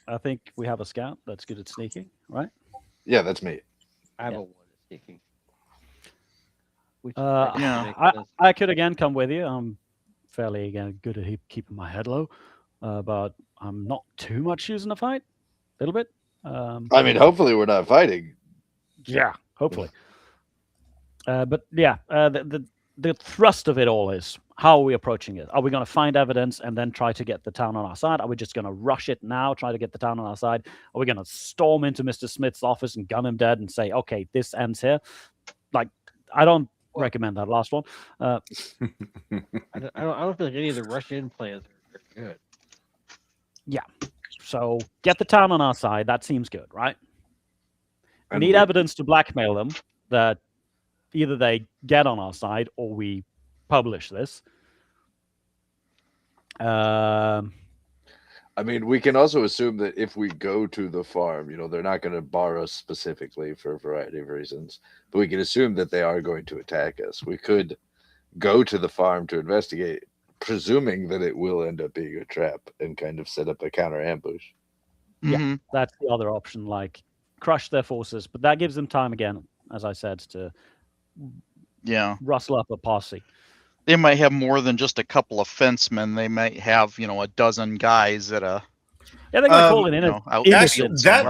I think we have a scout that's good at sneaking, right? Yeah, that's me. I have a 1 at sneaking. Which I could again come with you. I'm fairly good at keeping my head low, but I'm not too much using the fight. A little bit. I mean, hopefully we're not fighting. Yeah, hopefully. But yeah, the thrust of it all is how are we approaching it? Are we going to find evidence and then try to get the town on our side? Are we just going to rush it now, try to get the town on our side? Are we going to storm into Mr. Smith's office and gun him dead and say, okay, this ends here? Like, I don't recommend that last one. I don't feel like any of the rush-in plans are good. Yeah. So get the town on our side. That seems good, right? We need evidence to blackmail them that either they get on our side or we publish this. I mean, we can also assume that if we go to the farm, they're not going to bar us specifically for a variety of reasons, but we can assume that they are going to attack us. We could go to the farm to investigate, presuming that it will end up being a trap and kind of set up a counter ambush. Yeah, that's the other option, like crush their forces, but that gives them time again, as I said, to rustle up a posse. They might have more than just a couple of fencemen. They might have, a dozen guys at a. Yeah, they're going to call it in. Actually,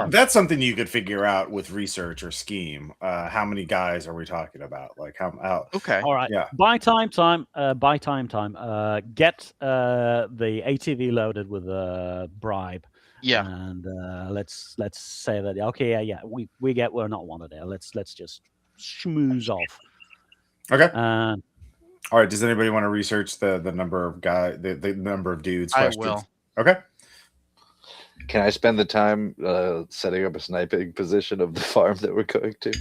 that's something you could figure out with research or scheme. How many guys are we talking about? Like how out? Okay. All right. Yeah. Buy time. Get the ATV loaded with a bribe. Yeah. And let's say that we're not wanted there. Let's just schmooze off. Okay. All right. Does anybody want to research the number of the number of dudes? I will. Okay. Can I spend the time setting up a sniping position of the farm that we're going to?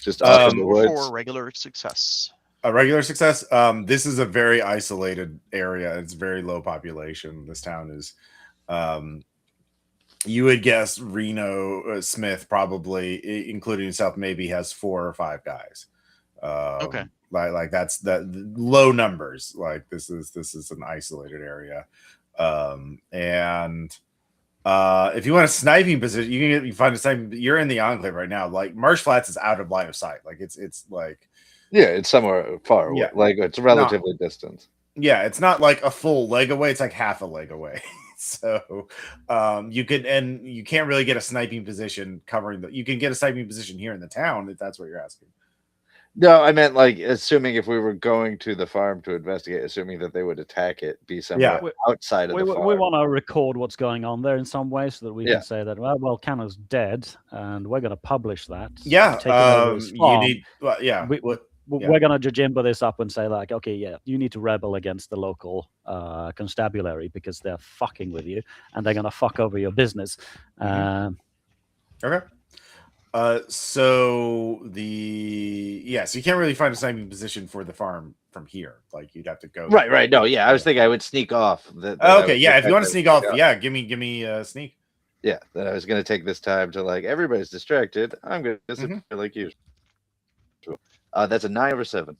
Just off in the woods. For regular success. A regular success. This is a very isolated area. It's very low population. This town is. You would guess Reno Smith probably, including himself, maybe has 4 or 5 guys. Okay. Like that's the low numbers. Like this is an isolated area, and if you want a sniping position, you find a sniping. You're in the enclave right now. Like Marsh Flats is out of line of sight. Like it's like it's somewhere far away. Yeah. Like it's relatively distant. Yeah, it's not like a full leg away. It's like half a leg away. So you can't really get a sniping position covering you can get a sniping position here in the town if that's what you're asking. No, I meant like assuming if we were going to the farm to investigate, assuming that they would attack it, be somewhere outside of the farm. We want to record what's going on there in some way so that we can say that well, Canna's dead, and we're going to publish that. Yeah, taking over his farm. you need. We're going to jajimba this up and say like, okay, yeah, you need to rebel against the local constabulary because they're fucking with you and they're going to fuck over your business. Okay. So you can't really find a sniping position for the farm from here. Like you'd have to go. Right. No, yeah, I was thinking I would sneak off. Okay, yeah. If you want to sneak off, give me a sneak. Yeah, that I was going to take this time to like everybody's distracted. I'm going to disappear like usual. That's a 9 over 7.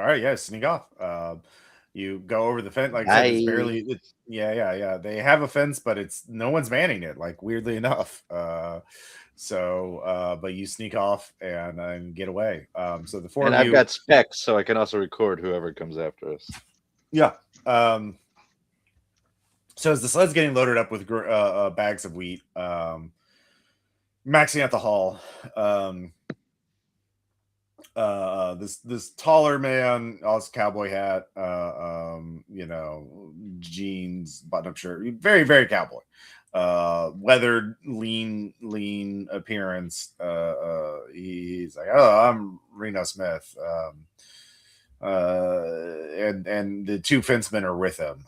All right, yeah, sneak off. You go over the fence. Like I said, it's barely. Yeah. They have a fence, but it's no one's manning it. Like weirdly enough. But you sneak off and get away. So the four and of I've you, got specs, so I can also record whoever comes after us. Yeah. So as the sled's getting loaded up with bags of wheat, maxing out the haul, this taller man, also cowboy hat, jeans, button-up shirt, very, very cowboy. Weathered, lean appearance. He's like, "Oh, I'm Reno Smith." And the 2 fencemen are with him.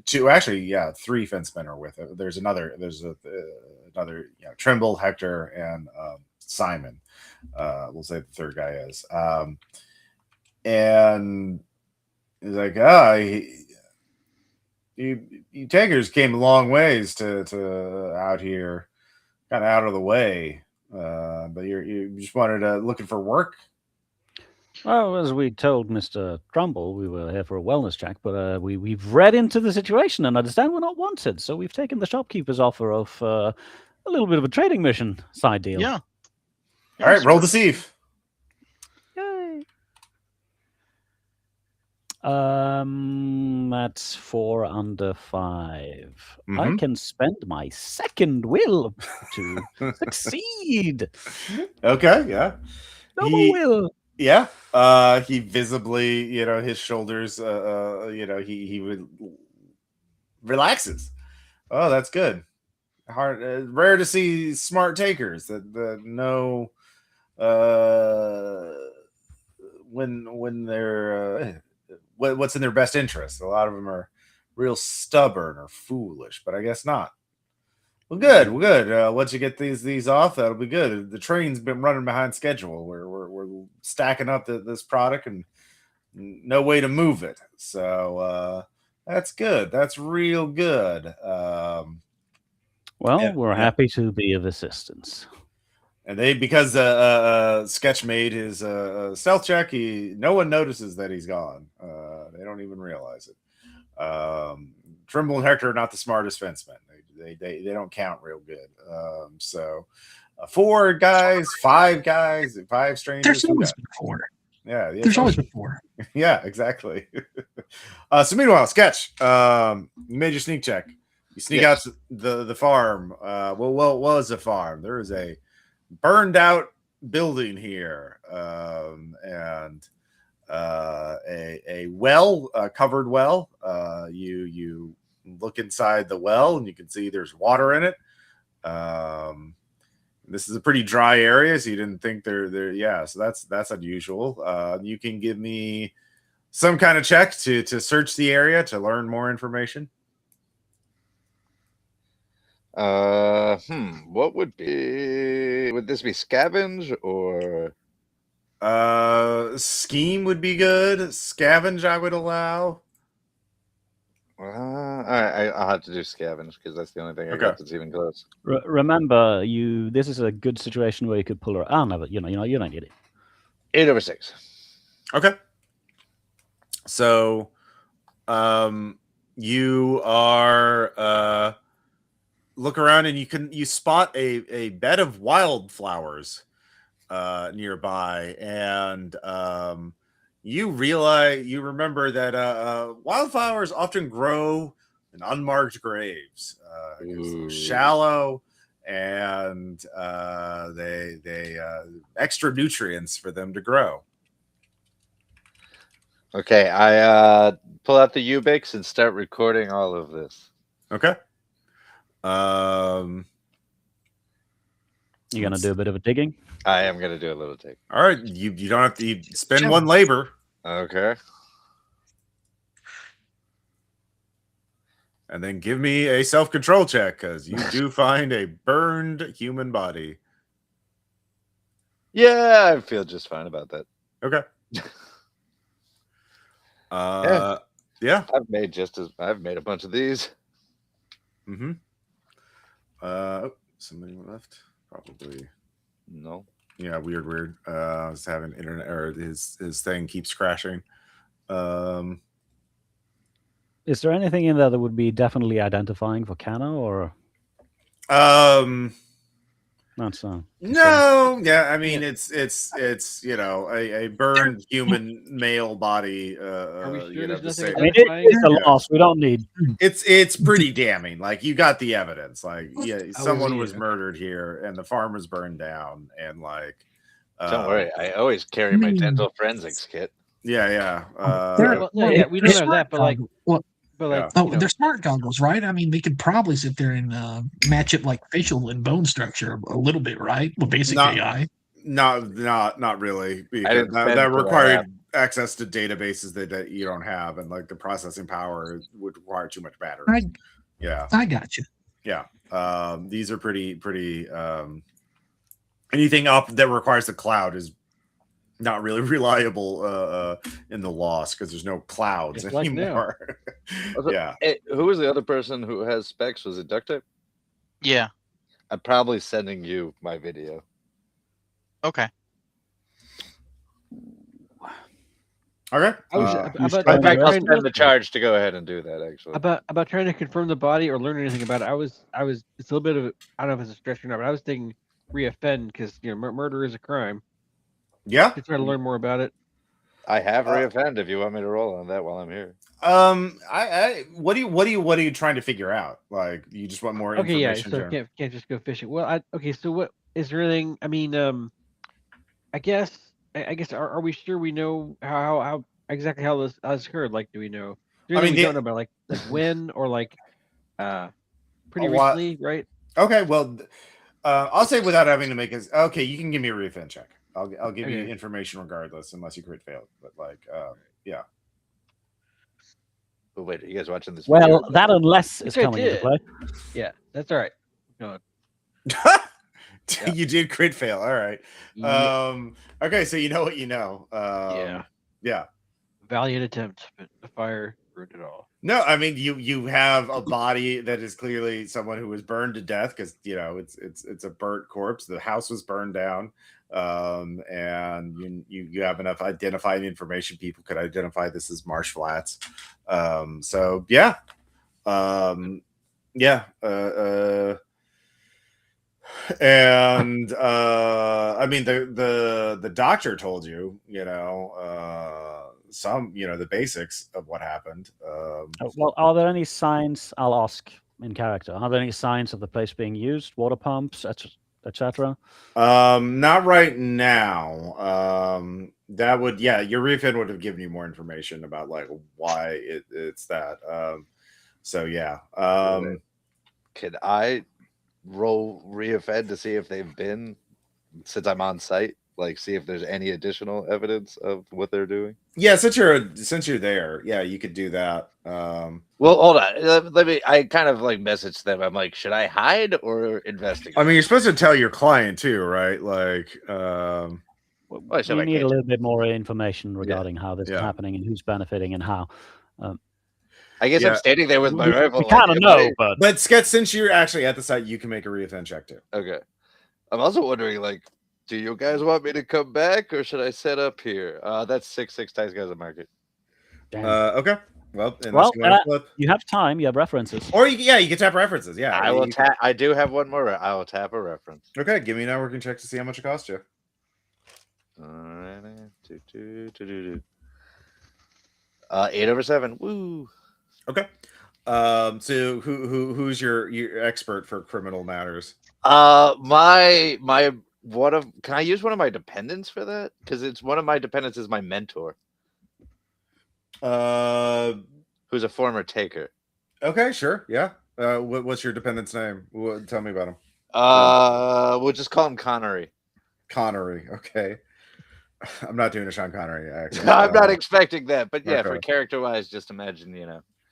3 fencemen are with him. There's another, Trimble, Hector, and Simon. We'll say the third guy is. And he's like, you takers came a long ways to out here, kind of out of the way. But you just wanted looking for work. Well, as we told Mr. Trumbull, we were here for a wellness check, but we've read into the situation and understand we're not wanted, so we've taken the shopkeeper's offer of a little bit of a trading mission side deal. Yeah. All right, roll deceive. Yay. That's 4 under 5. I can spend my second will to succeed. Okay, yeah. Double will. Yeah. He visibly, his shoulders, he would relaxes. Oh, that's good. Rare to see smart takers that know when they're what's in their best interest. A lot of them are real stubborn or foolish, but I guess not. Well, good. Once you get these off, that'll be good. The train's been running behind schedule. We're stacking up this product and no way to move it. So that's good. That's real good. We're happy to be of assistance. And because Sketch made his stealth check, no one notices that he's gone. They don't even realize it. Trimble and Hector are not the smartest fencemen. They don't count real good. 4 guys, 5 guys, 5 strangers. There's always been 4. Yeah, there's always been 4. Yeah, exactly. So meanwhile, Sketch, you made your sneak check. You sneak out to the farm. What was the farm? There is a burned out building here, and a well, covered well. You look inside the well and you can see there's water in it. This is a pretty dry area, so you didn't think there. Yeah, so that's unusual. You can give me some kind of check to search the area to learn more information. What would this be scavenge or scheme would be good. Scavenge I would allow. All right, I'll have to do scavenge because that's the only thing I got that's even close. Remember, this is a good situation where you could pull her. No, but you don't need it. 8 over 6. Okay. So, you are look around and you spot a bed of wildflowers nearby, and you remember that wildflowers often grow in unmarked graves. It's shallow, and they extra nutrients for them to grow. Okay, I pull out the Ubix and start recording all of this. Okay. You're gonna do a bit of a digging. I am gonna do a little take. All right, you don't have to spend one labor. Okay. And then give me a self-control check, because you do find a burned human body. Yeah, I feel just fine about that. Okay. Yeah. I've made a bunch of these. Mm-hmm. Somebody left? Probably. No. Yeah, weird. I was having internet, or his thing keeps crashing. Is there anything in there that would be definitely identifying for Kano, or not so? No, yeah, I mean it's a burned human male body. Are we sure there's to nothing say- I mean, it's a loss. We don't need. It's pretty damning. Like, you got the evidence. Like, yeah, someone was okay. murdered here, and the farm was burned down, and like, Don't worry, I always carry my dental forensics kit. Yeah. Well, no, yeah, we don't have that, but like, Well, but oh, they're smart goggles, right? I mean, they could probably sit there and match up like facial and bone structure a little bit, right? Well, basic AI. Not really, because that required access to databases that you don't have, and like the processing power would require too much battery. I got you. Yeah. These are pretty anything up that requires the cloud is not really reliable in the loss, because there's no clouds Just like anymore. Yeah. Hey, who was the other person who has specs? Was it Duct Tape? Yeah. I'm probably sending you my video. Okay. Okay. I was In fact, I'll spend the charge to go ahead and do that. Actually, about trying to confirm the body or learn anything about it. I was. It's a little bit of. I don't know if it's a stretch or not, but I was thinking reoffend, because murder is a crime. Yeah. To try to learn more about it. I have reoffend if you want me to roll on that while I'm here. What are you trying to figure out? Like, you just want more Okay, information? yeah. So can't just go fishing. Well, so what is there anything? I mean, I guess are we sure we know how exactly how this occurred? Like, do we know? I mean, we don't know about like when, or like pretty recently, right? Okay, well, I'll say without having to make it. Okay, you can give me a reoffend check. I'll give you information regardless, unless you crit failed. But like, yeah. But wait, are you guys watching this? Well, video? that unless is coming into play. Yeah, that's all right. No. You did crit fail. All right. Yeah. Okay, so you know what you know. Yeah. Valiant attempt, but the fire ruined it all. No, I mean, you have a body that is clearly someone who was burned to death, because it's a burnt corpse. The house was burned down, and you have enough identified information. People could identify this as Marsh Flats. So yeah, and I mean, the doctor told you, some, the basics of what happened. Well, are there any signs? I'll ask in character. Are there any signs of the place being used? Water pumps, etc. Not right now. That would, your refund would have given you more information about like why it's that. So yeah. Can I roll reoffend to see if they've been, since I'm on site, like see if there's any additional evidence of what they're doing? Yeah, since you're there, yeah, you could do that. Well, hold on. Let me. I kind of like messaged them. I'm like, should I hide or investigate? I mean, you're supposed to tell your client too, right? Like, we need a little bit more information regarding how this is happening and who's benefiting and how. I guess I'm standing there with my rifle. We kind of know, but Sketch, since you're actually at the site, you can make a reoffend check too. Okay. I'm also wondering, like, do you guys want me to come back, or should I set up here? That's 6 ties guys at market. Okay. Well, you have time. You have references. Or you can tap references. Yeah, I will tap. I do have one more. I will tap a reference. Okay, give me a networking check to see how much it costs you. All right. 8/7. Woo. Okay. So who's your expert for criminal matters? My one of can I use one of my dependents for that? Because it's one of my dependents is my mentor, who's a former taker. Okay, sure, yeah. What's your dependent's name? Tell me about him. We'll just call him Connery. Connery. Okay. I'm not doing a Sean Connery accent. I'm not expecting that, but yeah, okay. for character-wise, just imagine,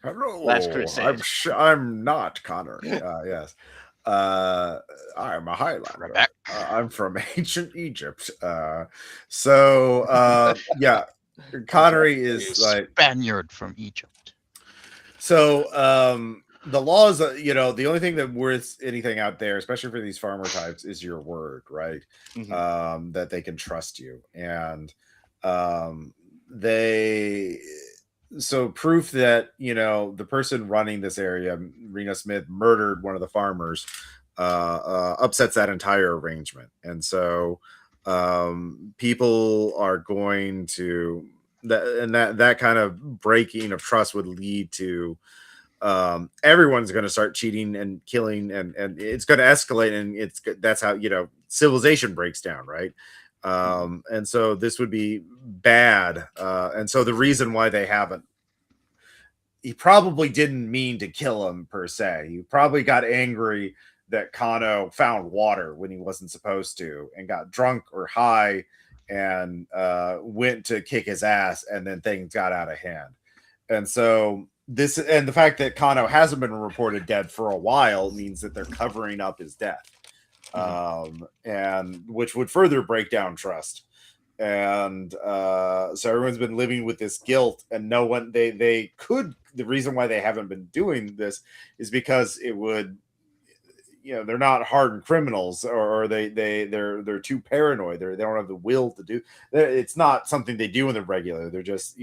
Hello, Last Crusade. I'm not Connery. Yes. I'm a Highlander. I'm from ancient Egypt. Yeah, Connery is like Spaniard from Egypt. So the laws, the only thing that worth anything out there, especially for these farmer types, is your word, right? Mhm. That they can trust you, and so proof that the person running this area, Reno Smith, murdered one of the farmers, upsets that entire arrangement, and so people are going to that kind of breaking of trust would lead to everyone's going to start cheating and killing, and it's going to escalate, and that's how civilization breaks down, right? And so this would be bad, and so the reason why they haven't, he probably didn't mean to kill him per se. He probably got angry that Kano found water when he wasn't supposed to, and got drunk or high, and went to kick his ass, and then things got out of hand. And so the fact that Kano hasn't been reported dead for a while means that they're covering up his death, and which would further break down trust. And so everyone's been living with this guilt, and no one the reason why they haven't been doing this is because it would, they're not hardened criminals, or they're too paranoid. They don't have the will to do. It's not something they do in the regular. They're just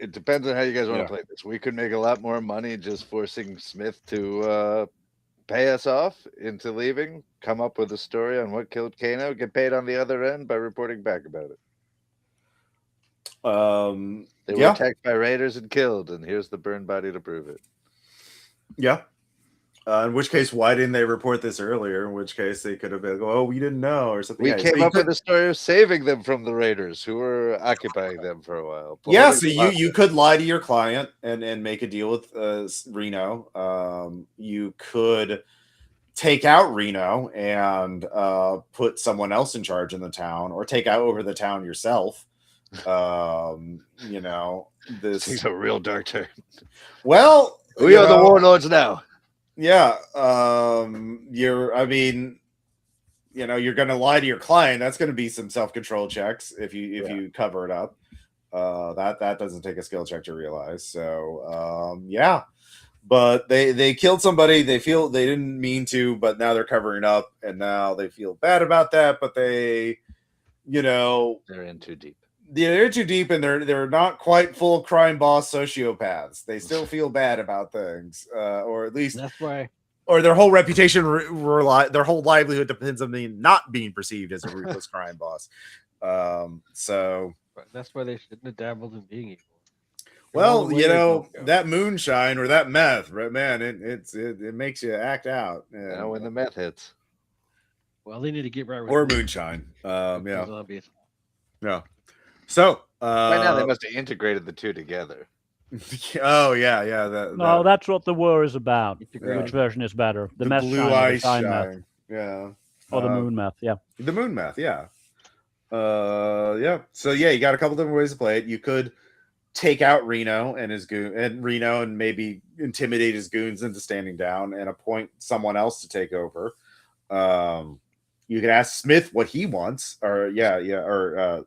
It depends on how you guys want to play this. We could make a lot more money just forcing Smith to pay us off into leaving, come up with a story on what killed Kano, get paid on the other end by reporting back about it. They were attacked by raiders and killed, and here's the burned body to prove it. Yeah. In which case, why didn't they report this earlier? In which case, they could have been, oh, we didn't know, or something. We came up with a story of saving them from the raiders who were occupying them for a while. Yeah, so you could lie to your client and make a deal with Reno. You could take out Reno and put someone else in charge in the town, or take over the town yourself. This is a real dark turn. Well, we are the warlords now. Yeah, you're going to lie to your client. That's going to be some self-control checks if you cover it up. That doesn't take a skill check to realize. So but they killed somebody. They feel they didn't mean to, but now they're covering up, and now they feel bad about that. But they, they're in too deep. They're too deep, and they're not quite full crime boss sociopaths. They still feel bad about things, or at least that's why. Or their whole reputation, their whole livelihood depends on them not being perceived as a ruthless crime boss. So that's why they shouldn't have dabbled in being evil. Well, that moonshine or that meth, right, man, it makes you act out. And when the meth hits. Well, they need to get right with or moonshine. Yeah. So right now they must have integrated the two together. Oh yeah. That's what the war is about. Which version is better? The meth blue ice shine. Yeah. Or the moon meth. Yeah. The moon meth. Yeah. Yeah. So yeah, you got a couple different ways to play it. You could take out Reno and his goon, and maybe intimidate his goons into standing down and appoint someone else to take over. You can ask Smith what he wants, or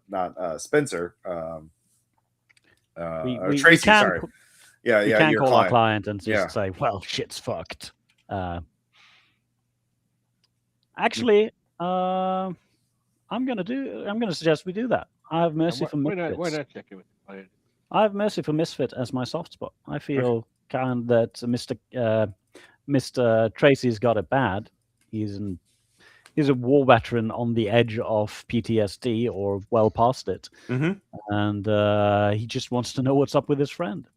not Spencer. Tracy, sorry. We can't call our client and just say, "Well, shit's fucked." Actually, I'm gonna suggest we do that. I have mercy for Misfits. Why not check it with the client? I have mercy for Misfit as my soft spot. I feel kind that Mr. Tracy's got it bad. He's a war veteran on the edge of PTSD or well past it. Mm-hmm. And he just wants to know what's up with his friend.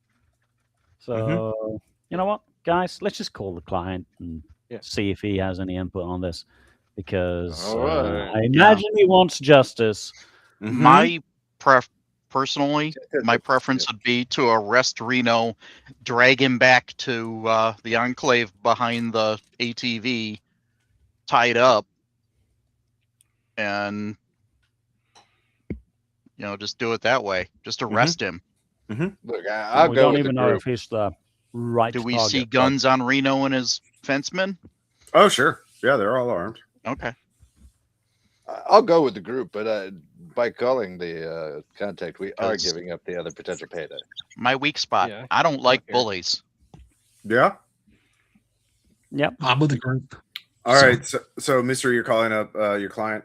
So you know what, guys, let's just call the client and see if he has any input on this, because I imagine he wants justice. My personally, my preference would be to arrest Reno, drag him back to the enclave behind the ATV, tied up, and just do it that way. Just arrest him. Look, I'll we go don't with even the know group. if he's the right Do we target, see guns on Reno and his fencemen? Oh, sure. Yeah, they're all armed. Okay. I'll go with the group, but by calling the contact, we are giving up the other potential payday. My weak spot. Yeah. I don't like bullies. Yeah. Yep. I'm with the group. All right. So, Mystery, you're calling up your client.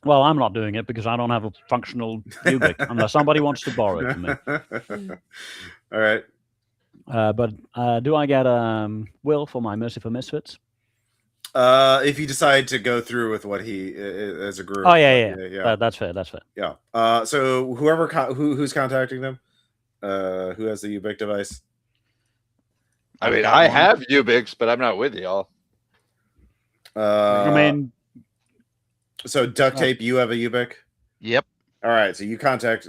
Well, I'm not doing it because I don't have a functional Ubik unless somebody wants to borrow it from me. All right. But do I get Will for my Mercy for Misfits? If you decide to go through with what he as a group. Oh yeah. That's fair. That's fair. Yeah. So whoever who's contacting them, who has the Ubic device? I mean, I have Ubics, but I'm not with y'all. I mean, so duct tape. You have a Ubic. Yep. All right. So you contact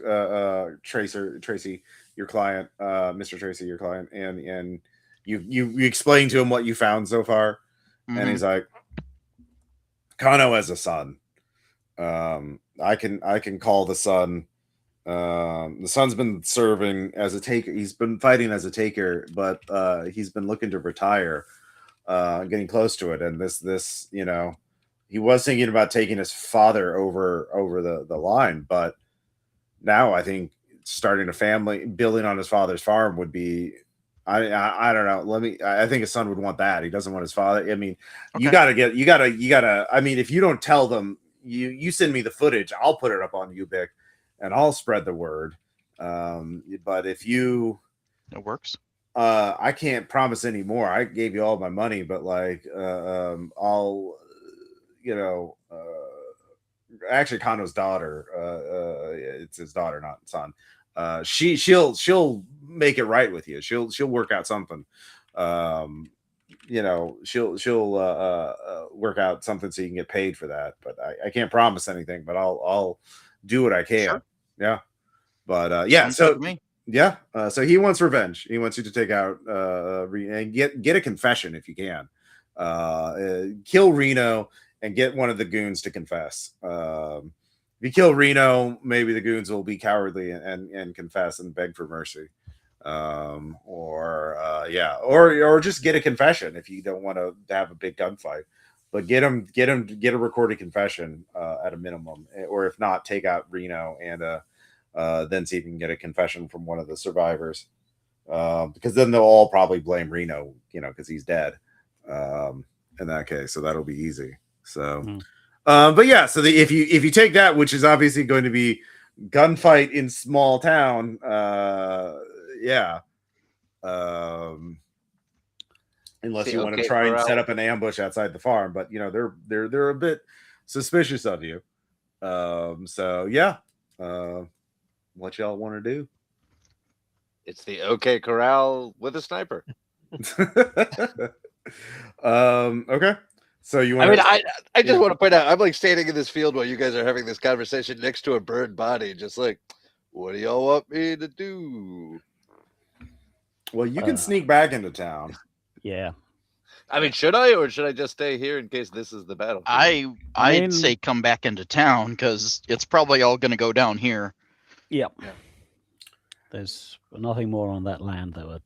Tracy, your client, Mr. Tracy, your client, and you explain to him what you found so far. And he's like, Kano has a son. I can call the son. The son's been serving as a taker. He's been fighting as a taker, but he's been looking to retire, getting close to it. And this, he was thinking about taking his father over the line, but now I think starting a family, building on his father's farm would be. I don't know. I think his son would want that. He doesn't want his father. I mean, Okay. you gotta. I mean, if you don't tell them, you send me the footage. I'll put it up on Ubic, and I'll spread the word. But if it works. I can't promise any more. I gave you all my money, but I'll, actually Kano's daughter. It's his daughter, not son. She'll make it right with you. She'll work out something. She'll work out something so you can get paid for that. But I can't promise anything. But I'll do what I can. Sure. Yeah. But yeah. Sounds So good to me. yeah. So he wants revenge. He wants you to take out and get a confession if you can. Kill Reno and get one of the goons to confess. If you kill Reno, maybe the goons will be cowardly and confess and beg for mercy, or just get a confession if you don't want to have a big gunfight. But get a recorded confession at a minimum, or if not, take out Reno and then see if you can get a confession from one of the survivors, because then they'll all probably blame Reno, because he's dead. In that case, so that'll be easy. So. But yeah, so if you take that, which is obviously going to be gunfight in small town, unless you want to try and set up an ambush outside the farm, but they're a bit suspicious of you. So yeah, what y'all want to do? It's the OK Corral with a sniper. Okay. So you want? I mean, I just want to point out, I'm like standing in this field while you guys are having this conversation next to a burned body, just like, what do y'all want me to do? Well, you can sneak back into town. Yeah. I mean, should I, or should I just stay here in case this is the battle? I'd say come back into town because it's probably all going to go down here. Yep. Yeah. There's nothing more on that land that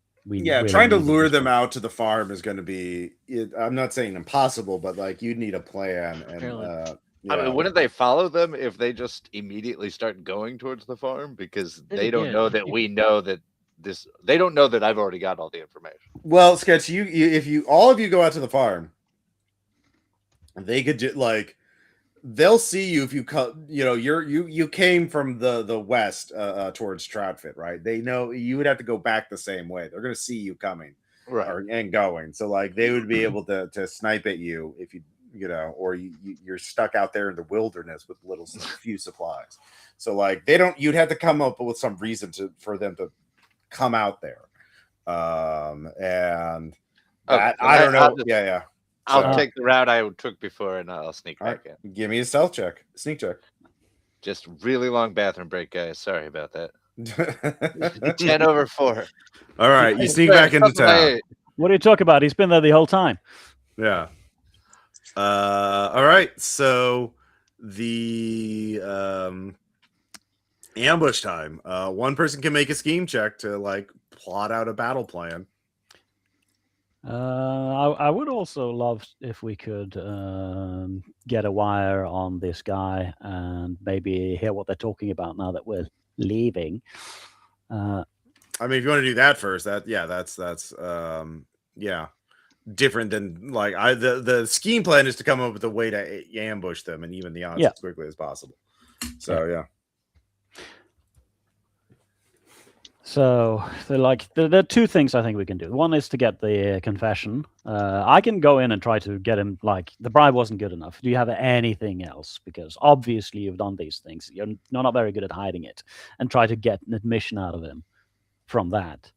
trying to lure them out to the farm is going to be. I'm not saying impossible, but you need a plan. And I mean, wouldn't they follow them if they just immediately start going towards the farm? Because they don't know that we know that this. They don't know that I've already got all the information. Well, Sketch, if all of you go out to the farm, they could they'll see you if you come. You came from the west towards Troutfit, right? They know you would have to go back the same way. They're going to see you coming, right, and going. So they would be able to snipe at you if or you're stuck out there in the wilderness with few supplies. So you'd have to come up with some reason for them to come out there. And Oh, that then I don't I'll know. just- Yeah. I'll So- take the route I took before, and I'll sneak All right, back in. give me a stealth check, sneak check. Just really long bathroom break, guys. Sorry about that. 10 over 4. All right, you sneak Sorry, back into something I town. ate. What are you talking about? He's been there the whole time. Yeah. All right. So the ambush time. One person can make a scheme check to like plot out a battle plan. I would also love if we could get a wire on this guy and maybe hear what they're talking about now that we're leaving. I mean, if you want to do that first, that's different than like the scheme plan is to come up with a way to ambush them and even the odds as quickly as possible. So yeah. So there are two things I think we can do. One is to get the confession. I can go in and try to get him, like, the bribe wasn't good enough. Do you have anything else? Because obviously you've done these things. You're not very good at hiding it. And try to get an admission out of him from that.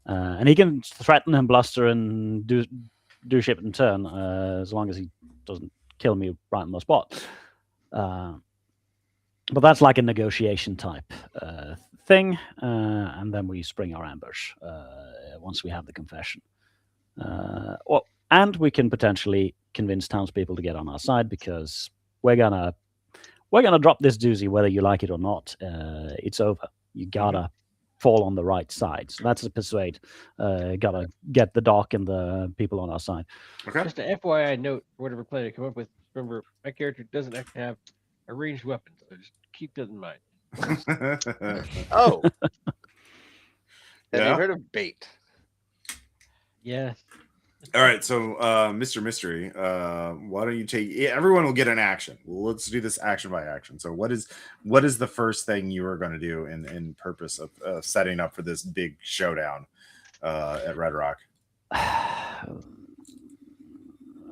And he can threaten and bluster and do shit in turn, as long as he doesn't kill me right on the spot. But that's like a negotiation type thing, and then we spring our ambush once we have the confession. And we can potentially convince townspeople to get on our side, because we're gonna drop this doozy whether you like it or not. It's over. You gotta fall on the right side. So that's a persuade. Gotta get the doc and the people on our side. Okay. Just an FYI note, whatever plan I come up with. Remember, my character doesn't actually have a ranged weapon, so just keep that in mind. Oh. Have Yeah. you heard of bait? Yes. All right, so Mr. Mystery, why don't you take? Everyone will get an action. Let's do this action by action. So, what is the first thing you are going to do in purpose of setting up for this big showdown at Red Rock?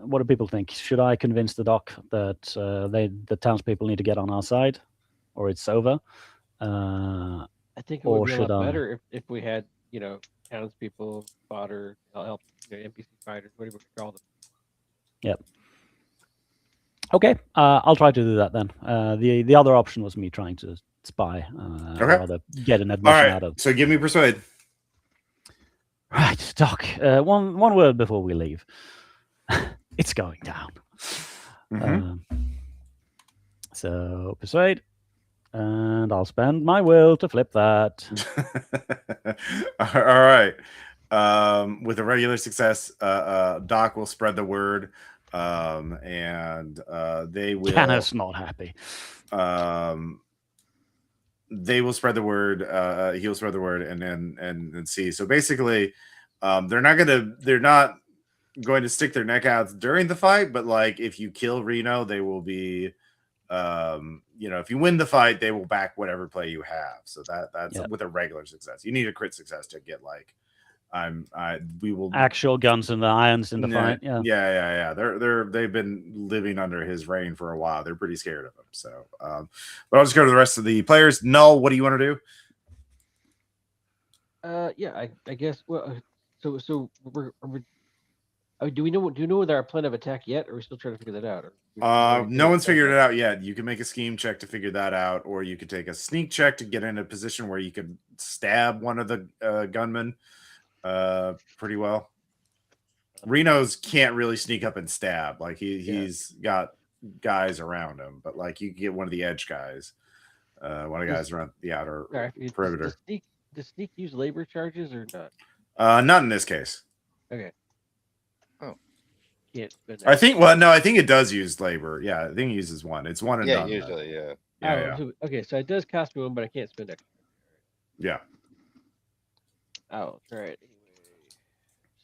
What do people think? Should I convince the doc that the townspeople need to get on our side, or it's over? I think it would Or be a should lot I? better if we had, townspeople, fodder, help, NPC fighters, whatever we call them. Yep. Okay, I'll try to do that then. The other option was me trying to spy, Okay. rather get an All admission right, out of. so give me persuade. Right, Doc. One word before we leave. It's going down. So persuade, and I'll spend my will to flip that. All right. With a regular success, Doc will spread the word, and they will. Janus not happy. They will spread the word. He'll spread the word, and then see. So basically, they're not going to stick their neck out during the fight, but like if you kill Reno, they will be. If you win the fight, they will back whatever play you have. So that's with a regular success. You need a crit success to get like. We will Actual guns and the irons in the fight. Yeah. They've been living under his reign for a while. They're pretty scared of him. So, but I'll just go to the rest of the players. Null, what do you want to do? Yeah, I guess. Well, so do you know our plan of attack yet, or are we still trying to figure that out? No one's figured it out yet. You can make a scheme check to figure that out, or you could take a sneak check to get in a position where you could stab one of the gunmen pretty well. Reno's can't really sneak up and stab. Like he's got guys around him, but like you can get one of the edge guys, one of the guys around the outer perimeter. Does sneak use labor charges or not? Not in this case. Okay. Oh. Can't spend that. I think it does use labor. Yeah, I think it uses one. It's one and done. Usually, yeah. Okay, so it does cost me one, but I can't spend it. Yeah. Oh, all right.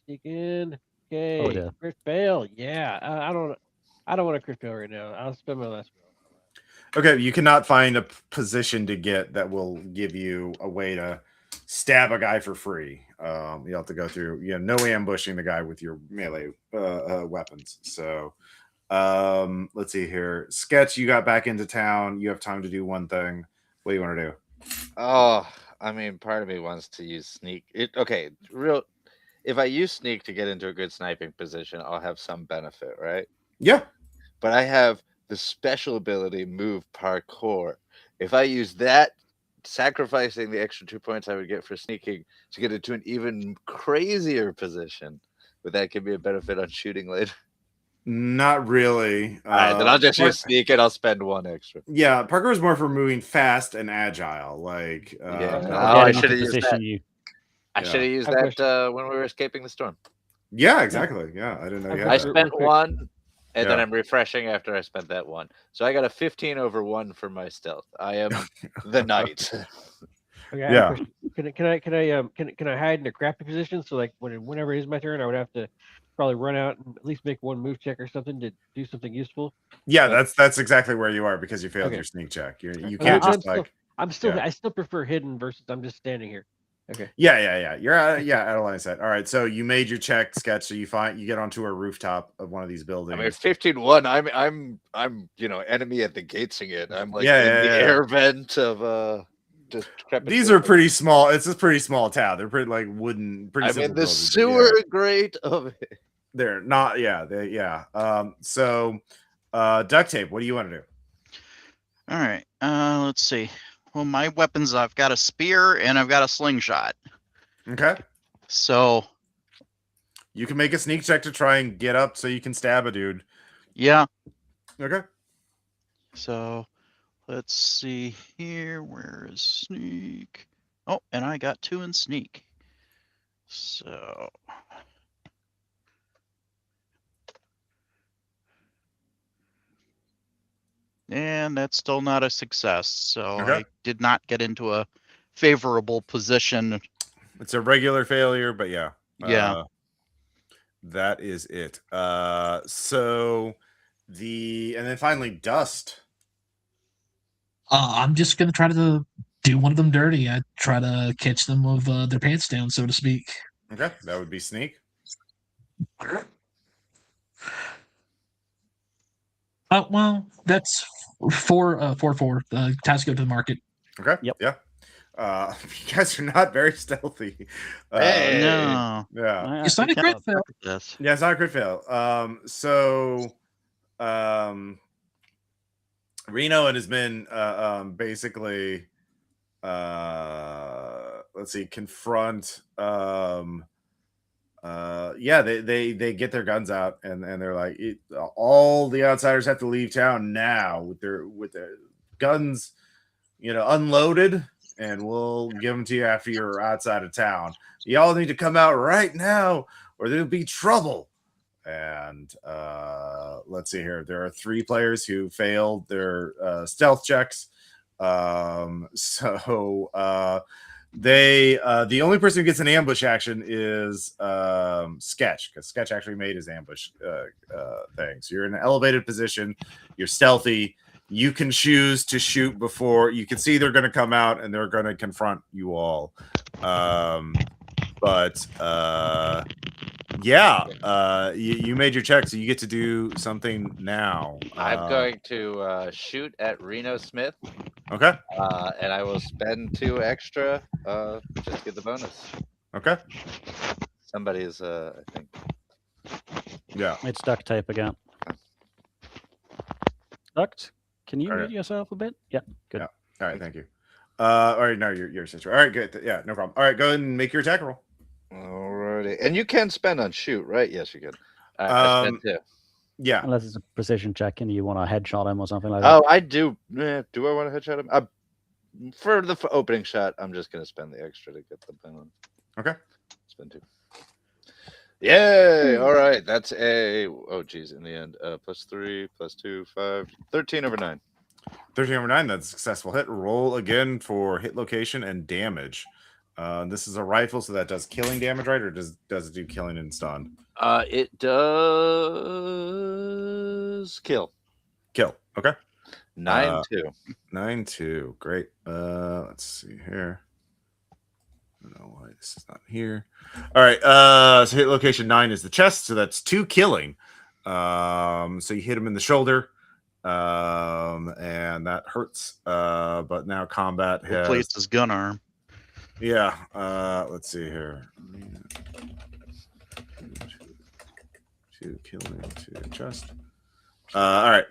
Sneak in. Okay. Oh, yeah. Crit fail. Yeah. I don't want to crit fail right now. I'll spend my last roll. Okay, you cannot find a position to get that will give you a way to stab a guy for free. You have to go through, no ambushing the guy with your melee weapons. So let's see here. Sketch, you got back into town. You have time to do one thing. What do you want to do? Oh, I mean, part of me wants to use sneak. Okay, real. If I use sneak to get into a good sniping position, I'll have some benefit, right? Yeah. But I have the special ability move parkour. If I use that, sacrificing the extra 2 points I would get for sneaking to get into an even crazier position, would that give me a benefit on shooting later? Not really. All right, then I'll just use sneak and I'll spend 1 extra. Yeah, parkour is more for moving fast and agile. Like, I should have used that. I Yeah. should have used I have that when we were escaping the storm. Yeah, exactly. Yeah, I didn't know you had I that. spent 1, and then Yeah. I'm refreshing after I spent that 1. So I got a 15 over 1 for my stealth. I am the knight. Okay, I have a question. Can I hide in a crappy position? So like whenever it is my turn, I would have to probably run out and at least make 1 move check or something to do something useful. Yeah, that's exactly where you are because you failed Okay. your sneak check. You Okay, can't just I still prefer hidden versus I'm just standing here. Okay. Yeah. You're out of line of sight. All right, so you made your check, Sketch. So you get onto a rooftop of one of these buildings. I mean, 15-1. I'm enemy at the gates again. I'm like in the air vent of These are pretty small. It's a pretty small town. They're pretty like wooden. Pretty. I'm in the sewer grate of it. They're not. So, duct tape. What do you want to do? All right. Let's see. Well, my weapons, I've got a spear and I've got a slingshot. Okay. So you can make a sneak check to try and get up so you can stab a dude. Yeah. Okay. So let's see here. Where is sneak? Oh, and I got 2 in sneak. So and that's still not a success. So I did not get into a favorable position. It's a regular failure, but yeah. That is it. So and then finally Dust. I'm just gonna try to do one of them dirty. I try to catch them with their pants down, so to speak. Okay, that would be sneak. Well, that's 4. Time to go to the market. Okay. Yep. Yeah. You guys are not very stealthy. No. Yeah. It's not a crit fail. Yeah, it's not a crit fail. Reno and his men basically let's see, confront they get their guns out and they're like, all the outsiders have to leave town now with their guns, unloaded, and we'll give them to you after you're outside of town. Y'all need to come out right now or there'll be trouble. And let's see here. There are 3 players who failed their stealth checks. The only person who gets an ambush action is Sketch, because Sketch actually made his ambush thing. So you're in an elevated position, you're stealthy, you can choose to shoot before you can see they're going to come out and they're going to confront you all. You made your check, so you get to do something now. I'm going to shoot at Reno Smith. Okay. And I will spend 2 extra just to get the bonus. Okay. Somebody's, I think. Yeah. It's duct tape again. Duct, can you All mute right. yourself a bit? Yeah, good. Yeah. All right, thank you. All right, no, your sister. All right, good. Yeah, no problem. All right, go ahead and make your attack roll. Alrighty. And you can spend on shoot, right? Yes, you can. I spent 2. Yeah. Unless it's a precision check and you want to headshot him or something like that. Oh, I do. Do I want to headshot him? For the opening shot, I'm just going to spend the extra to get the bonus. Okay. Spend 2. Yay! All right. That's geez, in the end. +3, +2, 5, 13 over 9. 13 over 9, that's a successful hit. Roll again for hit location and damage. This is a rifle, so that does killing damage, right? Or does it do killing and stun? It does kill. Kill. Okay. 9-2. 9-2. Great. Let's see here. I don't know why this is not here. All right. So hit location 9 is the chest, so that's 2 killing. So you hit him in the shoulder. And that hurts. But now combat has. Hopefully it's his gun arm. Yeah. Let's see here. To kill him to adjust. All right.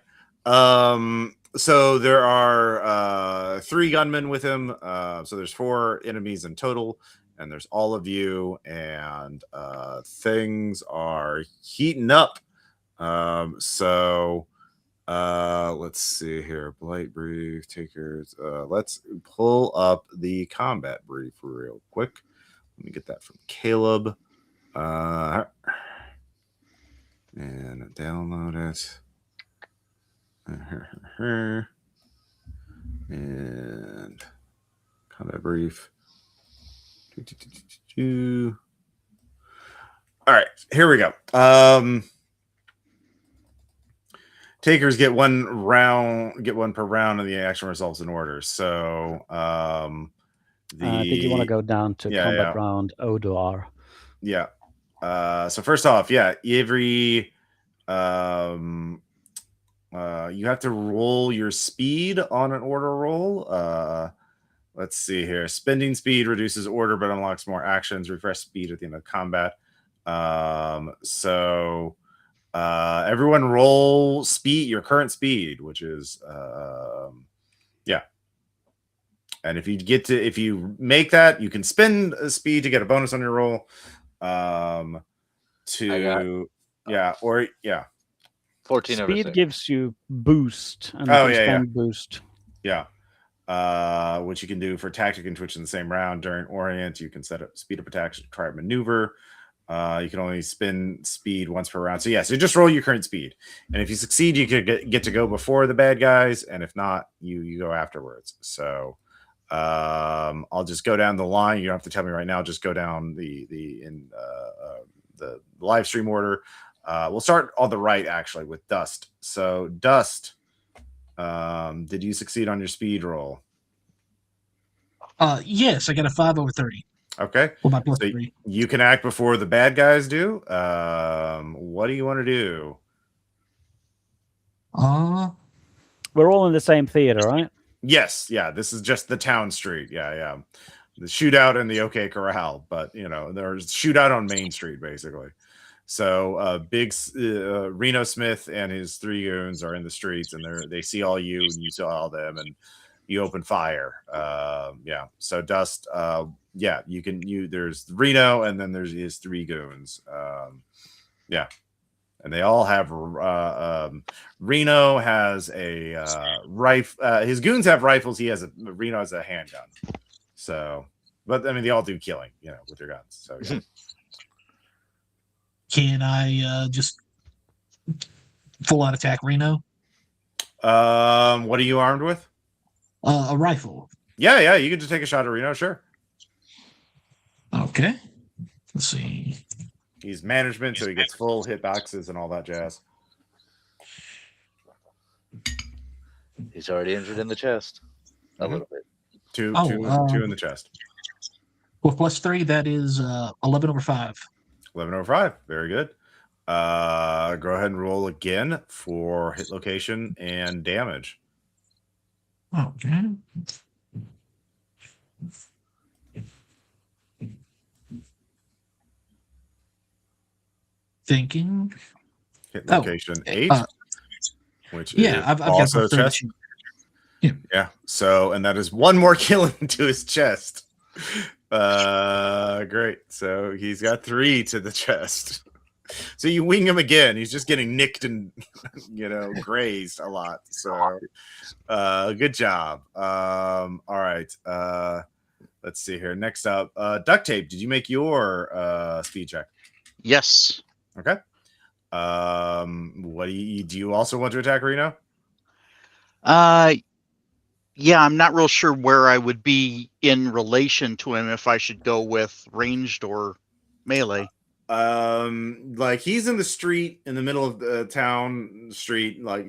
So there are 3 gunmen with him. So there's 4 enemies in total, and there's all of you, and things are heating up. So let's see here. Blight brief, takers. Let's pull up the combat brief real quick. Let me get that from Caleb. And download it. And combat brief. All right, here we go. Takers get 1 per round, and the action results in order. So, did you want to go down to combat round Odor? Yeah. So first off, every you have to roll your speed on an order roll. Let's see here. Spending speed reduces order but unlocks more actions. Refresh speed at the end of combat. So everyone roll speed, your current speed, which is and if you make that, you can spend a speed to get a bonus on your roll. 14 over Speed 6. gives you boost, and you can spend boost. Yeah. Which you can do for tactic and twitch in the same round. During orient, you can set up speed up attacks to try a maneuver. You can only spin speed once per round. So so just roll your current speed, and if you succeed, you could get to go before the bad guys, and if not, you go afterwards. So I'll just go down the line. You don't have to tell me right now. Just go down the live stream order. We'll start on the right, actually, with Dust. So Dust, did you succeed on your speed roll? Yes, I got a 5 over 30. Okay. Well, my plus so 3. You can act before the bad guys do. What do you want to do? We're all in the same theater, right? Yes. Yeah. This is just the town street. Yeah. The shootout in the OK Corral, but there's shootout on Main Street basically. So big Reno Smith and his 3 goons are in the streets, and they see all you, and you see all them, and you open fire. So Dust, there's Reno, and then there's his 3 goons. And they all have Reno has a rifle. His goons have rifles. Reno has a handgun. So, but I mean, they all do killing, with their guns. So yeah. Can I just full out attack Reno? What are you armed with? A rifle. Yeah. You can just take a shot at Reno, sure. Okay. Let's see. He's management, so he gets full hit boxes and all that jazz. He's already injured in the chest. A little bit. Two in the chest. With plus 3, that is 11 over 5. 11 over 5. Very good. Go ahead and roll again for hit location and damage. Okay. Thinking. Hit location 8. Which I've also got chest. Yeah. So, and that is 1 more kill into his chest. Great. So he's got 3 to the chest. So you wing him again. He's just getting nicked and grazed a lot. So good job. All right. Let's see here. Next up, Duct Tape. Did you make your speed check? Yes. Okay. What do you also want to attack Reno? Yeah, I'm not real sure where I would be in relation to him, if I should go with ranged or melee. Like he's in the street in the middle of the town street, like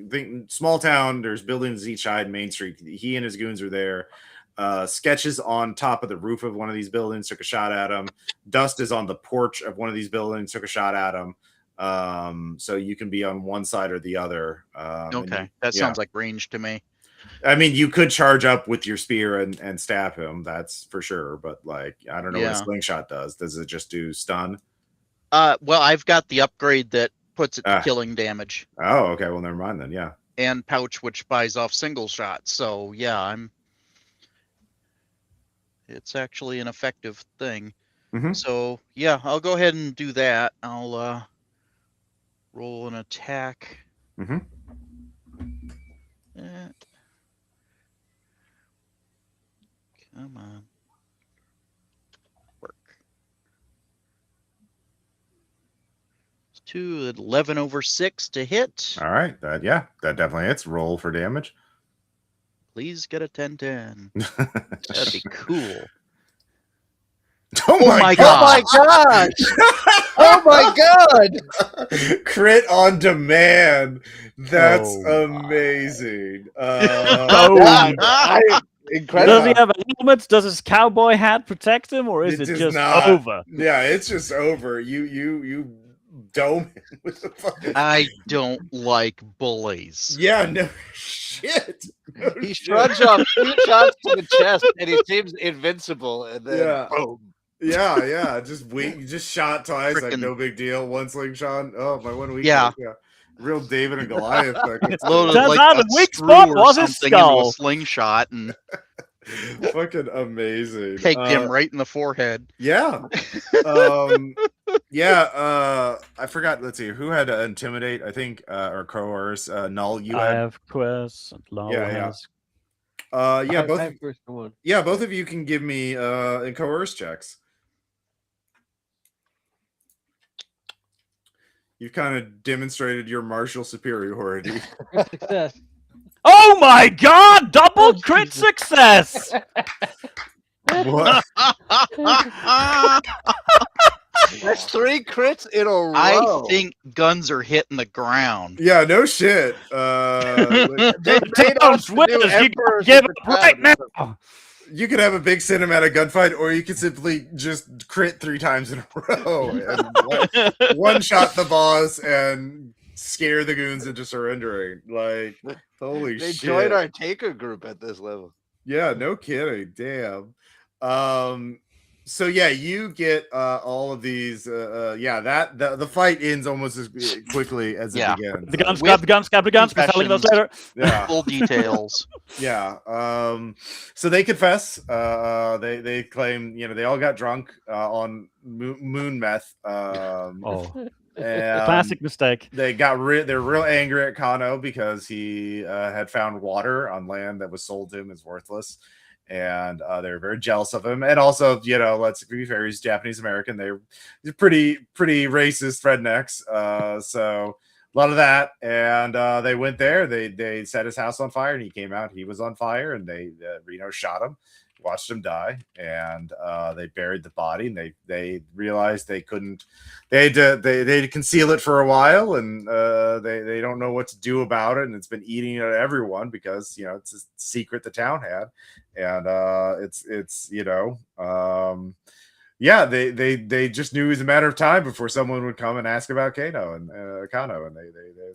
small town. There's buildings each side, Main Street. He and his goons are there. Sketches on top of the roof of one of these buildings, took a shot at him. Dust is on the porch of one of these buildings, took a shot at him. So you can be on one side or the other. Okay, that sounds like range to me. I mean, you could charge up with your spear and stab him. That's for sure. But like, I don't know what a slingshot does. Does it just do stun? Well, I've got the upgrade that puts it to killing damage. Oh, okay. Well, never mind then. Yeah. And pouch, which buys off single shots. So yeah, it's actually an effective thing. So yeah, I'll go ahead and do that. I'll roll an attack. Come on. Work. 11 over 6 to hit. All right. That definitely hits. Roll for damage. Please get a 10-10. That'd be cool. Oh my god! Oh my gosh! Oh my god! Crit on demand. That's amazing. Incredible. Does he have a helmet? Does his cowboy hat protect him, or is it just over? Yeah, it's just over. You dome him with the fucking. I don't like bullies. Yeah, no shit. No He shit. shrugs off 2 shots to the chest, and he seems invincible. And then boom. Yeah. You just shot twice, like Frickin- no big deal. One slingshot. Oh, my 1 week. Yeah. Real David and Goliath. Loaded Turns like out a the weak screw spot or was his something into skull. a slingshot and Fucking amazing. pegged him right in the forehead. Yeah. I forgot. Let's see. Who had to intimidate? I think, or coerce. Null, you I had. have Quest. Lowell has. Both of you can give me coerce checks. You've kind of demonstrated your martial superiority. Success. Oh my god! Double crit success! What? That's 3 crits in a row. I think guns are hitting the ground. Yeah, no shit. Give up right now. You could have a big cinematic gunfight, or you could simply just crit 3 times in a row and one shot the boss and scare the goons into surrendering. Like, holy They shit! joined our taker group at this level. Yeah, no kidding. Damn. So yeah, you get all of these. The fight ends almost as quickly as it begins. The guns, grab the guns. We're telling those later. Yeah. Full details. Yeah. So they confess. They claim, they all got drunk on moon meth. And classic mistake. They're real angry at Kano because he had found water on land that was sold to him as worthless. And they're very jealous of him. And also, let's be fair, he's Japanese American. They're pretty racist rednecks. So a lot of that. And they went there. They set his house on fire, and he came out. He was on fire, and they Reno shot him, watched him die, and they buried the body. And they realized they couldn't. They had to conceal it for a while, and they don't know what to do about it. And it's been eating at everyone because it's a secret the town had. And they just knew it was a matter of time before someone would come and ask about Kano, and they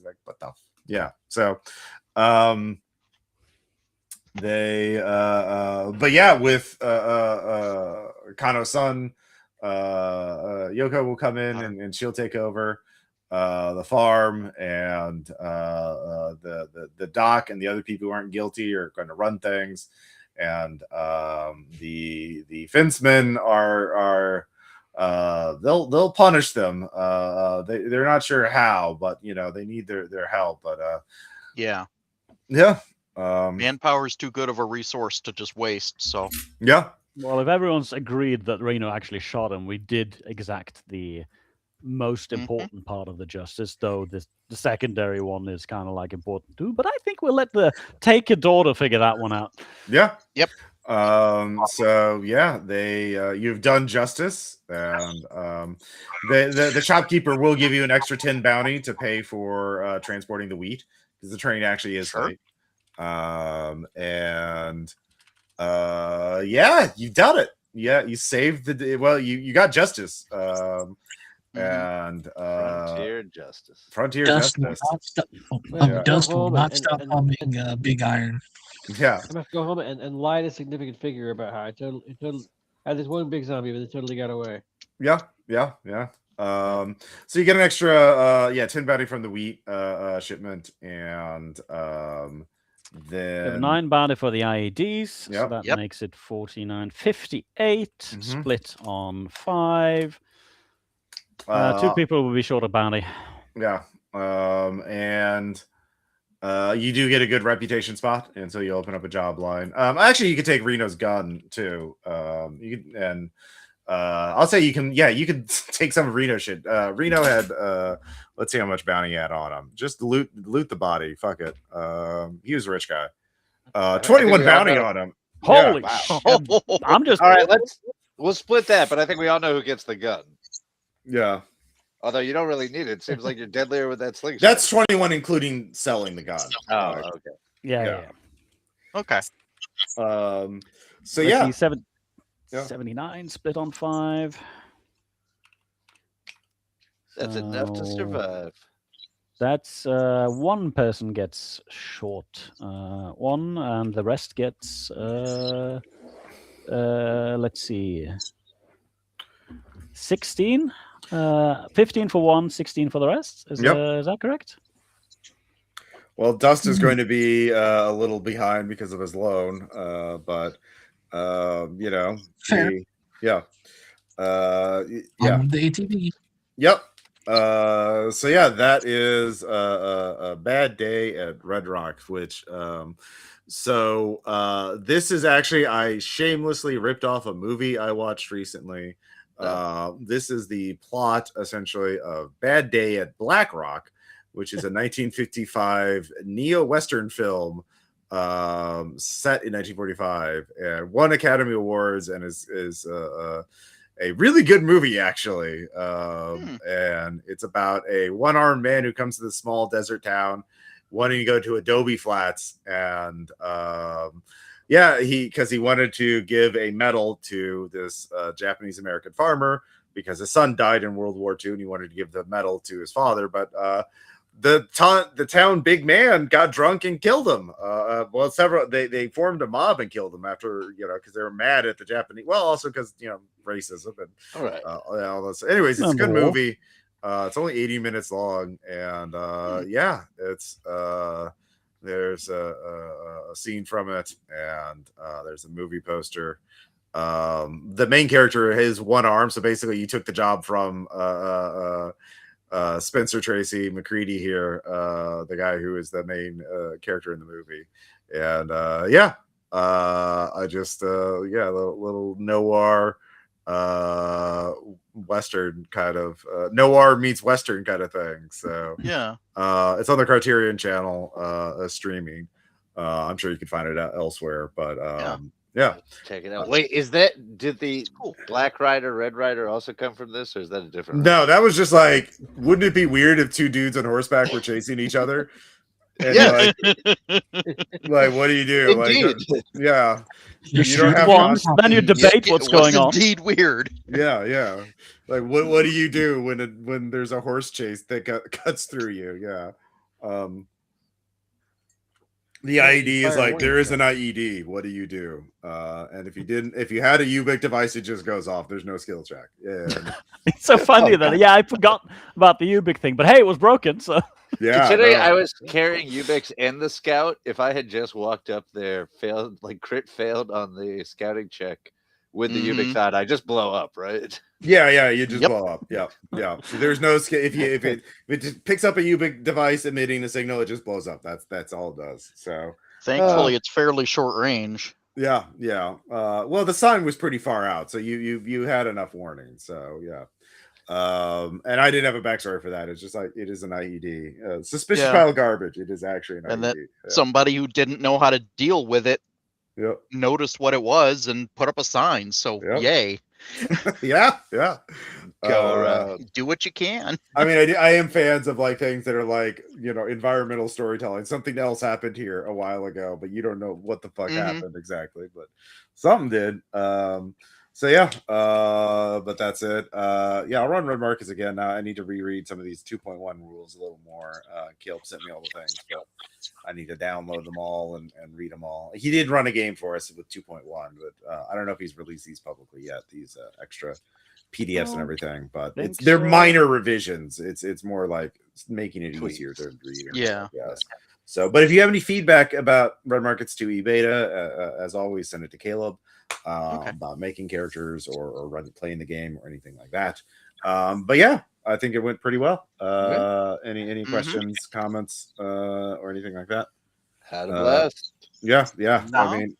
like, what the so with Kano's son, Yoko will come in and she'll take over the farm, and the doc and the other people who aren't guilty are going to run things. And the fencemen are they'll punish them. They're not sure how, but they need their help. But manpower is too good of a resource to just waste. So well, if everyone's agreed that Reno actually shot him, we did exact the most important part of the justice, though the secondary one is kind of like important too. But I think we'll let the take your daughter figure that one out. Yeah. Yep. You've done justice, and the shopkeeper will give you an extra 10 bounty to pay for transporting the wheat, because the train actually is late. You've done it. Yeah, you saved you got justice. and Frontier Justice. Frontier Dust will Justice. not stop. Yeah. Dust Go will home not and- stop and- humming. and- Big Iron. Yeah, I'm gonna have to go home and lie to a significant figure about how it totally had this one big zombie, but it totally got away. yeah. So you get an extra 10 bounty from the wheat shipment, and We have then 9 bounty for the IEDs, so Yep. that Yep. makes it 49, 58, split on 5. 2 people will be short of bounty. Yeah. And you do get a good reputation spot, and so you open up a job line. Actually, you could take Reno's gun too. You can, and I'll say you can take some of Reno's shit. Reno had let's see how much bounty he had on him. Just loot the body. Fuck it. He was a rich guy. 21 we all bounty know- on him. Holy wow. shit. I'm just All right, we'll split that, but I think we all know who gets the gun. Yeah. Although you don't really need it. Seems like you're deadlier with that slingshot. That's 21 including selling the gun. Oh, okay. yeah. Okay. So Let's yeah. see, Yeah. 79 split on 5. That's enough to So survive. That's 1 person gets short 1, and the rest gets let's see, 16, 15 for 1, 16 for the rest. Is that correct? Well, Dust is going to be a little behind because of his loan, but you know, Fair. yeah. The ATV. Yep. So yeah, that is a bad day at Red Rock, which this is actually, I shamelessly ripped off a movie I watched recently. This is the plot essentially of Bad Day at Black Rock, which is a 1955 neo-Western film set in 1945 and won Academy Awards and is a really good movie, actually. And it's about a one-armed man who comes to this small desert town wanting to go to Adobe Flats. And because he wanted to give a medal to this Japanese-American farmer because his son died in World War II and he wanted to give the medal to his father. But the town big man got drunk and killed him. They formed a mob and killed him after, because they were mad at the Japanese. Well, also because racism and All right. all this. Anyways, it's a good movie. It's only 80 minutes long, and it's there's a scene from it, and there's a movie poster. The main character has one arm, so basically you took the job from Spencer Tracy McCready here, the guy who is the main character in the movie. And I just little noir Western kind of noir meets Western kind of thing. So Yeah. it's on the Criterion channel streaming. I'm sure you can find it out elsewhere, but yeah. Check it out. Wait, did the Black Rider, Red Rider also come from this, or is that a different? No, that was just like, wouldn't it be weird if 2 dudes on horseback were chasing each other? And like, what do you do? Indeed. Like, yeah, You don't have once, then you debate It what's was going on. indeed weird. yeah. Like, what do you do when there's a horse chase that cuts through you? Yeah. The IED is like, there is an IED. What do you do? And if you had a Ubik device, it just goes off. There's no skill check. Yeah. It's so funny that I forgot about the Ubik thing, but hey, it was broken, so Yeah. Considering I was carrying Ubix and the scout, if I had just walked up there, crit failed on the scouting check with the Ubix on, I just blow up, right? Yeah, you just blow up. Yeah. So there's no skill. If it just picks up a Ubik device emitting a signal, it just blows up. That's all it does. So Thankfully, it's fairly short range. yeah. Well, the sign was pretty far out, so you had enough warning. So yeah. And I didn't have a backstory for that. It's just like, it is an IED. Suspicious pile of garbage. It is actually an IED. And that somebody who didn't know how to deal with it noticed what it was and put up a sign. So yay. yeah. Go around. Do what you can. I mean, I am fans of like things that are like, environmental storytelling. Something else happened here a while ago, but you don't know what the fuck happened exactly, but something did. So yeah, but that's it. Yeah, I'll run Red Markets again. Now I need to reread some of these 2.1 rules a little more. Caleb sent me all the things, but I need to download them all and read them all. He did run a game for us with 2.1, but I don't know if he's released these publicly yet. These extra PDFs and everything, but they're minor revisions. It's more like making it easier to read. Yeah. Yes. So, but if you have any feedback about Red Markets 2E beta, as always, send it to Caleb. About making characters or playing the game or anything like that. But yeah, I think it went pretty well. Any questions, comments, or anything like that? Had a blast. Yeah. No. I mean,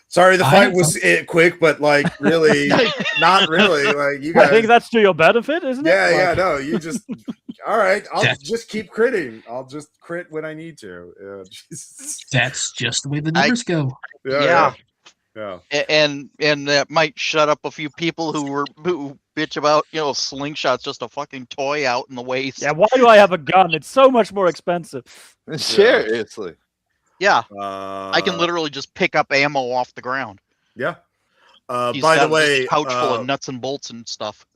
sorry the fight was quick, but like really, not really. Like you guys, I think that's to your benefit, isn't it? Yeah. No, you just. All right, I'll just keep critting. I'll just crit when I need to. That's just the way the numbers go. Yeah. And that might shut up a few people who bitch about slingshots, just a fucking toy out in the waste. Yeah, why do I have a gun? It's so much more expensive. Seriously. Yeah, I can literally just pick up ammo off the ground. Yeah. He's By got the way, a pouch full of nuts and bolts and stuff.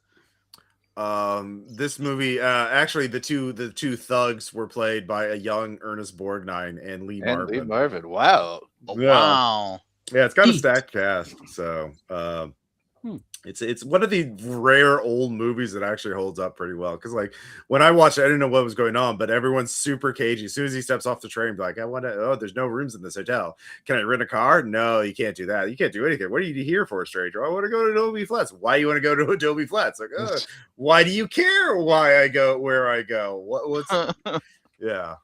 This movie, actually, the two thugs were played by a young Ernest Borgnine and Lee Marvin. Wow. Wow. Yeah, it's got a stacked cast. So it's one of the rare old movies that actually holds up pretty well. Because like when I watched it, I didn't know what was going on, but everyone's super cagey. As soon as he steps off the train, like, I want to. Oh, there's no rooms in this hotel. Can I rent a car? No, you can't do that. You can't do anything. What are you here for, stranger? I want to go to Adobe Flats. Why you want to go to Adobe Flats? Like, why do you care why I go where I go? What's yeah.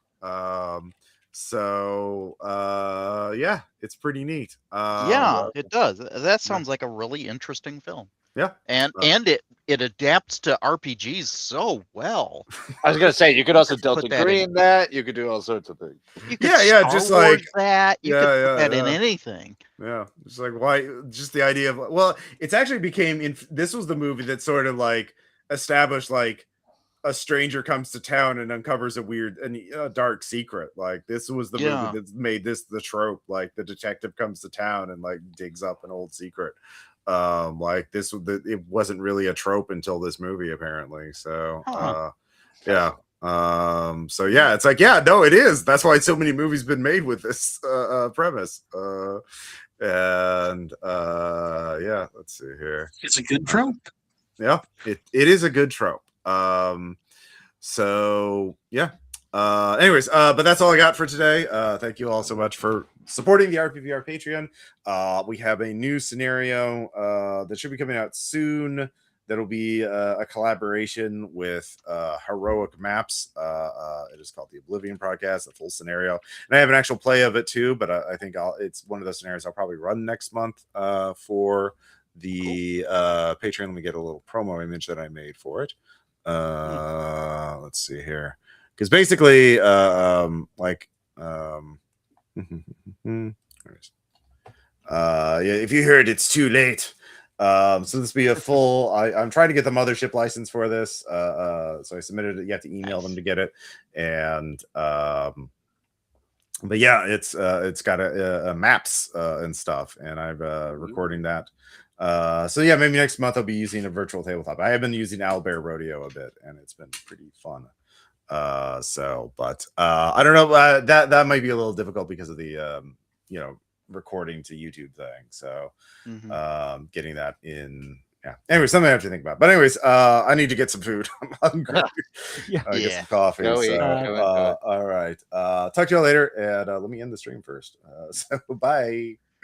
So yeah, it's pretty neat. Yeah, it does. That sounds like a really interesting film. Yeah. And it adapts to RPGs so well. I was gonna say you could also Delta Green that. You could do all sorts of things. You could just Star Wars like that. You could put that in anything. Yeah, just like why? Just the idea of it's actually became. This was the movie that sort of like established like a stranger comes to town and uncovers a weird and dark secret. Like this was the movie that made this the trope. Like the detective comes to town and like digs up an old secret. Like this it wasn't really a trope until this movie apparently. So yeah. So yeah, it's like no, it is. That's why so many movies been made with this premise. And yeah, let's see here. It's a good trope. Yeah, it is a good trope. So yeah. Anyways, but that's all I got for today. Thank you all so much for supporting the RPPR Patreon. We have a new scenario that should be coming out soon. That'll be a collaboration with Heroic Maps. It is called the Oblivion Podcast, a full scenario. And I have an actual play of it too, but I think it's one of those scenarios I'll probably run next month for the Patreon. Let me get a little promo image that I made for it. Let's see here. Because basically, yeah, if you heard it's too late. So this will be a full. I'm trying to get the mothership license for this. So I submitted it. You have to email them to get it, and but yeah, it's got a maps and stuff, and I'm recording that. So yeah, maybe next month I'll be using a virtual tabletop. I have been using Owlbear Rodeo a bit, and it's been pretty fun. But I don't know. That might be a little difficult because of the recording to YouTube thing. So getting that in. Yeah. Anyway, something I have to think about. But anyways, I need to get some food. I'm hungry. Get some coffee. All right. Talk to you all later, and let me end the stream first. So bye.